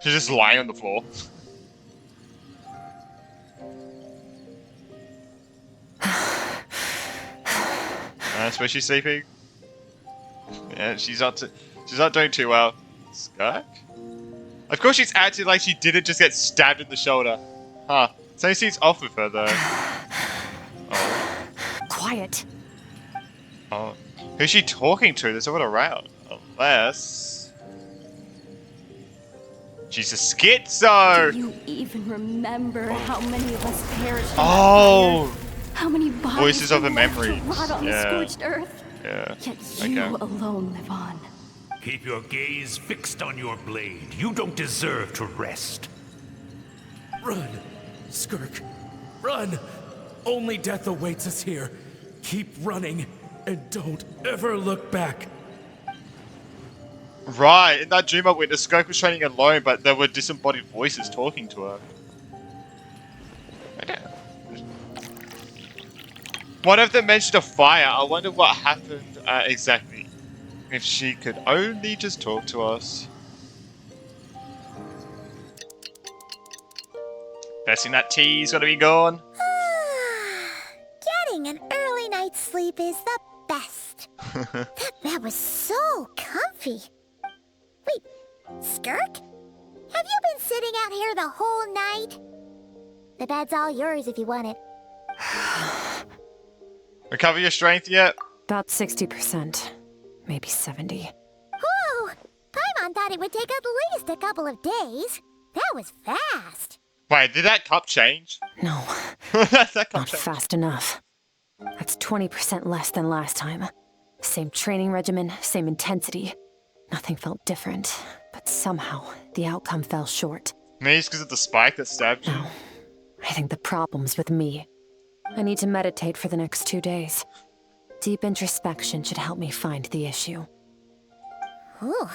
Speaker 1: She's just lying on the floor. That's where she's sleeping. Yeah, she's not doing too well. Skirk? Of course she's acting like she didn't just get stabbed in the shoulder. Huh. So seems off with her though. Oh.
Speaker 5: Quiet.
Speaker 1: Oh. Who's she talking to? There's no one around. Unless... she's a schizo!
Speaker 9: Do you even remember how many of us perished in
Speaker 1: that fire?
Speaker 9: How many bodies
Speaker 1: Voices of a memory.
Speaker 9: rot on the scorched earth?
Speaker 1: Yeah.
Speaker 9: Yet you alone live on.
Speaker 16: Keep your gaze fixed on your blade. You don't deserve to rest.
Speaker 8: Run, Skirk. Run! Only death awaits us here. Keep running, and don't ever look back.
Speaker 1: Right, in that dream I witnessed, Skirk was training alone, but there were disembodied voices talking to her. One of them mentioned a fire. I wonder what happened exactly. If she could only just talk to us. Guessing that tea's gonna be gone.
Speaker 2: Getting an early night's sleep is the best. That bed was so comfy. Wait, Skirk? Have you been sitting out here the whole night? The bed's all yours if you want it.
Speaker 1: Recover your strength yet?
Speaker 5: About 60%. Maybe 70.
Speaker 2: Whew! Paimon thought it would take at least a couple of days. That was fast.
Speaker 1: Wait, did that cup change?
Speaker 5: No.
Speaker 1: That cup
Speaker 5: Not
Speaker 1: change.
Speaker 5: fast enough. That's 20% less than last time. Same training regimen, same intensity. Nothing felt different, but somehow the outcome fell short.
Speaker 1: Maybe it's because of the spike that stabbed you?
Speaker 5: No. I think the problem's with me. I need to meditate for the next 2 days. Deep introspection should help me find the issue.
Speaker 2: Ooh,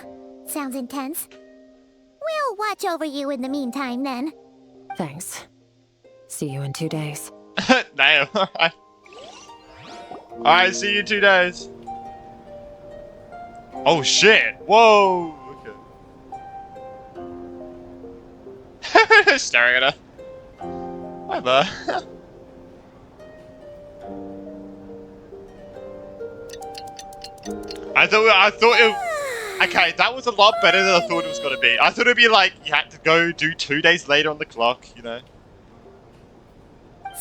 Speaker 2: sounds intense. We'll watch over you in the meantime, then.
Speaker 5: Thanks. See you in 2 days.
Speaker 1: Damn, alright. Alright, see you in 2 days. Oh shit! Whoa! Okay. Staring at her. Hi there. I thought it. Okay, that was a lot better than I thought it was gonna be. I thought it'd be like you had to go do 2 days later on the clock, you know.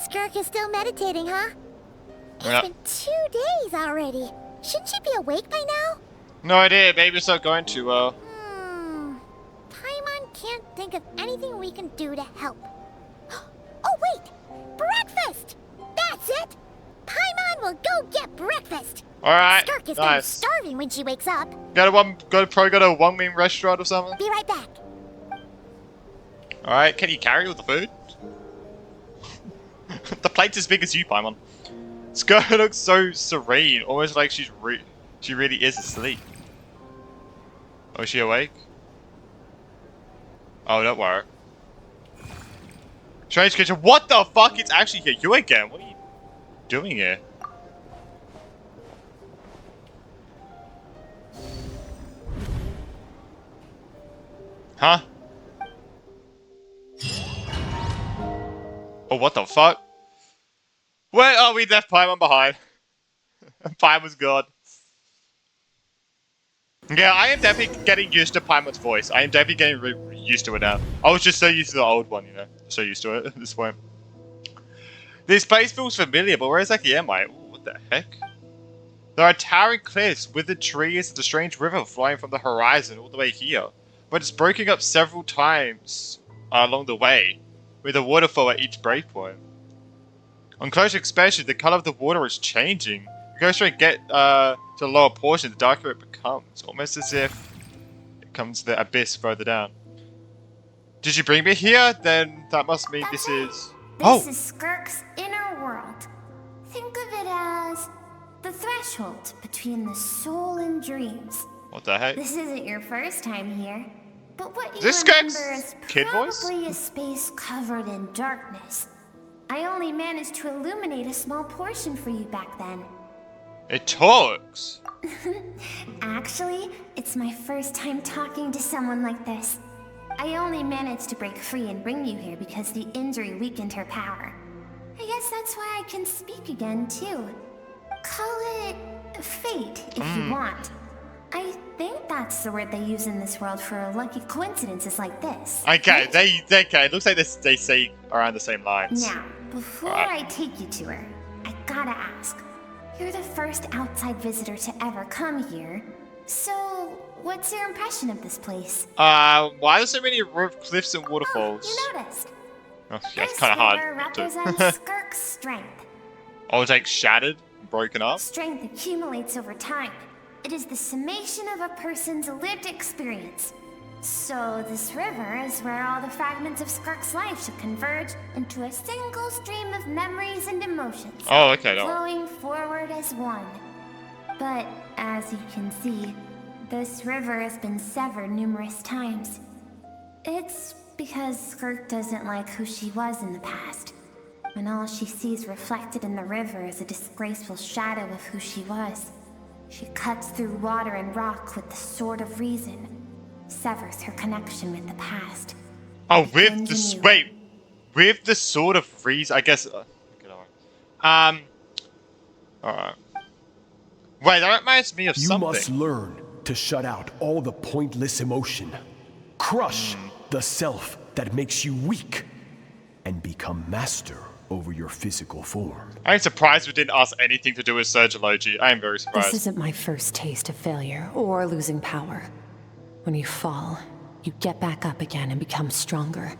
Speaker 2: Skirk is still meditating, huh? It's
Speaker 1: Yeah.
Speaker 2: been 2 days already. Shouldn't she be awake by now?
Speaker 1: No idea, maybe it's not going too well.
Speaker 2: Paimon can't think of anything we can do to help. Oh wait! Breakfast! That's it! Paimon will go get breakfast!
Speaker 1: Alright,
Speaker 2: Skirk is gonna be
Speaker 1: nice.
Speaker 2: starving when she wakes up.
Speaker 1: Probably go to a one-wing restaurant or something.
Speaker 2: Be right back.
Speaker 1: Alright, can you carry all the food? The plate's as big as you, Paimon. Skirk looks so serene, almost like she really is asleep. Oh, is she awake? Oh, don't worry. Strange creature, what the fuck? It's actually here. You again? What are you doing here? Huh? Oh, what the fuck? Where are we left Paimon behind? Paimon's gone. Yeah, I am definitely getting used to Paimon's voice. I am definitely getting used to it now. I was just so used to the old one, you know. So used to it at this point. This place feels familiar, but where exactly am I? Ooh, what the heck? There are towering cliffs, withered trees, and a strange river flowing from the horizon all the way here. But it's breaking up several times along the way, with a waterfall at each breakpoint. On closer inspection, the color of the water is changing. You go straight to the lower portion, the darker it becomes, almost as if it comes to the abyss further down. Did you bring me here? Then that must mean this is...
Speaker 2: This is Skirk's inner world. Think of it as the threshold between the soul and dreams.
Speaker 1: What the heck?
Speaker 2: This isn't your first time here, but what you
Speaker 1: This
Speaker 2: remember
Speaker 1: Skirk's
Speaker 2: is
Speaker 1: kid voice?
Speaker 2: probably a space covered in darkness. I only managed to illuminate a small portion for you back then.
Speaker 1: It talks.
Speaker 2: Actually, it's my first time talking to someone like this. I only managed to break free and bring you here because the injury weakened her power. I guess that's why I can speak again, too. Call it fate, if you want. I think that's the word they use in this world for lucky coincidences like this.
Speaker 1: Okay, okay. It looks like they say around the same lines.
Speaker 2: Now, before I take you to her, I gotta ask. You're the first outside visitor to ever come here. So, what's your impression of this place?
Speaker 1: Why are there so many cliffs and waterfalls?
Speaker 2: You noticed.
Speaker 1: Oh, yeah, it's kind of hard.
Speaker 2: Represents Skirk's strength.
Speaker 1: Oh, it's like shattered, broken up.
Speaker 2: Strength accumulates over time. It is the summation of a person's lived experience. So this river is where all the fragments of Skirk's life should converge into a single stream of memories and emotions.
Speaker 1: Oh, okay.
Speaker 2: Flowing forward as one. But as you can see, this river has been severed numerous times. It's because Skirk doesn't like who she was in the past. And all she sees reflected in the river is a disgraceful shadow of who she was. She cuts through water and rock with the sword of reason, severs her connection with the past.
Speaker 1: Oh, with the wait. with the Sword of Reason, I guess. Alright. Wait, that reminds me of something.
Speaker 13: You must learn to shut out all the pointless emotion. Crush the self that makes you weak. And become master over your physical form.
Speaker 1: I'm surprised we didn't ask anything to do with surgeology. I am very surprised.
Speaker 5: This isn't my first taste of failure or losing power. When you fall, you get back up again and become stronger.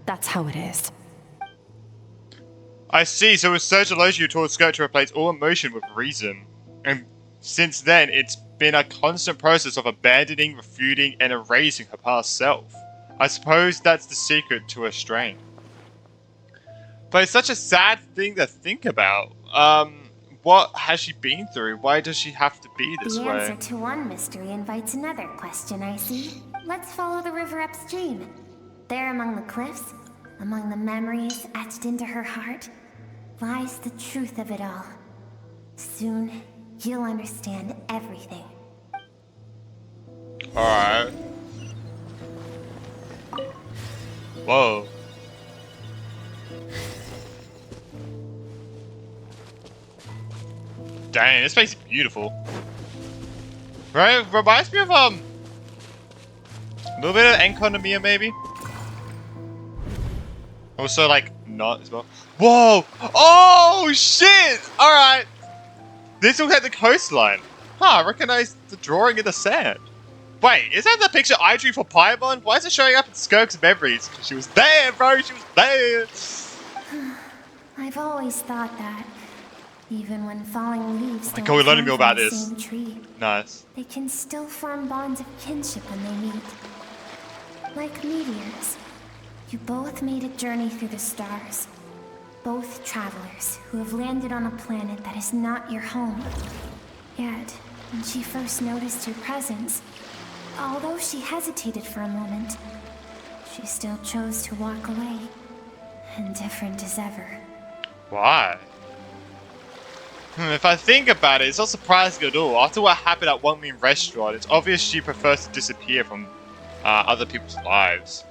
Speaker 5: That's how it is.
Speaker 1: I see, so with surgeology you taught Skirk to replace all emotion with reason. And since then, it's been a constant process of abandoning, refuting, and erasing her past self. I suppose that's the secret to her strength. But it's such a sad thing to think about. What has she been through? Why does she have to be this way?
Speaker 2: The answer to one mystery invites another question, I see. Let's follow the river upstream. There among the cliffs, among the memories etched into her heart, lies the truth of it all. Soon, you'll understand everything.
Speaker 1: Alright. Whoa. Dang, this place is beautiful. Right? Reminds me of a little bit of Enconomia, maybe. Also, like, not as well. Whoa! Oh shit! All right. This looks like the coastline. Huh? I recognize the drawing in the sand. Wait, is that the picture I drew for Paimon? Why is it showing up in Skirk's memories? She was there, bro. She was there.
Speaker 2: I've always thought that. Even when falling leaves don't
Speaker 1: we're learning
Speaker 2: come
Speaker 1: more about
Speaker 2: from the
Speaker 1: this.
Speaker 2: same tree,
Speaker 1: Nice.
Speaker 2: they can still form bonds of kinship when they meet. Like meteors, you both made a journey through the stars. Both travelers who have landed on a planet that is not your home. Yet, when she first noticed your presence, although she hesitated for a moment, she still chose to walk away, indifferent as ever.
Speaker 1: Why? If I think about it, it's not surprising at all. After what happened at One Wing Restaurant, it's obvious she prefers to disappear from other people's lives.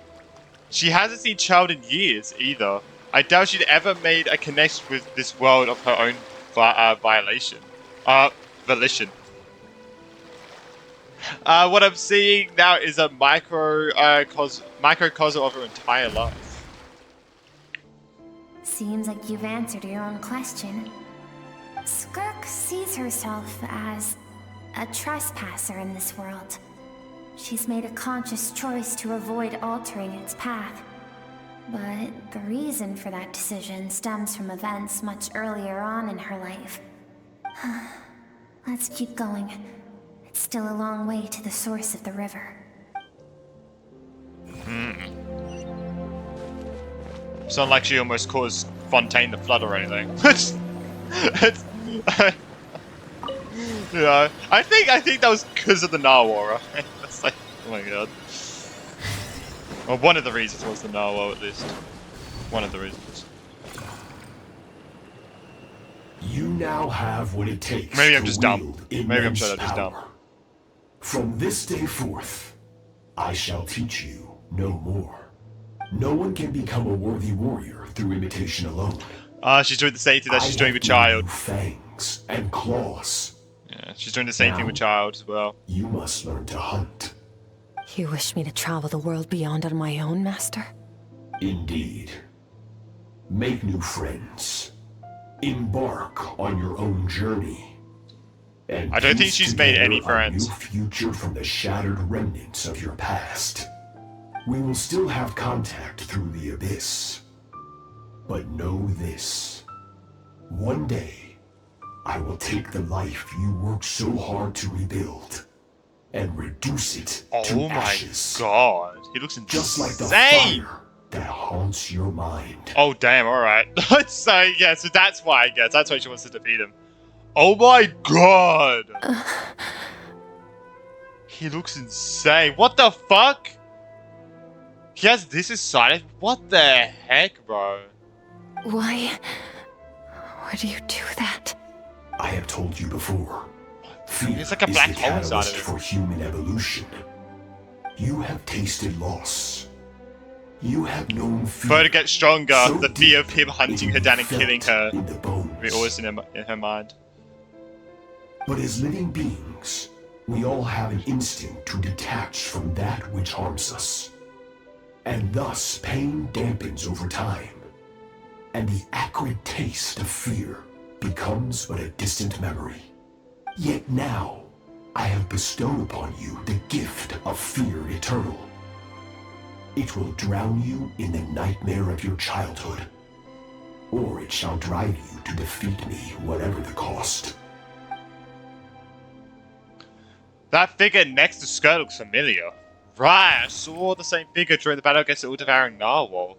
Speaker 1: She hasn't seen Child in years, either. I doubt she'd ever made a connection with this world of her own volition. What I'm seeing now is a microcosm of her entire life.
Speaker 2: Seems like you've answered your own question. Skirk sees herself as a trespasser in this world. She's made a conscious choice to avoid altering its path. But the reason for that decision stems from events much earlier on in her life. Let's keep going. It's still a long way to the source of the river.
Speaker 1: It's not like she almost caused Fontaine to flood or anything. You know, I think that was because of the narwhal, right? That's like, oh my god. Well, one of the reasons was the narwhal, at least. One of the reasons.
Speaker 13: You now have what it takes.
Speaker 1: Maybe I'm just dumb. Maybe I'm sure I'm just dumb.
Speaker 13: From this day forth, I shall teach you no more. No one can become a worthy warrior through imitation alone.
Speaker 1: She's doing the same thing that she's doing with Child.
Speaker 13: Fangs and claws.
Speaker 1: Yeah, she's doing the same thing with Child as well.
Speaker 13: You must learn to hunt.
Speaker 5: You wish me to travel the world beyond on my own, Master?
Speaker 13: Indeed. Make new friends. Embark on your own journey. And
Speaker 1: I don't think she's made any friends.
Speaker 13: A new future from the shattered remnants of your past. We will still have contact through the abyss. But know this. One day, I will take the life you worked so hard to rebuild and reduce it to ashes.
Speaker 1: Oh my god, he looks insane.
Speaker 13: Just like the fire that haunts your mind.
Speaker 1: Oh damn, alright. So yeah, so that's why I guess. That's why she wants to defeat him. Oh my god! He looks insane. What the fuck? He has this inside. What the heck, bro?
Speaker 5: Why do you do that?
Speaker 13: I have told you before. Fear
Speaker 1: it's like a black
Speaker 13: is the
Speaker 1: hole inside of
Speaker 13: catalyst
Speaker 1: it.
Speaker 13: for human evolution. You have tasted loss.
Speaker 19: You have known fear.
Speaker 1: For her to get stronger,
Speaker 19: so
Speaker 1: the fear of him hunting her down and killing her will be always in her mind.
Speaker 13: But as living beings, we all have an instinct to detach from that which harms us. And thus, pain dampens over time. And the acrid taste of fear becomes but a distant memory. Yet now, I have bestowed upon you the gift of fear eternal. It will drown you in the nightmare of your childhood. Or it shall drive you to defeat me, whatever the cost.
Speaker 1: That figure next to Skirk looks familiar. Right, I saw the same figure during the battle against the all-devouring narwhal.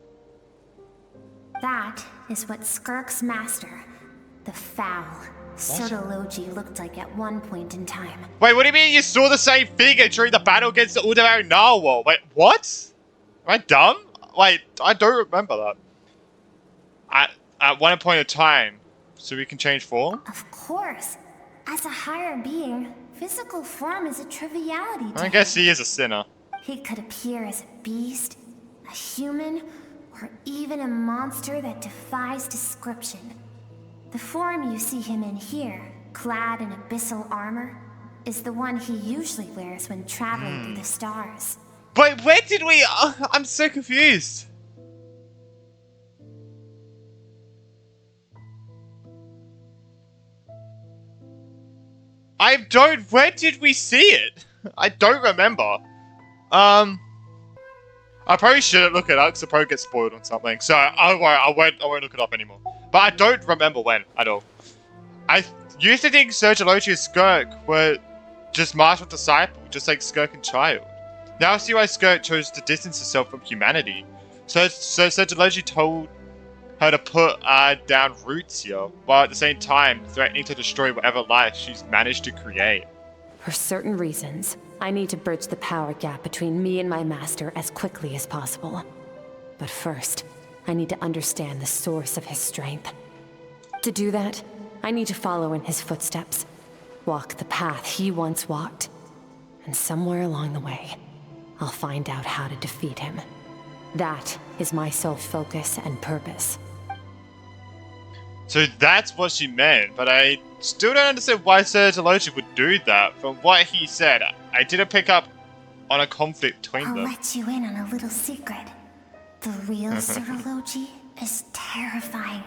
Speaker 2: That is what Skirk's master, the Foul, Sotology, looked like at one point in time.
Speaker 1: Wait, what do you mean you saw the same figure during the battle against the all-devouring narwhal? Wait, what? Am I dumb? Wait, I don't remember that. At one point in time, so we can change form?
Speaker 2: Of course. As a higher being, physical form is a triviality to
Speaker 1: I guess he is a sinner.
Speaker 2: He could appear as a beast, a human, or even a monster that defies description. The form you see him in here, clad in abyssal armor, is the one he usually wears when traveling through the stars.
Speaker 1: Wait, where did we... I'm so confused. Where did we see it? I don't remember. I probably shouldn't look it up because I'll probably get spoiled on something. So I won't look it up anymore. But I don't remember when at all. I used to think Sotology and Skirk were just martial disciple, just like Skirk and Child. Now I see why Skirk chose to distance herself from humanity. So Sotology told her to put down roots here, while at the same time threatening to destroy whatever life she's managed to create.
Speaker 5: For certain reasons, I need to bridge the power gap between me and my master as quickly as possible. But first, I need to understand the source of his strength. To do that, I need to follow in his footsteps, walk the path he once walked, and somewhere along the way, I'll find out how to defeat him. That is my sole focus and purpose.
Speaker 1: So that's what she meant, but I still don't understand why Sotology would do that. From what he said, I didn't pick up on a conflict between them.
Speaker 2: I'll let you in on a little secret. The real Sotology is terrifying.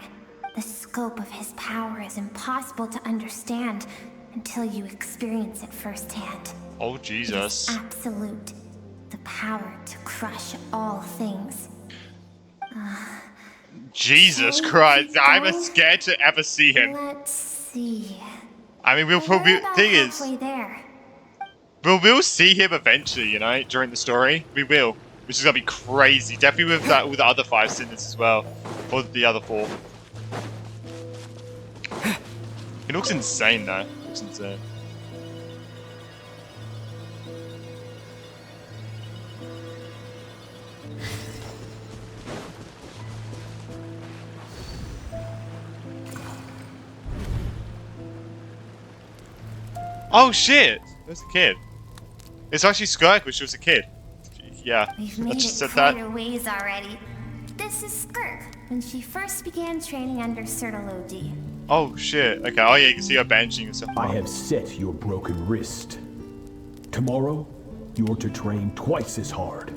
Speaker 2: The scope of his power is impossible to understand until you experience it firsthand.
Speaker 1: Oh, Jesus.
Speaker 2: It is absolute. The power to crush all things.
Speaker 1: Jesus Christ, I'm scared to ever see him.
Speaker 2: Let's see.
Speaker 1: I mean, we'll probably... Thing is,
Speaker 2: there.
Speaker 1: we'll see him eventually, you know, during the story. We will. Which is gonna be crazy. Definitely with that, with the other 5 sinners as well. Or the other 4. He looks insane though. He looks insane. Oh shit! There's a kid. It's actually Skirk, which was a kid. Yeah.
Speaker 2: We've made it quite a ways already. This is Skirk, when she first began training under Sotology.
Speaker 1: Oh shit. Okay. Oh yeah, you can see her benching and stuff.
Speaker 13: I have set your broken wrist. Tomorrow, you're to train twice as hard.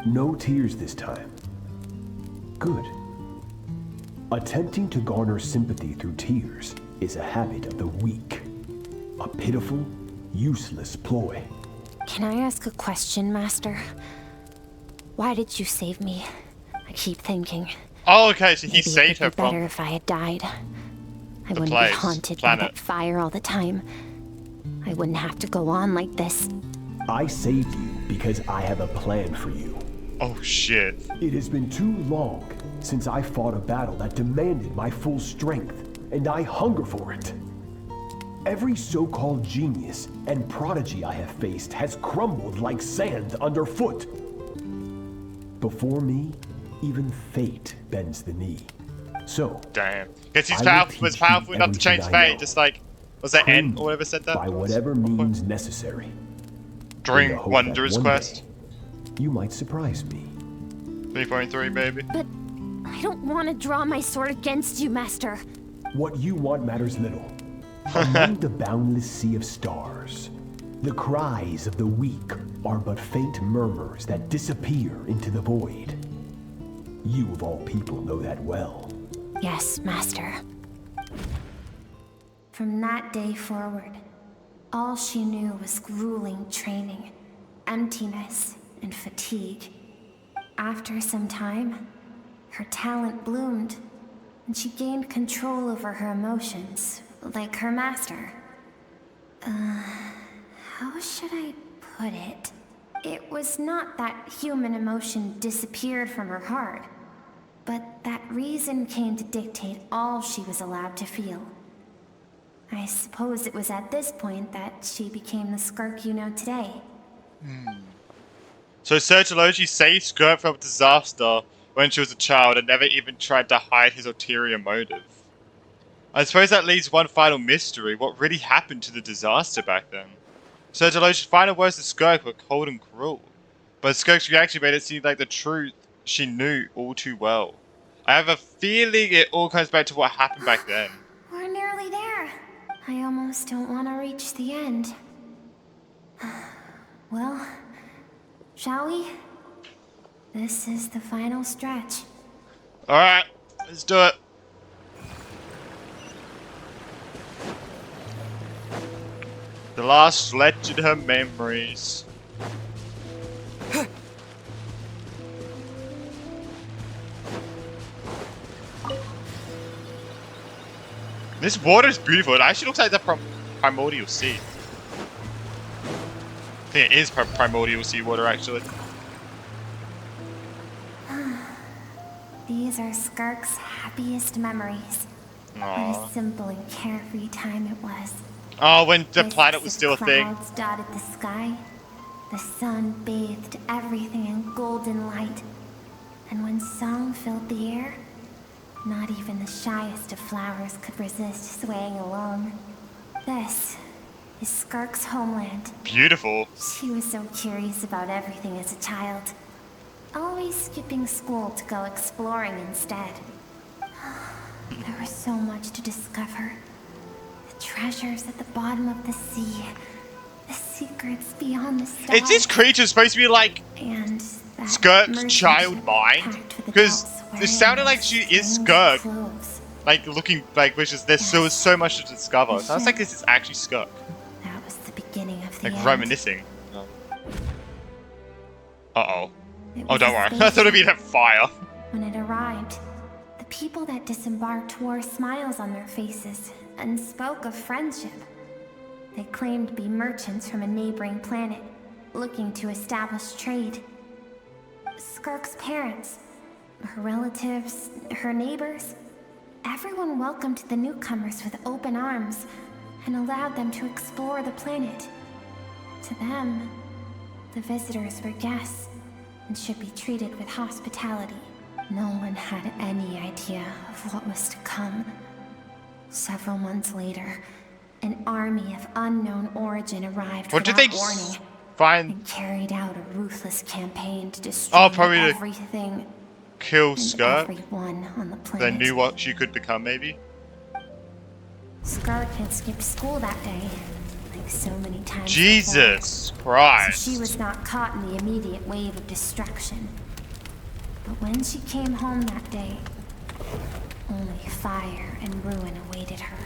Speaker 13: No tears this time. Good. Attempting to garner sympathy through tears is a habit of the weak. A pitiful, useless ploy.
Speaker 2: Can I ask a question, Master? Why did you save me? I keep thinking.
Speaker 1: Oh, okay, so he saved her from...
Speaker 2: Maybe it would be better if I had died. I wouldn't be haunted by that fire all the time. I wouldn't have to go on like this.
Speaker 13: I saved you because I have a plan for you.
Speaker 1: Oh, shit.
Speaker 13: It has been too long since I fought a battle that demanded my full strength, and I hunger for it. Every so-called genius and prodigy I have faced has crumbled like sand underfoot. Before me, even fate bends the knee. So,
Speaker 1: damn. Guess he's was powerful enough to change fate, just like, was that N or whatever said that?
Speaker 13: By whatever means necessary.
Speaker 1: During Wanderer's Quest.
Speaker 13: you might surprise me.
Speaker 1: 3.3, baby.
Speaker 2: But I don't want to draw my sword against you, Master.
Speaker 13: What you want matters little. Among the boundless sea of stars, the cries of the weak are but faint murmurs that disappear into the void. You of all people know that well.
Speaker 15: Yes, Master. From that day forward, all she knew was grueling training, emptiness, and fatigue. After some time, her talent bloomed, and she gained control over her emotions, like her master. How should I put it? It was not that human emotion disappeared from her heart, but that reason came to dictate all she was allowed to feel. I suppose it was at this point that she became the Skirk you know today.
Speaker 1: So Sergeology saved Skirk from a disaster when she was a child and never even tried to hide his ulterior motive. I suppose that leaves one final mystery. What really happened to the disaster back then? Sergeology's final words to Skirk were cold and cruel, but Skirk's reaction made it seem like the truth she knew all too well. I have a feeling it all comes back to what happened back then.
Speaker 15: We're nearly there. I almost don't want to reach the end. Well, shall we? This is the final stretch.
Speaker 1: Alright, let's do it. The last sledge in her memories. This water is beautiful. It actually looks like the primordial sea. I think it is primordial sea water, actually.
Speaker 15: These are Skirk's happiest memories.
Speaker 1: Aww.
Speaker 15: What a simple and carefree time it was.
Speaker 1: Oh, when the planet was still a thing.
Speaker 15: Clouds dotted the sky. The sun bathed everything in golden light. And when song filled the air, not even the shyest of flowers could resist swaying along. This is Skirk's homeland.
Speaker 1: Beautiful.
Speaker 15: She was so curious about everything as a child. Always skipping school to go exploring instead. There was so much to discover. The treasures at the bottom of the sea. The secrets beyond the stars.
Speaker 1: Is this creature supposed to be like
Speaker 15: and
Speaker 1: Skirk's child mind? Because it sounded like she is Skirk. Like looking like there's so much to discover. It sounds like this is actually Skirk.
Speaker 15: That was the beginning of the
Speaker 1: like
Speaker 15: end.
Speaker 1: reminiscing. Uh-oh. Oh, don't worry. I thought it'd be that fire.
Speaker 15: When it arrived, the people that disembarked wore smiles on their faces and spoke of friendship. They claimed to be merchants from a neighboring planet, looking to establish trade. Skirk's parents, her relatives, her neighbors, everyone welcomed the newcomers with open arms and allowed them to explore the planet. To them, the visitors were guests and should be treated with hospitality. No one had any idea of what was to come. Several months later, an army of unknown origin arrived without warning and carried out a ruthless campaign to destroy everything.
Speaker 1: Kill Skirk.
Speaker 15: Everyone on the planet.
Speaker 1: They knew what she could become, maybe.
Speaker 15: Skirk had skipped school that day, like so many times.
Speaker 1: Jesus
Speaker 15: before,
Speaker 1: Christ!
Speaker 15: so she was not caught in the immediate wave of destruction. But when she came home that day, only fire and ruin awaited her.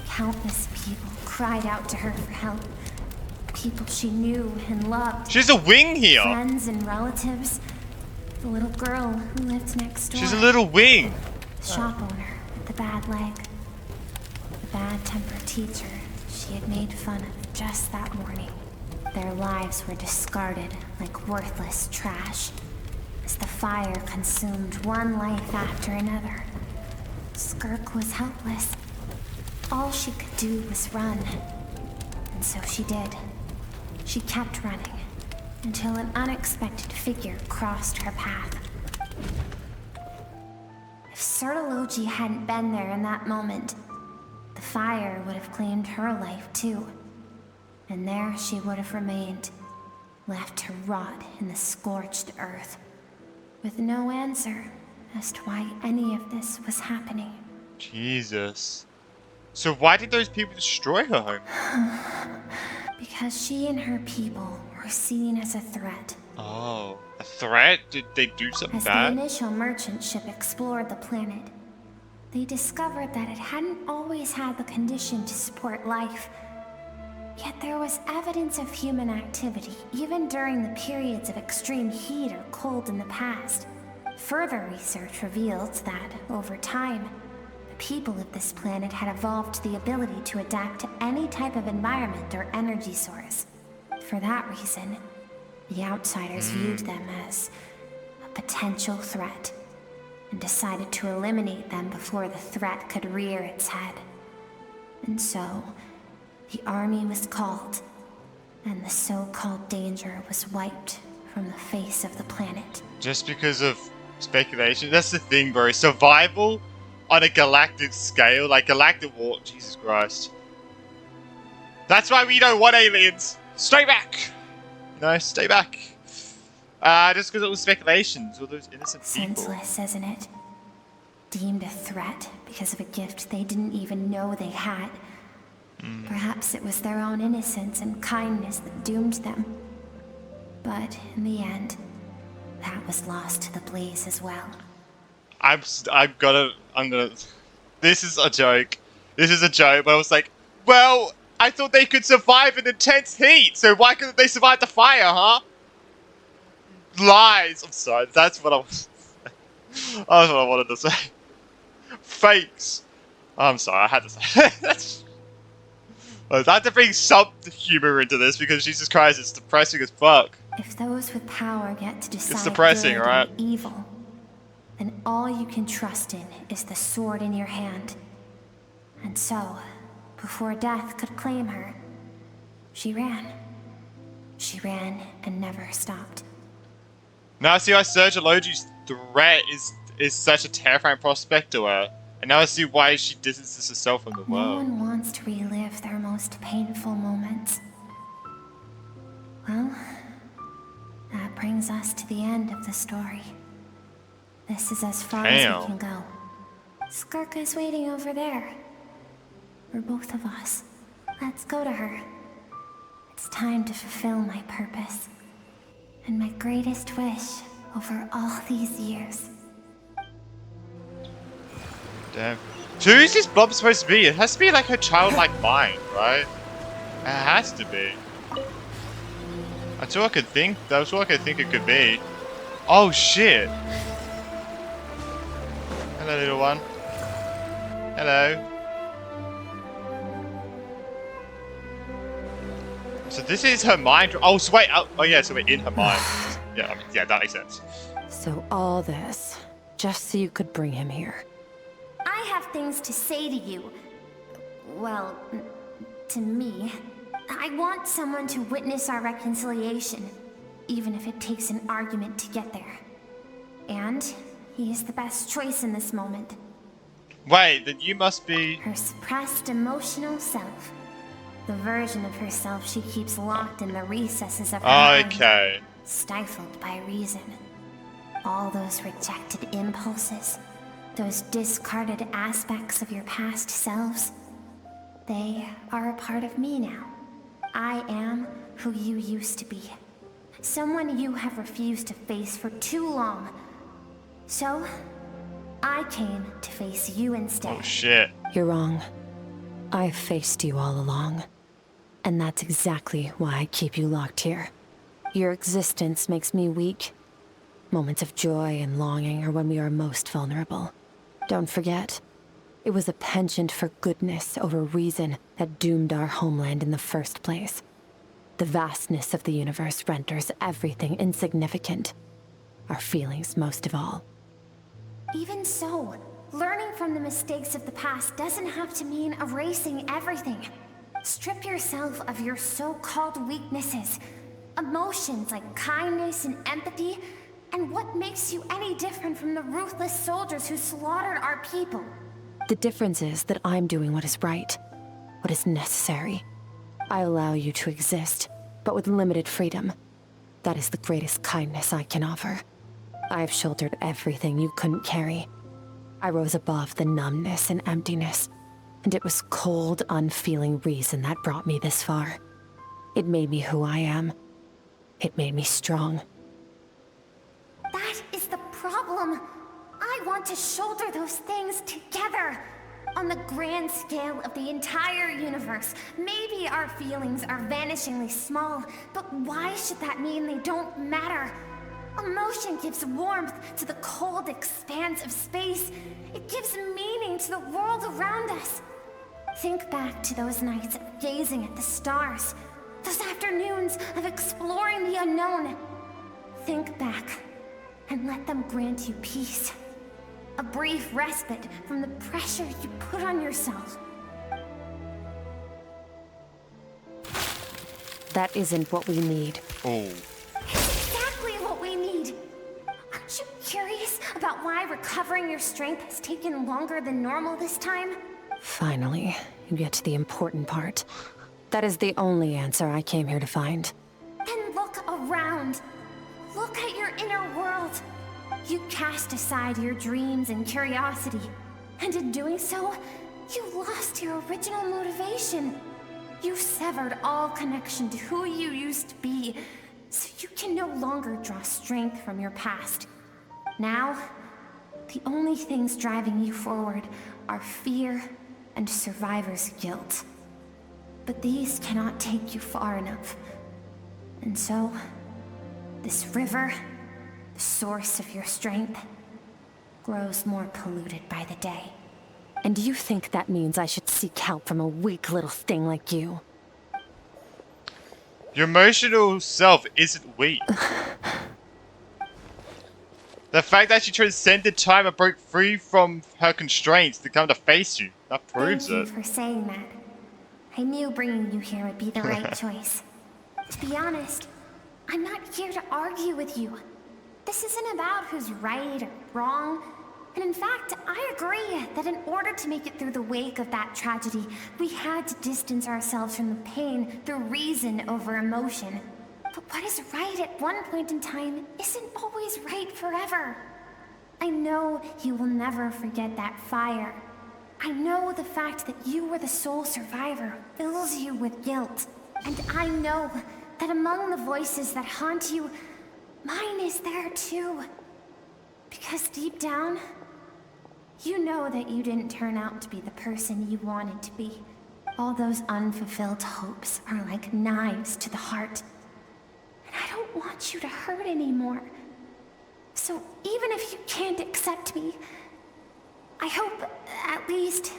Speaker 15: Countless people cried out to her for help. People she knew and loved.
Speaker 1: She's a wing here.
Speaker 15: Friends and relatives. The little girl who lived next door.
Speaker 1: She's a little wing.
Speaker 15: The shop owner with the bad leg. The bad-tempered teacher she had made fun of just that morning. Their lives were discarded like worthless trash as the fire consumed one life after another. Skirk was helpless. All she could do was run. And so she did. She kept running until an unexpected figure crossed her path. If Sertology hadn't been there in that moment, the fire would have claimed her life too. And there she would have remained, left to rot in the scorched earth, with no answer as to why any of this was happening.
Speaker 1: Jesus. So why did those people destroy her home?
Speaker 15: Because she and her people were seen as a threat.
Speaker 1: Oh, a threat? Did they do something bad?
Speaker 15: As the initial merchant ship explored the planet, they discovered that it hadn't always had the condition to support life. Yet there was evidence of human activity, even during the periods of extreme heat or cold in the past. Further research revealed that, over time, the people of this planet had evolved the ability to adapt to any type of environment or energy source. For that reason, the outsiders viewed them as a potential threat, and decided to eliminate them before the threat could rear its head. And so, the army was called, and the so-called danger was wiped from the face of the planet.
Speaker 1: Just because of speculation? That's the thing, bro. Survival on a galactic scale, like galactic war. Jesus Christ. That's why we don't want aliens. Stay back! You know, stay back. Just because it was speculations, all those innocent people.
Speaker 15: Senseless, isn't it? Deemed a threat because of a gift they didn't even know they had. Perhaps it was their own innocence and kindness that doomed them. But in the end, that was lost to the blaze as well.
Speaker 1: I'm gonna. This is a joke. This is a joke, but I was like, well, I thought they could survive in intense heat, so why couldn't they survive the fire, huh? Lies. I'm sorry, that's what I was. That's what I wanted to say. Fakes. I'm sorry, I had to say that. I had to bring some humor into this because Jesus Christ, it's depressing as fuck.
Speaker 15: If those with power get to decide
Speaker 1: it's depressing,
Speaker 15: good
Speaker 1: right?
Speaker 15: and evil, then all you can trust in is the sword in your hand. And so, before death could claim her, she ran. She ran and never stopped.
Speaker 1: Now I see why Sergiologi's threat is such a terrifying prospect to her. And now I see why she distances herself from the world.
Speaker 15: No one wants to relive their most painful moments. Well, that brings us to the end of the story. This is as far as we can go. Skirk is waiting over there. For both of us. Let's go to her. It's time to fulfill my purpose. And my greatest wish over all these years.
Speaker 1: Damn. So who's this blob supposed to be? It has to be like her childlike mind, right? It has to be. That's all I could think. That's all I could think it could be. Oh shit. Hello, little one. Hello. So this is her mind. Oh, so wait. Oh yeah, so we're in her mind. Yeah, yeah, that makes sense.
Speaker 5: So all this, just so you could bring him here.
Speaker 15: I have things to say to you. Well, to me. I want someone to witness our reconciliation, even if it takes an argument to get there. And he is the best choice in this moment.
Speaker 1: Wait, then you must be...
Speaker 15: Her suppressed emotional self. The version of herself she keeps locked in the recesses of her mind, stifled by reason. All those rejected impulses, those discarded aspects of your past selves, they are a part of me now. I am who you used to be. Someone you have refused to face for too long. So, I came to face you instead.
Speaker 1: Oh shit.
Speaker 5: You're wrong. I've faced you all along. And that's exactly why I keep you locked here. Your existence makes me weak. Moments of joy and longing are when we are most vulnerable. Don't forget, it was a penchant for goodness over reason that doomed our homeland in the first place. The vastness of the universe renders everything insignificant. Our feelings most of all.
Speaker 15: Even so, learning from the mistakes of the past doesn't have to mean erasing everything. Strip yourself of your so-called weaknesses. Emotions like kindness and empathy, and what makes you any different from the ruthless soldiers who slaughtered our people?
Speaker 5: The difference is that I'm doing what is right, what is necessary. I allow you to exist, but with limited freedom. That is the greatest kindness I can offer. I have shouldered everything you couldn't carry. I rose above the numbness and emptiness, and it was cold, unfeeling reason that brought me this far. It made me who I am. It made me strong.
Speaker 15: That is the problem. I want to shoulder those things together. On the grand scale of the entire universe, maybe our feelings are vanishingly small, but why should that mean they don't matter? Emotion gives warmth to the cold expanse of space. It gives meaning to the world around us. Think back to those nights of gazing at the stars, those afternoons of exploring the unknown. Think back and let them grant you peace. A brief respite from the pressure you put on yourself.
Speaker 5: That isn't what we need.
Speaker 1: Oh.
Speaker 15: Exactly what we need. Aren't you curious about why recovering your strength has taken longer than normal this time?
Speaker 5: Finally, you get to the important part. That is the only answer I came here to find.
Speaker 15: Then look around. Look at your inner world. You cast aside your dreams and curiosity, and in doing so, you lost your original motivation. You severed all connection to who you used to be, so you can no longer draw strength from your past. Now, the only things driving you forward are fear and survivor's guilt. But these cannot take you far enough. And so, this river, the source of your strength, grows more polluted by the day.
Speaker 5: And do you think that means I should seek help from a weak little thing like you?
Speaker 1: Your emotional self isn't weak. The fact that she transcended time and broke free from her constraints to come to face you, that proves it.
Speaker 15: Thank you for saying that. I knew bringing you here would be the right choice. To be honest, I'm not here to argue with you. This isn't about who's right or wrong. And in fact, I agree that in order to make it through the wake of that tragedy, we had to distance ourselves from the pain through reason over emotion. But what is right at one point in time isn't always right forever. I know you will never forget that fire. I know the fact that you were the sole survivor fills you with guilt. And I know that among the voices that haunt you, mine is there too. Because deep down, you know that you didn't turn out to be the person you wanted to be. All those unfulfilled hopes are like knives to the heart. And I don't want you to hurt anymore. So even if you can't accept me, I hope, at least,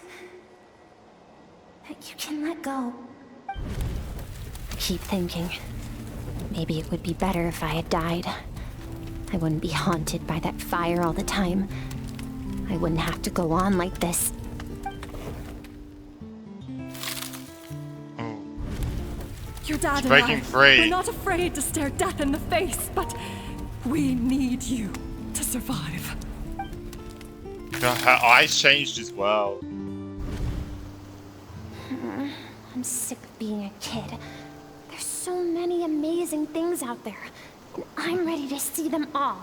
Speaker 15: that you can let go.
Speaker 5: Keep thinking. Maybe it would be better if I had died. I wouldn't be haunted by that fire all the time. I wouldn't have to go on like this.
Speaker 9: Your dad and
Speaker 1: breaking free.
Speaker 9: We're not afraid to stare death in the face, but we need you to survive.
Speaker 1: Her eyes changed as well.
Speaker 15: I'm sick of being a kid. There's so many amazing things out there, and I'm ready to see them all.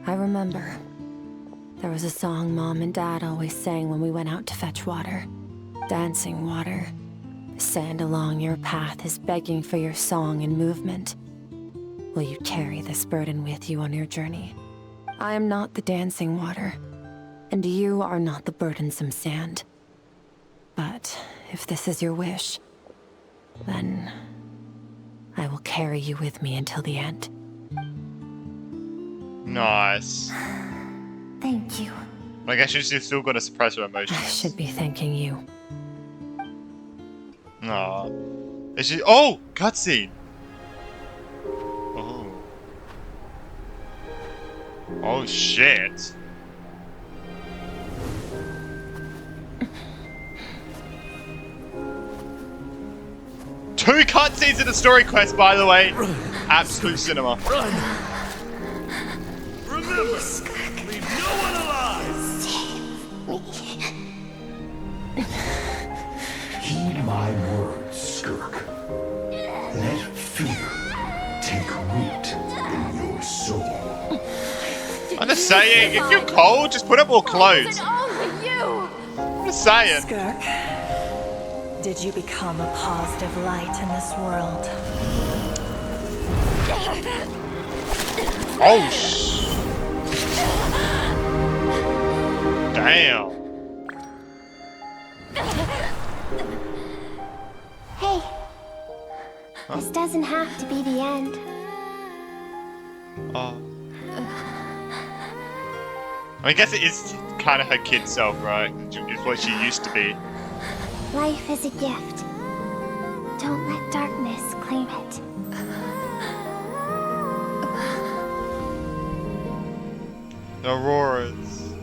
Speaker 5: I remember. There was a song Mom and Dad always sang when we went out to fetch water. Dancing water. The sand along your path is begging for your song and movement. Will you carry this burden with you on your journey? I am not the dancing water, and you are not the burdensome sand. But if this is your wish, then I will carry you with me until the end.
Speaker 1: Nice.
Speaker 15: Thank you.
Speaker 1: I guess she's still gonna suppress her emotions.
Speaker 5: I should be thanking you.
Speaker 1: Aw. Is she? Oh! Cutscene! Oh. Oh shit. Two cutscenes in a story quest, by the way. Absolute cinema.
Speaker 16: Remember Remember, leave no one alive!
Speaker 13: Heed my words, Skirk. Let fear take root in your soul.
Speaker 1: I'm just saying, if you're cold, just put up more clothes.
Speaker 15: Only you!
Speaker 1: I'm just saying.
Speaker 20: Skirk, did you become a positive light in this world?
Speaker 1: Oh, damn.
Speaker 15: Hey, this doesn't have to be the end.
Speaker 1: Oh. I guess it is kind of her kid self, right? It's what she used to be.
Speaker 15: Life is a gift. Don't let darkness claim it.
Speaker 1: Auroras.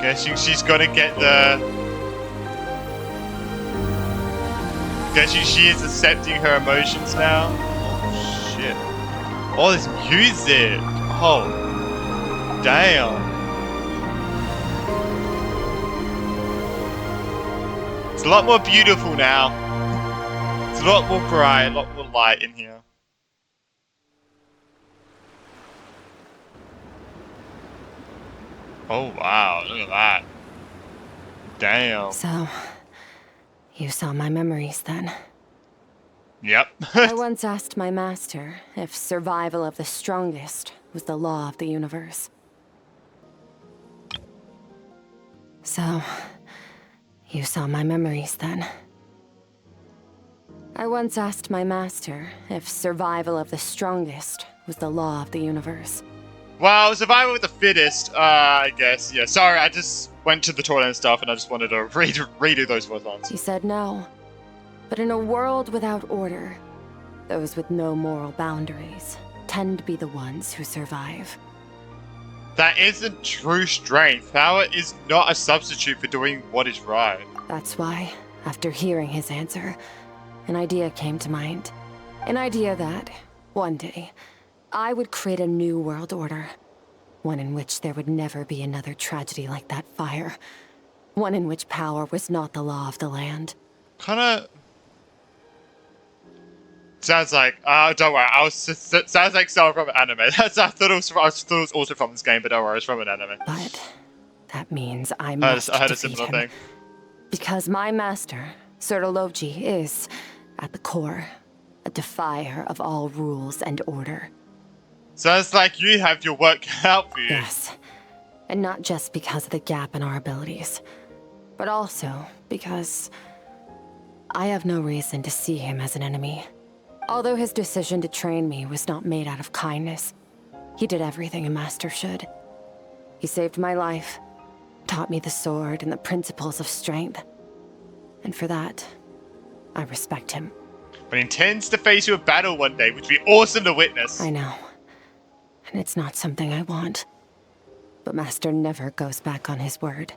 Speaker 1: Guessing she's gonna get the... Guessing she is accepting her emotions now? Oh shit. All this music! Oh. Damn. It's a lot more beautiful now. It's a lot more bright, a lot more light in here. Oh wow, look at that. Damn.
Speaker 5: So, you saw my memories then?
Speaker 1: Yep.
Speaker 5: I once asked my master if survival of the strongest was the law of the universe. So, you saw my memories then? I once asked my master if survival of the strongest was the law of the universe.
Speaker 1: Well, survival of the fittest, I guess. Yeah, sorry, I just went to the toilet and stuff and I just wanted to redo those words.
Speaker 5: He said no. But in a world without order, those with no moral boundaries tend to be the ones who survive.
Speaker 1: That isn't true strength. Power is not a substitute for doing what is right.
Speaker 5: That's why, after hearing his answer, an idea came to mind. An idea that, one day, I would create a new world order. One in which there would never be another tragedy like that fire. One in which power was not the law of the land.
Speaker 1: Kinda... Sounds like... don't worry, sounds like something from an anime. I thought it was also from this game, but don't worry, it's from an anime.
Speaker 5: But that means I must
Speaker 1: I heard a
Speaker 5: defeat
Speaker 1: similar
Speaker 5: him.
Speaker 1: thing.
Speaker 5: Because my master, Sertologi, is, at the core, a defier of all rules and order.
Speaker 1: Sounds like you have your work cut out for you.
Speaker 5: Yes. And not just because of the gap in our abilities, but also because I have no reason to see him as an enemy. Although his decision to train me was not made out of kindness, he did everything a master should. He saved my life, taught me the sword and the principles of strength. And for that, I respect him.
Speaker 1: But he intends to face you in battle one day, which would be awesome to witness.
Speaker 5: I know. And it's not something I want. But Master never goes back on his word.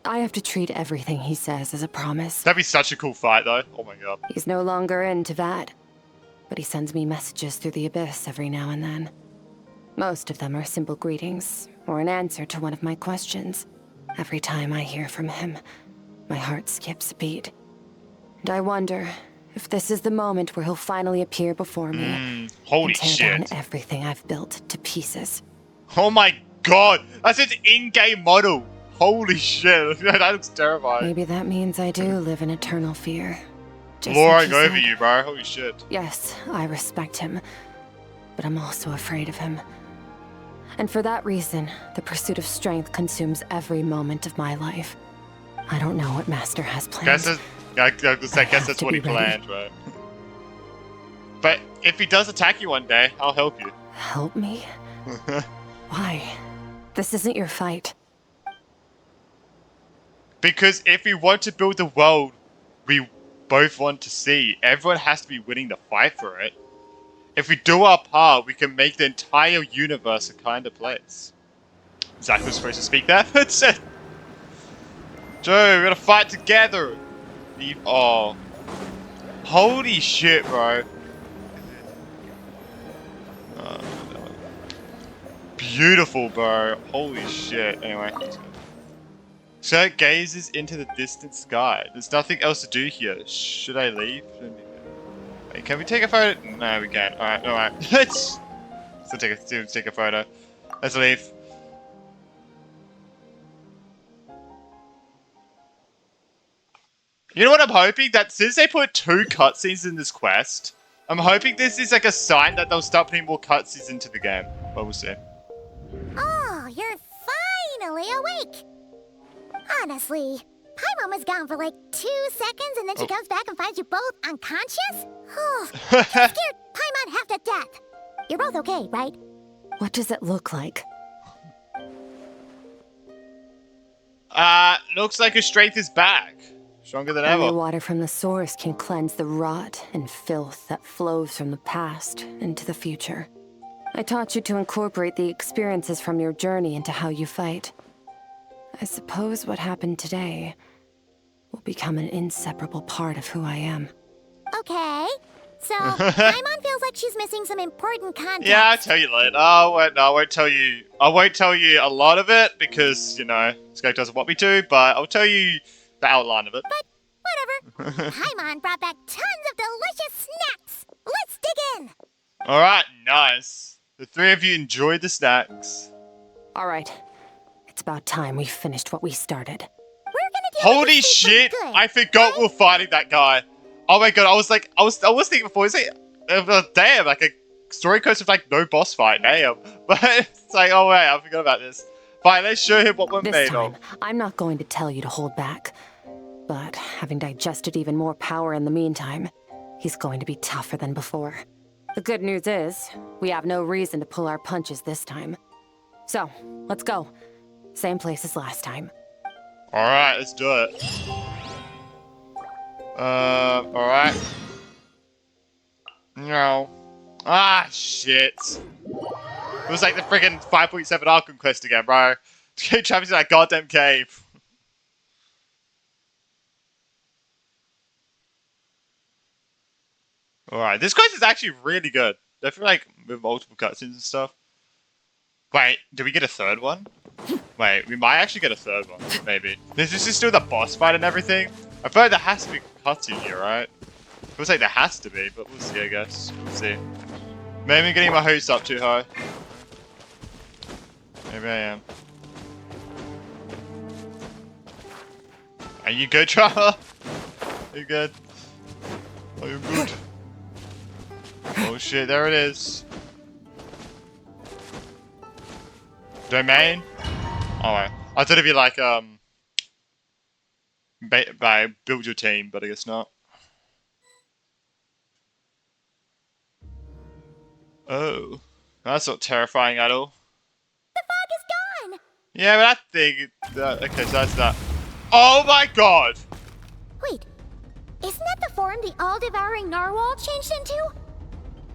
Speaker 5: I have to treat everything he says as a promise.
Speaker 1: That'd be such a cool fight, though. Oh my god.
Speaker 5: He's no longer into that. But he sends me messages through the abyss every now and then. Most of them are simple greetings, or an answer to one of my questions. Every time I hear from him, my heart skips a beat. And I wonder if this is the moment where he'll finally appear before me.
Speaker 1: Holy
Speaker 5: and tear
Speaker 1: shit.
Speaker 5: down everything I've built to pieces.
Speaker 1: Oh my god! That's its in-game model! Holy shit, that looks terrifying.
Speaker 5: Maybe that means I do live in eternal fear. Just
Speaker 1: Glorying
Speaker 5: like
Speaker 1: over you, bro. Holy shit.
Speaker 5: Yes, I respect him. But I'm also afraid of him. And for that reason, the pursuit of strength consumes every moment of my life. I don't know what Master has planned.
Speaker 1: I guess that's what he planned, right? But if he does attack you one day, I'll help you.
Speaker 5: Help me? Why? This isn't your fight.
Speaker 1: Because if we want to build the world we both want to see, everyone has to be willing to fight for it. If we do our part, we can make the entire universe a kinder place. Zach was supposed to speak there. Joe, we gotta fight together. Oh. Holy shit, bro. Beautiful, bro. Holy shit. Anyway. Skirk gazes into the distant sky. There's nothing else to do here. Should I leave? Wait, can we take a photo? No, we can't. Alright. Let's take a photo. Let's leave. You know what I'm hoping? That since they put 2 cutscenes in this quest, I'm hoping this is like a sign that they'll start putting more cutscenes into the game. But we'll see.
Speaker 2: Oh, you're finally awake! Honestly, Paimon was gone for like 2 seconds and then she comes back and finds you both unconscious? Oh, you scared Paimon half to death. You're both okay, right?
Speaker 5: What does it look like?
Speaker 1: Looks like her strength is back. Stronger than ever.
Speaker 5: Only water from the source can cleanse the rot and filth that flows from the past into the future. I taught you to incorporate the experiences from your journey into how you fight. I suppose what happened today will become an inseparable part of who I am.
Speaker 2: Okay. So, Paimon feels like she's missing some important context.
Speaker 1: Yeah, I'll tell you later. Oh, wait, no, I won't tell you. I won't tell you a lot of it because, you know, Skirk doesn't want me to, but I'll tell you the outline of it.
Speaker 2: But, whatever. Paimon brought back tons of delicious snacks. Let's dig in.
Speaker 1: Alright, nice. The 3 of you enjoyed the snacks.
Speaker 5: Alright. It's about time we finished what we started.
Speaker 2: We're gonna
Speaker 1: Holy shit! I forgot we were fighting that guy. Oh my god, I was thinking before, is it, damn, like a story quest with like no boss fight, damn. But it's like, oh wait, I forgot about this. Fine, let's show him what we're made of.
Speaker 5: I'm not going to tell you to hold back. But having digested even more power in the meantime, he's going to be tougher than before. The good news is, we have no reason to pull our punches this time. So, let's go. Same place as last time.
Speaker 1: Alright, let's do it. Alright. No. Ah, shit. It was like the friggin' 5.7 Arkham quest again, bro. Keep trapping in that goddamn cave. Alright, this quest is actually really good. Definitely like with multiple cutscenes and stuff. Wait, do we get a 3rd one? Wait, we might actually get a 3rd one, maybe. This is still the boss fight and everything. I feel like there has to be a cutscene here, right? Feels like there has to be, but we'll see, I guess. We'll see. Maybe I'm getting my hopes up too high. Maybe I am. Are you good, Trevor? Are you good? Are you good? Oh shit, there it is. Domain? Oh, I thought it'd be like, build your team, but I guess not. Oh, that's not terrifying at all.
Speaker 2: The fog is gone!
Speaker 1: Yeah, but I think okay, so that's that. Oh my god!
Speaker 2: Wait, isn't that the form the all-devouring narwhal changed into?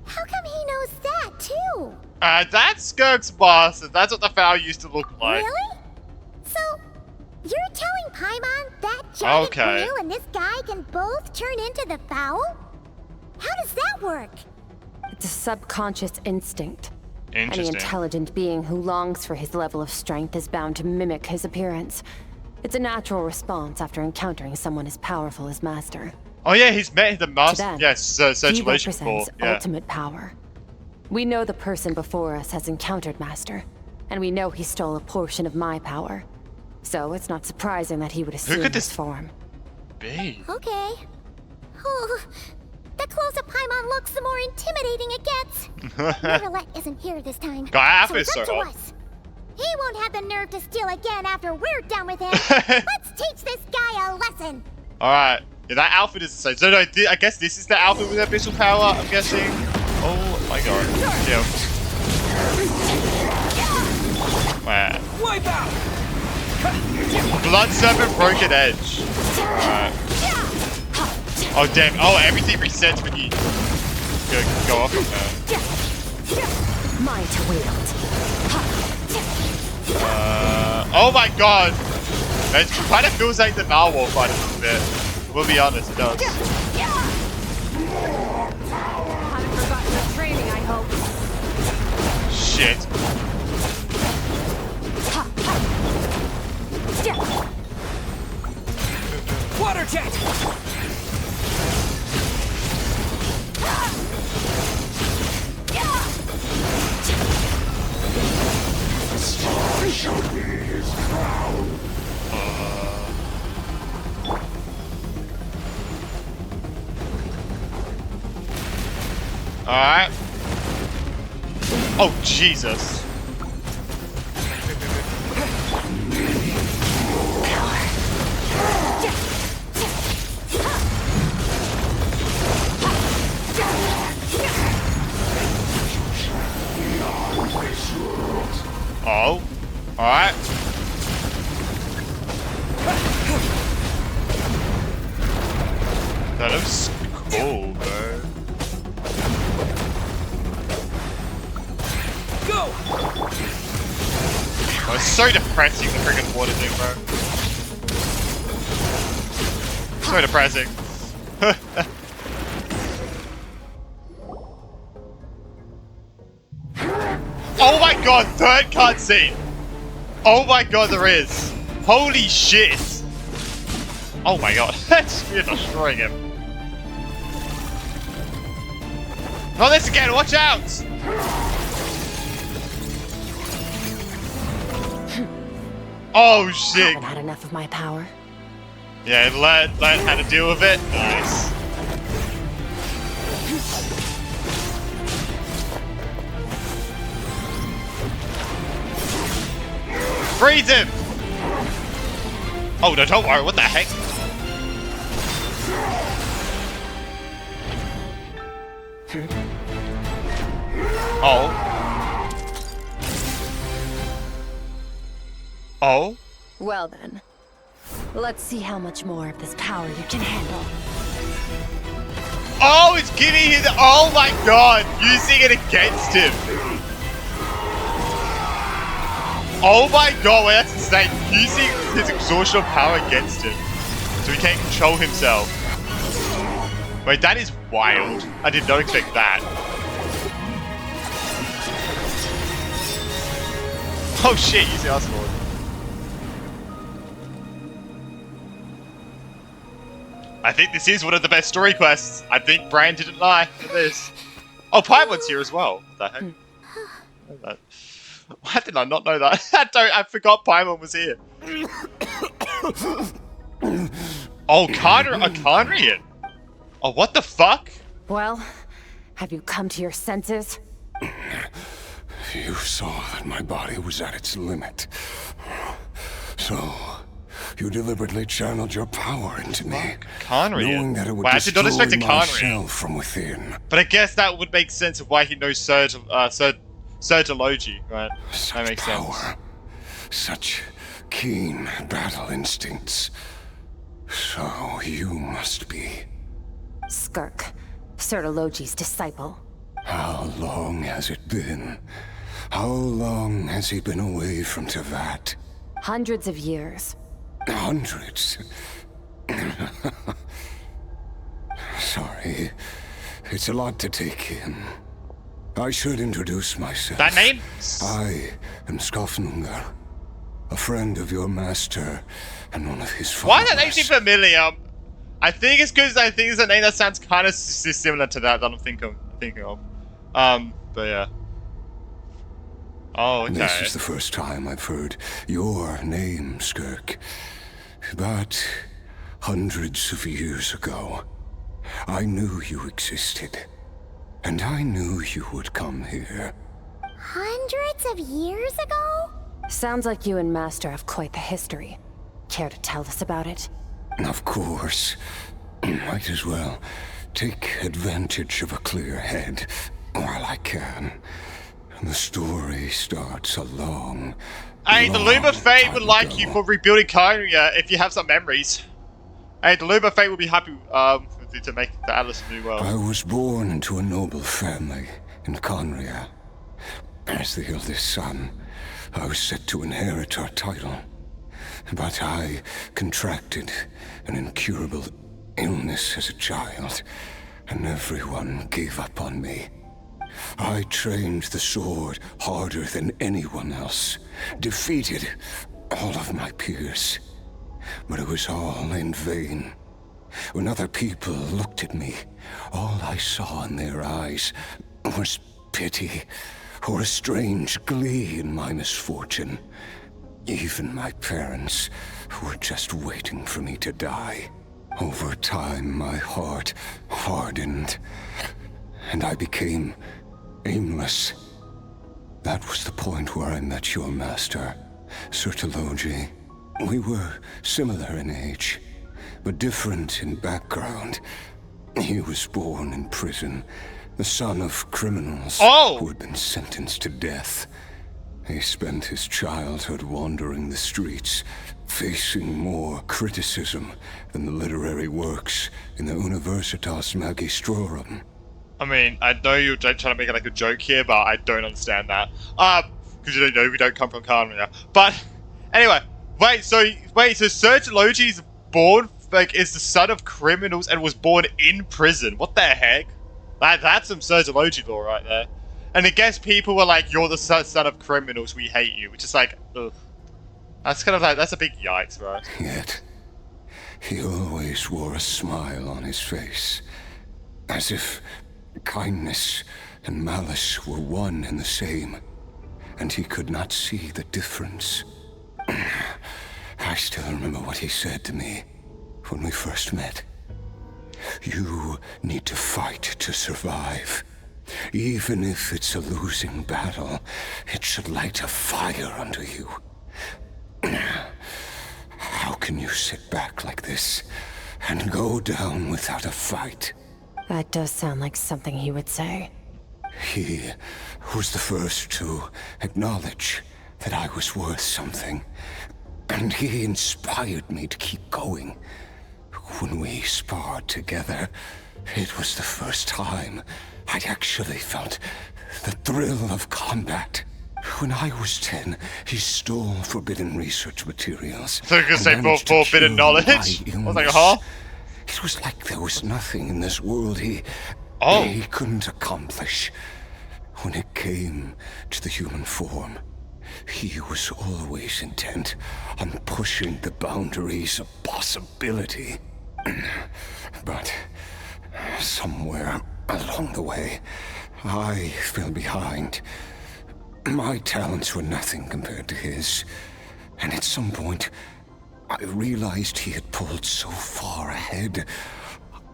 Speaker 2: How come he knows that, too?
Speaker 1: That's Skirk's boss, and that's what the fowl used to look like.
Speaker 2: Really? So, you're telling Paimon that giant whale and this guy can both turn into the fowl? How does that work?
Speaker 5: It's a subconscious instinct.
Speaker 1: Interesting.
Speaker 5: Any intelligent being who longs for his level of strength is bound to mimic his appearance. It's a natural response after encountering someone as powerful as Master.
Speaker 1: Oh yeah, he's met the Master.
Speaker 5: Them,
Speaker 1: Yes, Circulation
Speaker 5: he represents
Speaker 1: before. Yeah.
Speaker 5: ultimate power. We know the person before us has encountered Master, and we know he stole a portion of my power. So it's not surprising that he would assume this form.
Speaker 1: Be?
Speaker 2: Okay. Oh, the closer Paimon looks, the more intimidating it gets. Neverlet isn't here this time.
Speaker 1: God,
Speaker 2: so it's up to us. He won't have the nerve to steal again after we're done with him. Let's teach this guy a lesson.
Speaker 1: Alright. Yeah, that outfit is the same. So no, I guess this is the outfit with abyssal power, I'm guessing. Oh my god. Kill. Wow. Wipe out! Blood Serpent Broken Edge. Alright. Oh damn. Oh, everything resets when you go off of her.
Speaker 5: Mine to wield.
Speaker 1: Oh my god! It kind of feels like the narwhal fight a little bit. We'll be honest, it does.
Speaker 5: Haven't forgotten the training, I hope.
Speaker 1: Shit.
Speaker 12: Water jet!
Speaker 19: The star showed me his crown.
Speaker 1: Alright. Oh, Jesus. Oh. Alright. That looks cool, bro.
Speaker 12: Go!
Speaker 1: Oh, it's so depressing, the freaking water thing, bro. So depressing. Oh my god, third cutscene! Oh my god, there is! Holy shit! Oh my god, we're destroying him. Not this again, watch out! Oh shit!
Speaker 5: I haven't had enough of my power.
Speaker 1: Yeah, learn how to deal with it. Nice. Freeze him! Oh no, don't worry, what the heck? Oh. Oh?
Speaker 5: Well then, let's see how much more of this power you can handle.
Speaker 1: Oh, it's giving his... Oh my god! Using it against him! Oh my god, wait, that's insane. Using his exhaustion power against him. So he can't control himself. Wait, that is wild. I did not expect that. Oh shit, using our sword. I think this is one of the best story quests. I think Brian didn't lie for this. Oh, Paimon's here as well. What the heck? Why did I not know that? I forgot Paimon was here. Oh, a Khaenri'ah. Oh, what the fuck?
Speaker 5: Well, have you come to your senses?
Speaker 19: You saw that my body was at its limit. So, you deliberately channeled your power into me.
Speaker 1: Khaenri'ah?
Speaker 19: Knowing that it would
Speaker 1: I did not expect a
Speaker 19: destroy
Speaker 1: Khaenri'ah
Speaker 19: myself from within.
Speaker 1: But I guess that would make sense of why he knows Surgeology, right? That makes sense.
Speaker 19: Such keen battle instincts. So you must be...
Speaker 5: Skirk, Surgeology's disciple.
Speaker 19: How long has it been? How long has he been away from Tevat?
Speaker 5: Hundreds of years.
Speaker 19: Hundreds? Sorry. It's a lot to take in. I should introduce myself.
Speaker 1: That name?
Speaker 19: I am Skofnungar, a friend of your master and one of his followers.
Speaker 1: Why does that name seem familiar? I think it's because I think it's a name that sounds kind of similar to that I'm thinking of. But yeah. Oh, okay.
Speaker 19: This is the first time I've heard your name, Skirk. But hundreds of years ago, I knew you existed. And I knew you would come here.
Speaker 2: Hundreds of years ago?
Speaker 5: Sounds like you and Master have quite the history. Care to tell us about it?
Speaker 19: Of course. Might as well take advantage of a clear head while I can. The story starts a long,
Speaker 1: Hey, the Loom of Fate would like you for rebuilding Khaenri'ah if you have some memories. Hey, the Loom of Fate will be happy to make the Atlas a new world.
Speaker 19: I was born into a noble family in Khaenri'ah. As the eldest son, I was set to inherit our title. But I contracted an incurable illness as a child, and everyone gave up on me. I trained the sword harder than anyone else, defeated all of my peers. But it was all in vain. When other people looked at me, all I saw in their eyes was pity, or a strange glee in my misfortune. Even my parents were just waiting for me to die. Over time, my heart hardened, and I became aimless. That was the point where I met your master, Sir Taloji. We were similar in age, but different in background. He was born in prison, the son of criminals who had been sentenced to death. He spent his childhood wandering the streets, facing more criticism than the literary works in the Universitas Magistrorum.
Speaker 1: I mean, I know you're trying to make like a joke here, but I don't understand that. Because you don't know we don't come from Carmania. But anyway, so Sir Taloji's born is the son of criminals and was born in prison. What the heck? That's some Sir Taloji lore right there. And I guess people were like, "You're the son of criminals. We hate you," which is like, ugh. That's kind of like, that's a big yikes, bro.
Speaker 19: Yet, he always wore a smile on his face, as if kindness and malice were one and the same, and he could not see the difference. I still remember what he said to me when we first met. You need to fight to survive. Even if it's a losing battle, it should light a fire under you. How can you sit back like this and go down without a fight?
Speaker 5: That does sound like something he would say.
Speaker 19: He was the first to acknowledge that I was worth something, and he inspired me to keep going. When we sparred together, it was the first time I'd actually felt the thrill of combat. When I was 10, he stole forbidden research materials.
Speaker 1: So you can say forbidden knowledge? I was like, huh?
Speaker 19: It was like there was nothing in this world he couldn't accomplish. When it came to the human form, he was always intent on pushing the boundaries of possibility. But somewhere along the way, I fell behind. My talents were nothing compared to his, and at some point, I realized he had pulled so far ahead,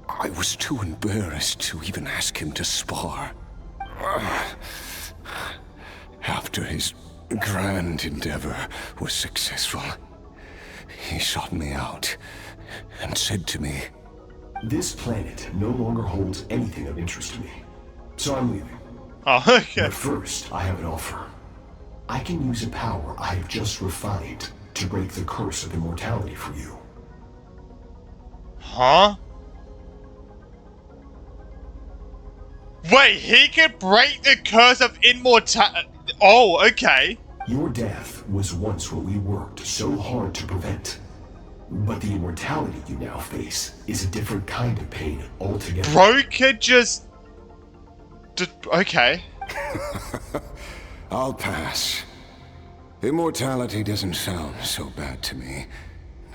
Speaker 19: I was too embarrassed to even ask him to spar. After his grand endeavor was successful, he sought me out and said to me,
Speaker 13: "This planet no longer holds anything of interest to me, so I'm leaving.
Speaker 1: Oh, okay.
Speaker 13: But first, I have an offer. I can use a power I have just refined to break the curse of immortality for you."
Speaker 1: Huh? Wait, he could break the curse of immortality? Oh, okay.
Speaker 13: Your death was once what we worked so hard to prevent. But the immortality you now face is a different kind of pain altogether.
Speaker 1: Bro could just... Okay.
Speaker 19: I'll pass. Immortality doesn't sound so bad to me.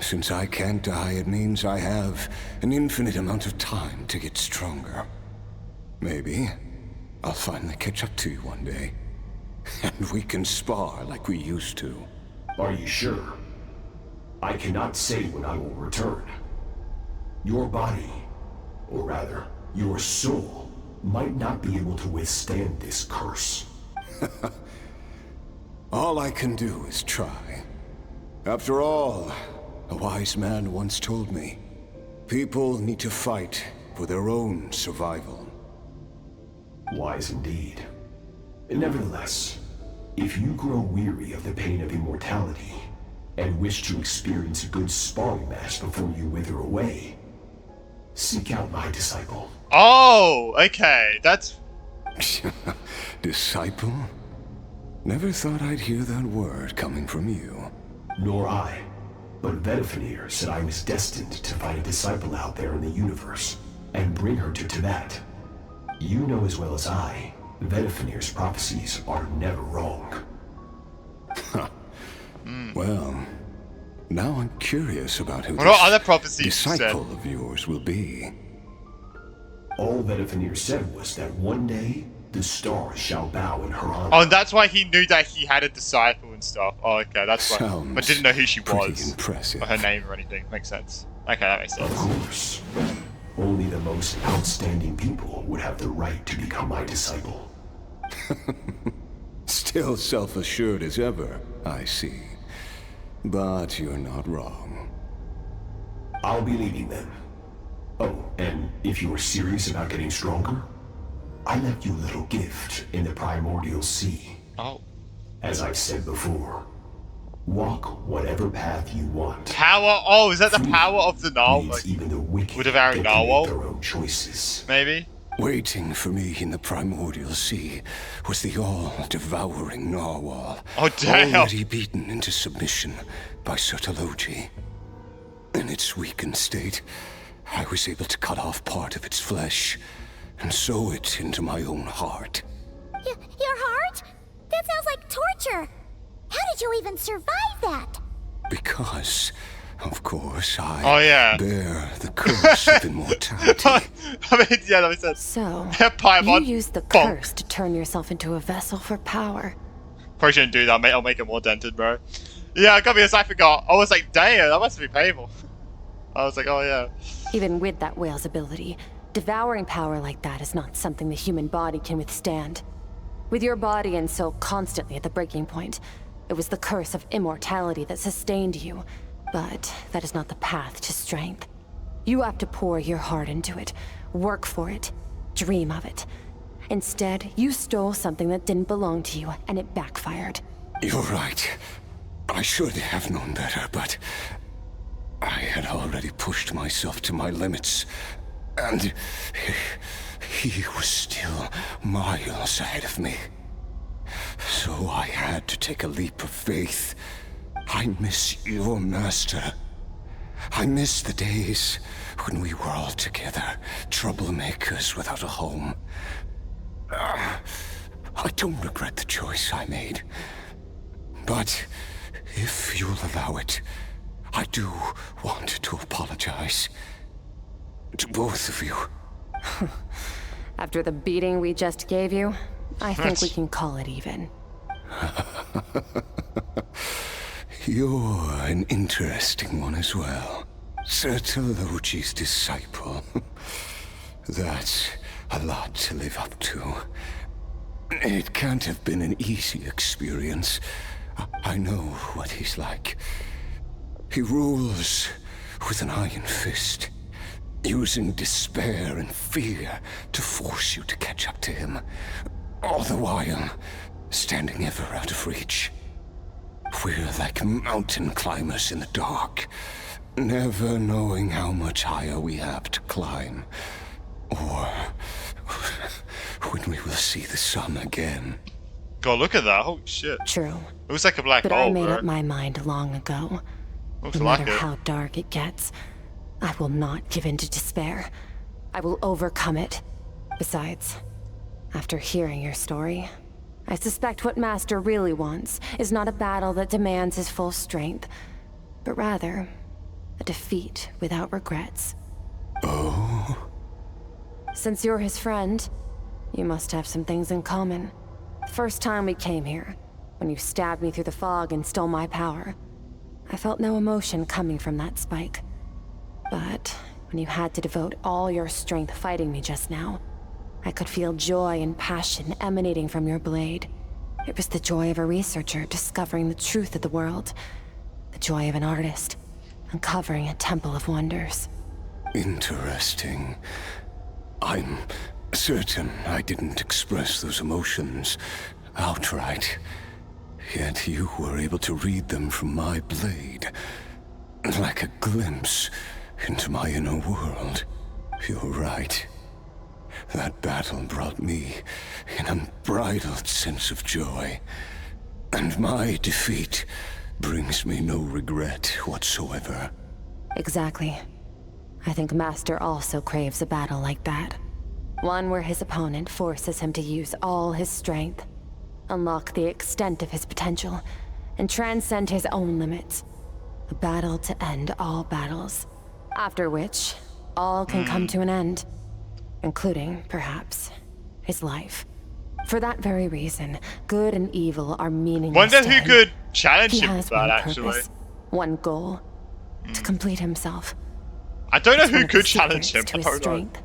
Speaker 19: Since I can't die, it means I have an infinite amount of time to get stronger. Maybe I'll finally catch up to you one day, and we can spar like we used to.
Speaker 13: Are you sure? I cannot say when I will return. Your body, or rather, your soul, might not be able to withstand this curse.
Speaker 19: All I can do is try. After all, a wise man once told me, people need to fight for their own survival.
Speaker 13: Wise indeed. Nevertheless, if you grow weary of the pain of immortality, and wish to experience a good sparring match before you wither away, seek out my disciple.
Speaker 1: Oh, okay, that's...
Speaker 19: Disciple? Never thought I'd hear that word coming from you.
Speaker 13: Nor I. but Vedifenir said I was destined to find a disciple out there in the universe and bring her to Tibet. You know as well as I, Vedifenir's prophecies are never wrong.
Speaker 19: Well, now I'm curious about who
Speaker 1: What
Speaker 19: this
Speaker 1: other prophecies
Speaker 19: disciple of yours will be.
Speaker 13: All Vedifenir said was that one day, the stars shall bow in her honor.
Speaker 1: Oh, and that's why he knew that he had a disciple and stuff. Oh, okay, that's why.
Speaker 19: Sounds
Speaker 1: But didn't know who she was.
Speaker 19: Impressive.
Speaker 1: Or her name or anything. Makes sense. Okay, that makes sense.
Speaker 13: Of course. Only the most outstanding people would have the right to become my disciple.
Speaker 19: Still self-assured as ever, I see. But you're not wrong.
Speaker 13: I'll be leading them. Oh, and if you are serious about getting stronger, I left you a little gift in the primordial sea.
Speaker 1: Oh.
Speaker 13: As I've said before, walk whatever path you want.
Speaker 1: Power? Oh, is that the power of the Narwhal? Like,
Speaker 13: even the wicked
Speaker 1: with a very narwhal?
Speaker 13: their own choices.
Speaker 1: Maybe?
Speaker 19: Waiting for me in the primordial sea was the all-devouring narwhal.
Speaker 1: Oh, damn.
Speaker 19: Already beaten into submission by Sertologi. In its weakened state, I was able to cut off part of its flesh and sew it into my own heart.
Speaker 2: Your heart? That sounds like torture. How did you even survive that?
Speaker 19: Because, of course, I bear the curse of immortality.
Speaker 1: I mean, yeah, that makes sense.
Speaker 5: So,
Speaker 1: Paimon.
Speaker 5: you used the curse to turn yourself into a vessel for power.
Speaker 1: Probably shouldn't do that, mate. I'll make it more dented, bro. Yeah, I got me, I forgot. I was like, damn, that must be painful. I was like, oh yeah.
Speaker 5: Even with that whale's ability, devouring power like that is not something the human body can withstand. With your body and soul constantly at the breaking point, it was the curse of immortality that sustained you. But that is not the path to strength. You have to pour your heart into it, work for it, dream of it. Instead, you stole something that didn't belong to you, and it backfired.
Speaker 19: You're right. I should have known better, but I had already pushed myself to my limits, and he was still miles ahead of me. So I had to take a leap of faith. I miss your master. I miss the days when we were all together, troublemakers without a home. I don't regret the choice I made. But if you'll allow it, I do want to apologize. To both of you.
Speaker 5: After the beating we just gave you, I think we can call it even.
Speaker 19: You're an interesting one as well. Sertologi's disciple. That's a lot to live up to. It can't have been an easy experience. I know what he's like. He rules with an iron fist, using despair and fear to force you to catch up to him, all the while standing ever out of reach. We're like mountain climbers in the dark, never knowing how much higher we have to climb, or when we will see the sun again.
Speaker 1: God, look at that. Holy shit.
Speaker 5: True.
Speaker 1: It was like a black
Speaker 5: but
Speaker 1: hole,
Speaker 5: I made
Speaker 1: bro.
Speaker 5: up my mind long ago.
Speaker 1: Looks
Speaker 5: No
Speaker 1: like
Speaker 5: matter
Speaker 1: it.
Speaker 5: how dark it gets, I will not give in to despair. I will overcome it. Besides, after hearing your story, I suspect what Master really wants is not a battle that demands his full strength, but rather a defeat without regrets.
Speaker 19: Oh?
Speaker 5: Since you're his friend, you must have some things in common. First time we came here, when you stabbed me through the fog and stole my power, I felt no emotion coming from that spike. But when you had to devote all your strength fighting me just now, I could feel joy and passion emanating from your blade. It was the joy of a researcher discovering the truth of the world, the joy of an artist uncovering a temple of wonders.
Speaker 19: Interesting. I'm certain I didn't express those emotions outright. Yet you were able to read them from my blade, like a glimpse into my inner world. You're right. That battle brought me an unbridled sense of joy, and my defeat brings me no regret whatsoever.
Speaker 5: Exactly. I think Master also craves a battle like that. One where his opponent forces him to use all his strength, unlock the extent of his potential, and transcend his own limits. A battle to end all battles. After which, all can come to an end. Including, perhaps, his life. For that very reason, good and evil are meaningless.
Speaker 1: Wonder
Speaker 5: to
Speaker 1: who
Speaker 5: him.
Speaker 1: could challenge
Speaker 5: He
Speaker 1: him
Speaker 5: has
Speaker 1: with that,
Speaker 5: one
Speaker 1: actually.
Speaker 5: purpose, one goal. To complete himself.
Speaker 1: I don't know
Speaker 5: It's
Speaker 1: who
Speaker 5: one of
Speaker 1: could
Speaker 5: the
Speaker 1: challenge him.
Speaker 5: secrets to his
Speaker 1: I don't know.
Speaker 5: strength.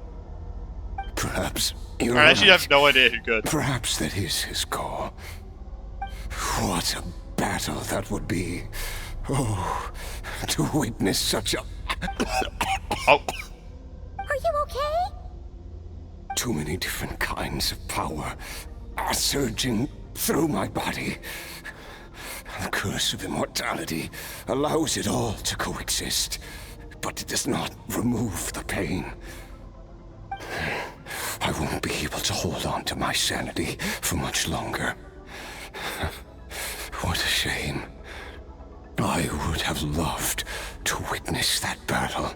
Speaker 19: Perhaps you're
Speaker 1: I actually
Speaker 19: right.
Speaker 1: have no idea who could.
Speaker 19: Perhaps that is his goal. What a battle that would be. Oh, to witness such a...
Speaker 1: Oh.
Speaker 2: Are you okay?
Speaker 19: Too many different kinds of power are surging through my body. The curse of immortality allows it all to coexist, but it does not remove the pain. I won't be able to hold on to my sanity for much longer. What a shame. I would have loved to witness that battle.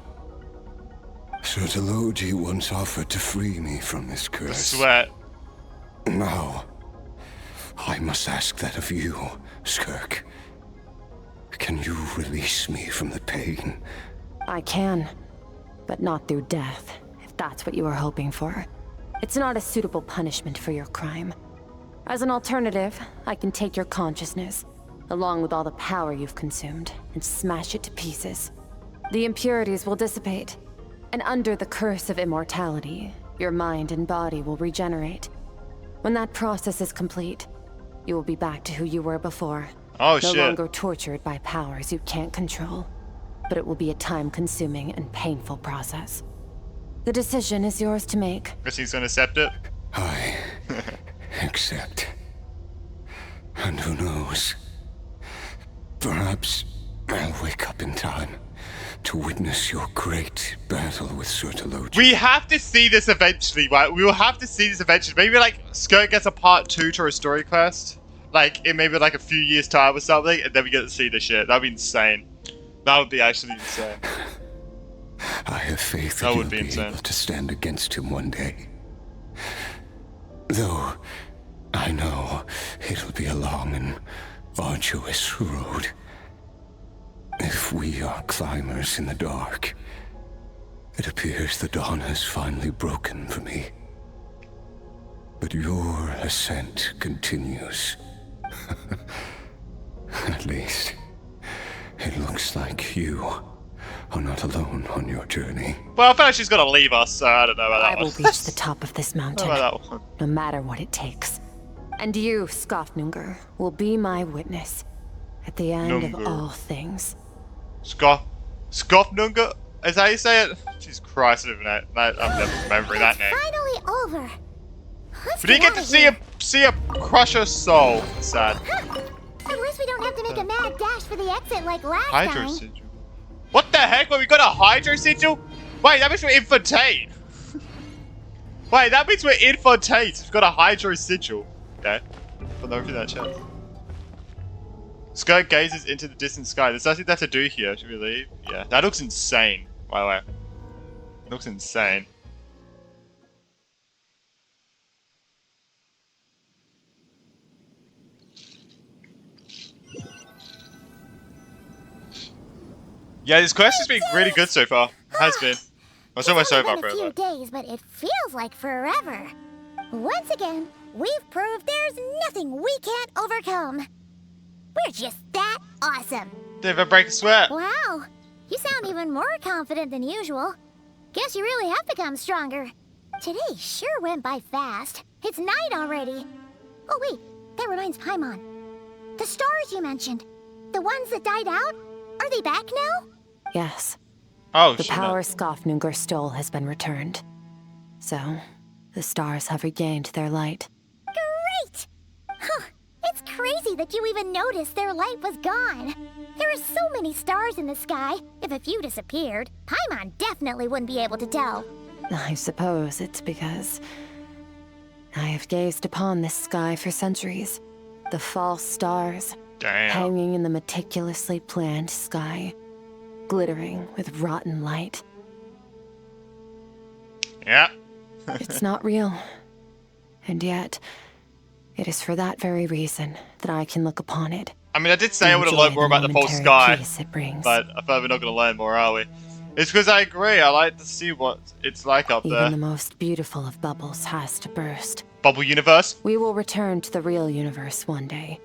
Speaker 19: Sir Delogi once offered to free me from this curse.
Speaker 1: Sweat.
Speaker 19: Now, I must ask that of you, Skirk. Can you release me from the pain?
Speaker 5: I can, but not through death, if that's what you were hoping for. It's not a suitable punishment for your crime. As an alternative, I can take your consciousness, along with all the power you've consumed, and smash it to pieces. The impurities will dissipate, and under the curse of immortality, your mind and body will regenerate. When that process is complete, you will be back to who you were before.
Speaker 1: Oh,
Speaker 5: no
Speaker 1: shit.
Speaker 5: longer tortured by powers you can't control. But it will be a time-consuming and painful process. The decision is yours to make.
Speaker 1: Guess he's gonna accept it.
Speaker 19: I accept. And who knows? Perhaps I'll wake up in time to witness your great battle with Sir Delogi.
Speaker 1: We have to see this eventually, right? We will have to see this eventually. Maybe like Skirk gets a part 2 to her story quest. Like in maybe like a few years time or something, and then we get to see this shit. That'd be insane. That would be actually insane.
Speaker 19: I have faith
Speaker 1: That
Speaker 19: that
Speaker 1: would
Speaker 19: you'll
Speaker 1: be
Speaker 19: be
Speaker 1: insane.
Speaker 19: able to stand against him one day. Though, I know it'll be a long and arduous road. If we are climbers in the dark, it appears the dawn has finally broken for me. But your ascent continues. At least, it looks like you are not alone on your journey.
Speaker 1: Well, I feel like she's gonna leave us, so I don't know about that
Speaker 5: I will
Speaker 1: one.
Speaker 5: reach the top of this mountain,
Speaker 1: How about that one?
Speaker 5: no matter what it takes. And you, Skofnunger, will be my witness at the end of
Speaker 1: Nunger.
Speaker 5: all things.
Speaker 1: Skofnunger? Is that how you say it? Jesus Christ, I'm never remembering that name.
Speaker 2: Finally over. Let's
Speaker 1: We didn't get to see a crusher soul. Sad.
Speaker 2: At least we don't have to make a mad dash for the exit like last
Speaker 1: Hydro
Speaker 2: time.
Speaker 1: sigil. What the heck? Wait, we got a hydro sigil? Wait, that means we're infantine. Wait, that means we're infantine. We've got a hydro sigil. Okay. I'll open that chat. Skirk gazes into the distant sky. There's nothing left to do here. Should we leave? Yeah. That looks insane, by the way. It looks insane. Yeah, this quest has been really good so far. Has been. Well, so much so far,
Speaker 2: It's only been a few days, but it feels like forever. Once again, we've proved there's nothing we can't overcome. We're just that awesome.
Speaker 1: Did I break a sweat?
Speaker 2: Wow, you sound even more confident than usual. Guess you really have become stronger. Today sure went by fast. It's night already. Oh wait, that reminds Paimon. The stars you mentioned, the ones that died out, are they back now?
Speaker 5: Yes.
Speaker 1: Oh,
Speaker 5: the
Speaker 1: shit.
Speaker 5: power Skofnunger stole has been returned. So, the stars have regained their light.
Speaker 2: Great! Huh, it's crazy that you even noticed their light was gone. There are so many stars in the sky. If a few disappeared, Paimon definitely wouldn't be able to tell.
Speaker 5: I suppose it's because I have gazed upon this sky for centuries. The false stars,
Speaker 1: Damn.
Speaker 5: Hanging in the meticulously planned sky, glittering with rotten light.
Speaker 1: Yeah.
Speaker 5: It's not real. And yet, it is for that very reason that I can look upon it.
Speaker 1: I mean, I did say I would have learned more about the pole sky, but I thought we're not going to learn more, are we? It's because I agree. I like to see what it's like up there.
Speaker 5: Even the most beautiful of bubbles has to burst.
Speaker 1: Bubble universe?
Speaker 5: We will return to the real universe one day,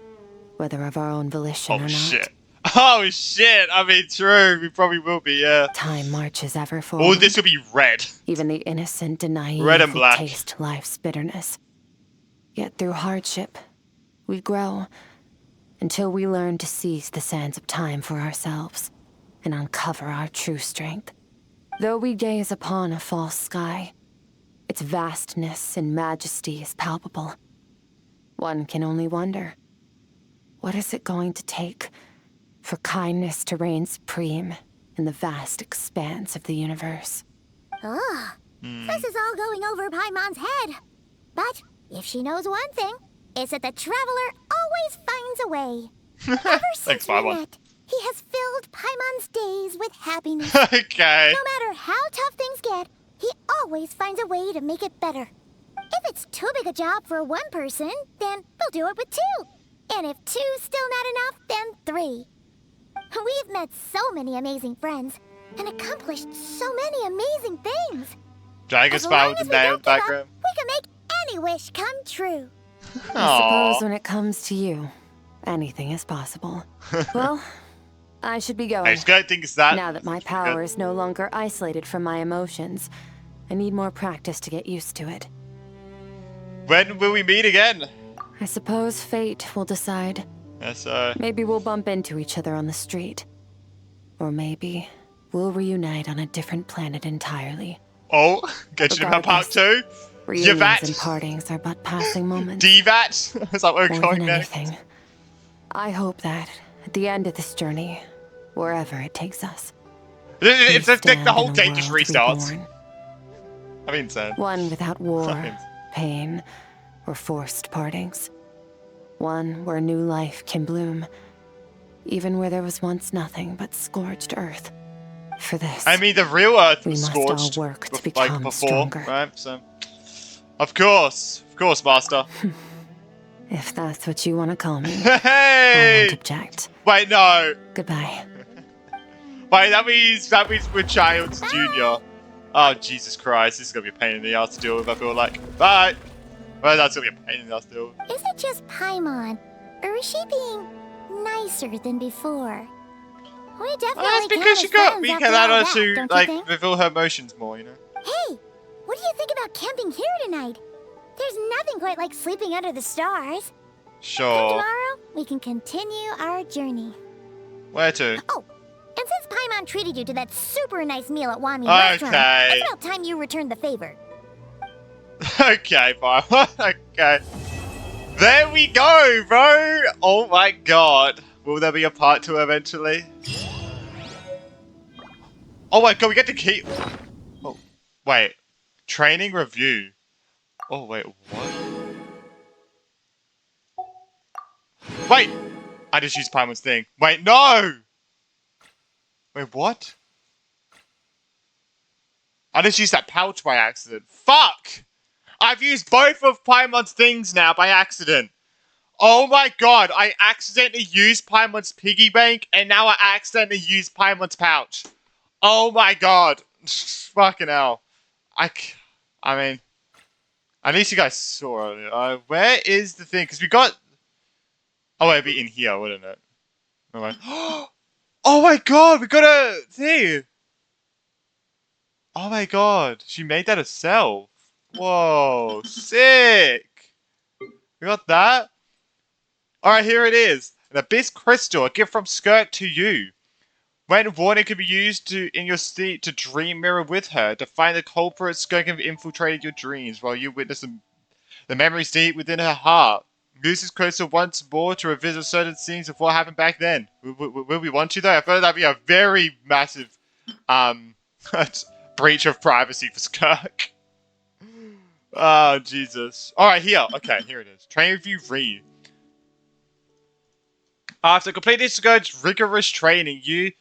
Speaker 5: whether of our own volition or not.
Speaker 1: Shit. Oh shit! I mean, true. We probably will be, yeah.
Speaker 5: Time marches ever forward.
Speaker 1: Oh, this will be red.
Speaker 5: Even the innocent and naive
Speaker 1: red and black.
Speaker 5: Will taste life's bitterness. Yet through hardship, we grow until we learn to seize the sands of time for ourselves and uncover our true strength. Though we gaze upon a false sky, its vastness and majesty is palpable. One can only wonder, what is it going to take for kindness to reign supreme in the vast expanse of the universe?
Speaker 2: This is all going over Paimon's head. But if she knows one thing, it's that the traveler always finds a way. Ever since we met, he has filled Paimon's days with happiness.
Speaker 1: Okay.
Speaker 2: No matter how tough things get, he always finds a way to make it better. If it's too big a job for one person, then we'll do it with two. And if two's still not enough, then three. We've met so many amazing friends and accomplished so many amazing things.
Speaker 1: Dragon Spy with the name in the background.
Speaker 2: We can make any wish come true.
Speaker 5: I suppose when it comes to you, anything is possible. Well, I should be going.
Speaker 1: I just gotta think it's that.
Speaker 5: Now that my power is no longer isolated from my emotions, I need more practice to get used to it.
Speaker 1: When will we meet again?
Speaker 5: I suppose fate will decide.
Speaker 1: Yes,
Speaker 5: Maybe we'll bump into each other on the street. Or maybe we'll reunite on a different planet entirely.
Speaker 1: Oh, Genshin Part 2?
Speaker 5: Reunions and partings are but passing moments.
Speaker 1: DVAT? Is that what we're calling
Speaker 5: that? I hope that, at the end of this journey, wherever it takes us,
Speaker 1: it's like the whole game just restarts.
Speaker 5: Reborn.
Speaker 1: I mean, so.
Speaker 5: One without war, pain, or forced partings. One where new life can bloom, even where there was once nothing but scorched earth. For this,
Speaker 1: I mean, the real Earth
Speaker 5: we
Speaker 1: was
Speaker 5: must
Speaker 1: scorched,
Speaker 5: all work to become
Speaker 1: before,
Speaker 5: stronger.
Speaker 1: right? So, of course, Master.
Speaker 5: If that's what you want to call me,
Speaker 1: hey!
Speaker 5: I won't object.
Speaker 1: Wait, no.
Speaker 5: Goodbye.
Speaker 1: Wait, that means we're Child's Junior. Oh, Jesus Christ, this is gonna be a pain in the ass to deal with, I feel like. Bye! Well, that's gonna be a pain in the ass to deal with.
Speaker 2: Is it just Paimon, or is she being nicer than before? We definitely
Speaker 1: that's because we can allow her to, like, reveal her emotions more, you know?
Speaker 2: Hey, what do you think about camping here tonight? There's nothing quite like sleeping under the stars.
Speaker 1: Sure.
Speaker 2: And tomorrow, we can continue our journey.
Speaker 1: Where to?
Speaker 2: Oh, and since Paimon treated you to that super nice meal at Wami Restaurant, it's about time you returned the favor.
Speaker 1: Okay, fine. Okay. There we go, bro! Oh my god. Will there be a part 2 eventually? Oh my god, we get to keep... Oh, wait. Training review. Oh, wait, what? Wait! I just used Paimon's thing. Wait, no! Wait, what? I just used that pouch by accident. Fuck! I've used both of Paimon's things now by accident. Oh my god, I accidentally used Paimon's piggy bank, and now I accidentally used Paimon's pouch. Oh my god. Fucking hell. I mean, at least you guys saw it. Where is the thing? Because we got... Oh, it'd be in here, wouldn't it? Oh my god, we got a thing. Oh my god, she made that herself. Whoa, sick. We got that. Alright, here it is. An Abyss Crystal, a gift from Skirk to you. When worn, it can be used in your state to dream mirror with her. To find the culprit, Skirk have infiltrated your dreams while you witness the memories deep within her heart. Use this crystal once more to revisit certain scenes of what happened back then. Will we want to, though? I feel like that'd be a very massive breach of privacy for Skirk. Oh, Jesus. Alright, here. Okay, here it is. Train review read. After completing Skirk's rigorous training, you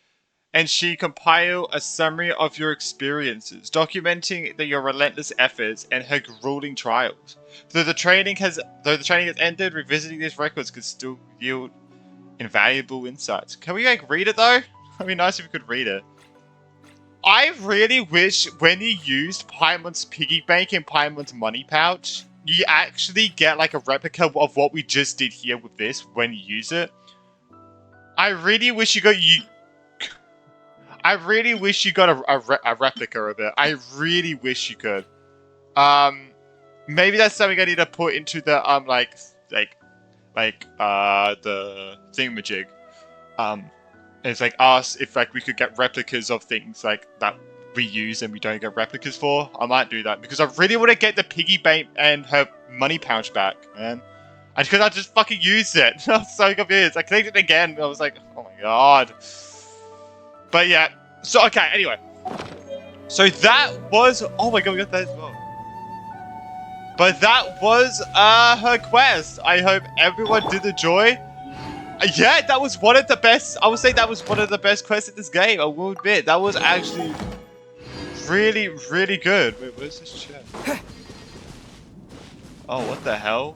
Speaker 1: and she compile a summary of your experiences, documenting your relentless efforts and her grueling trials. Though the training has ended, revisiting these records could still yield invaluable insights. Can we like read it though? It'd be nice if we could read it. I really wish when you used Paimon's piggy bank and Paimon's money pouch, you actually get like a replica of what we just did here with this when you use it. I really wish you got a replica of it. I really wish you could. Maybe that's something I need to put into the the thingamajig. It's like ask if like we could get replicas of things like that we use and we don't get replicas for. I might do that because I really want to get the piggy bank and her money pouch back, man. And because I just fucking used it. I was so confused. I connected it again and I was like, oh my god. But yeah. So, okay, anyway. So that was... Oh my god, we got that as well. But that was her quest. I hope everyone did enjoy. Yeah, that was one of the best... I would say that was one of the best quests in this game. I will admit. That was actually really, really good. Wait, where's this chest? Oh, what the hell?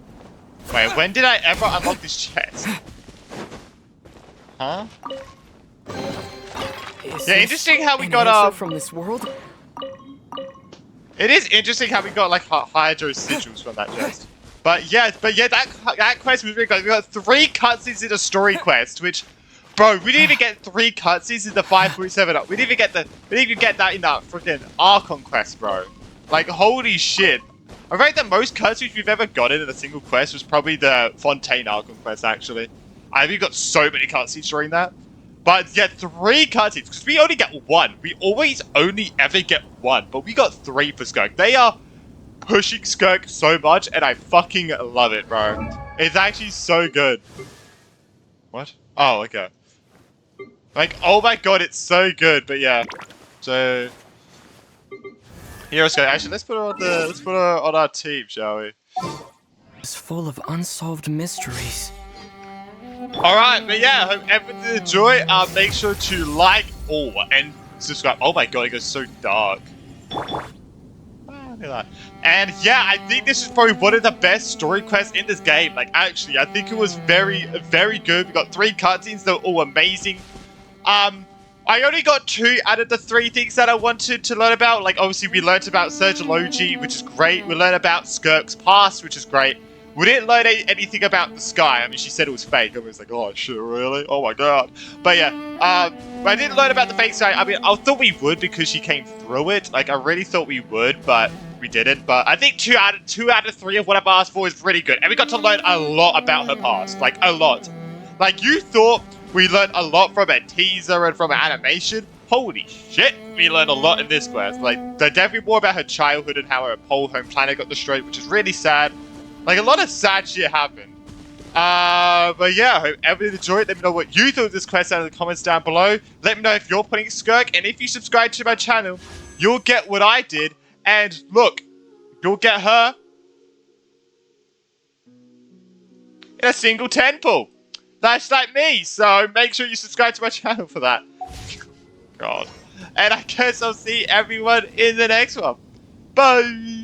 Speaker 1: Wait, when did I ever unlock this chest? Huh? Yeah, interesting how we got
Speaker 17: from this world.
Speaker 1: It is interesting how we got like hydro sigils from that chest. But yeah, that quest was really good. We got 3 cutscenes in a story quest, which, bro, we didn't even get 3 cutscenes in the 5.7. We didn't even get that in that freaking Archon quest, bro. Like, holy shit. I think the most cutscenes we've ever gotten in a single quest was probably the Fontaine Archon quest, actually. I think we got so many cutscenes during that. But yeah, 3 cutscenes, because we only get 1. We always only ever get 1, but we got 3 for Skirk. They are pushing Skirk so much, and I fucking love it, bro. It's actually so good. What? Oh, okay. Like, oh my god, it's so good, but yeah. So... here, let's go. Actually, let's put her on our team, shall we?
Speaker 12: It's full of unsolved mysteries.
Speaker 1: Alright, but yeah, I hope everyone did enjoy. Make sure to like and subscribe. Oh my god, it goes so dark. And yeah, I think this is probably one of the best story quests in this game. Like, actually, I think it was very, very good. We got 3 cutscenes that were all amazing. I only got 2 out of the 3 things that I wanted to learn about. Like, obviously, we learned about Surgeology, which is great. We learned about Skirk's past, which is great. We didn't learn anything about the sky. I mean, she said it was fake. I was like, oh, shit, really? Oh, my God. But yeah, I didn't learn about the fake sky. I mean, I thought we would because she came through it. Like, I really thought we would, but we didn't. But I think 2 out of 3 of what I've asked for is really good. And we got to learn a lot about her past. Like, a lot. Like, you thought we learned a lot from a teaser and from an animation. Holy shit, we learned a lot in this quest. Like, there's definitely more about her childhood and how her pole home planet got destroyed, which is really sad. Like, a lot of sad shit happened. But yeah, I hope everyone enjoyed. Let me know what you thought of this quest down in the comments down below. Let me know if you're putting Skirk, and if you subscribe to my channel, you'll get what I did. And look, you'll get her in a single 10 pull. That's like me, so make sure you subscribe to my channel for that. God. And I guess I'll see everyone in the next one. Bye!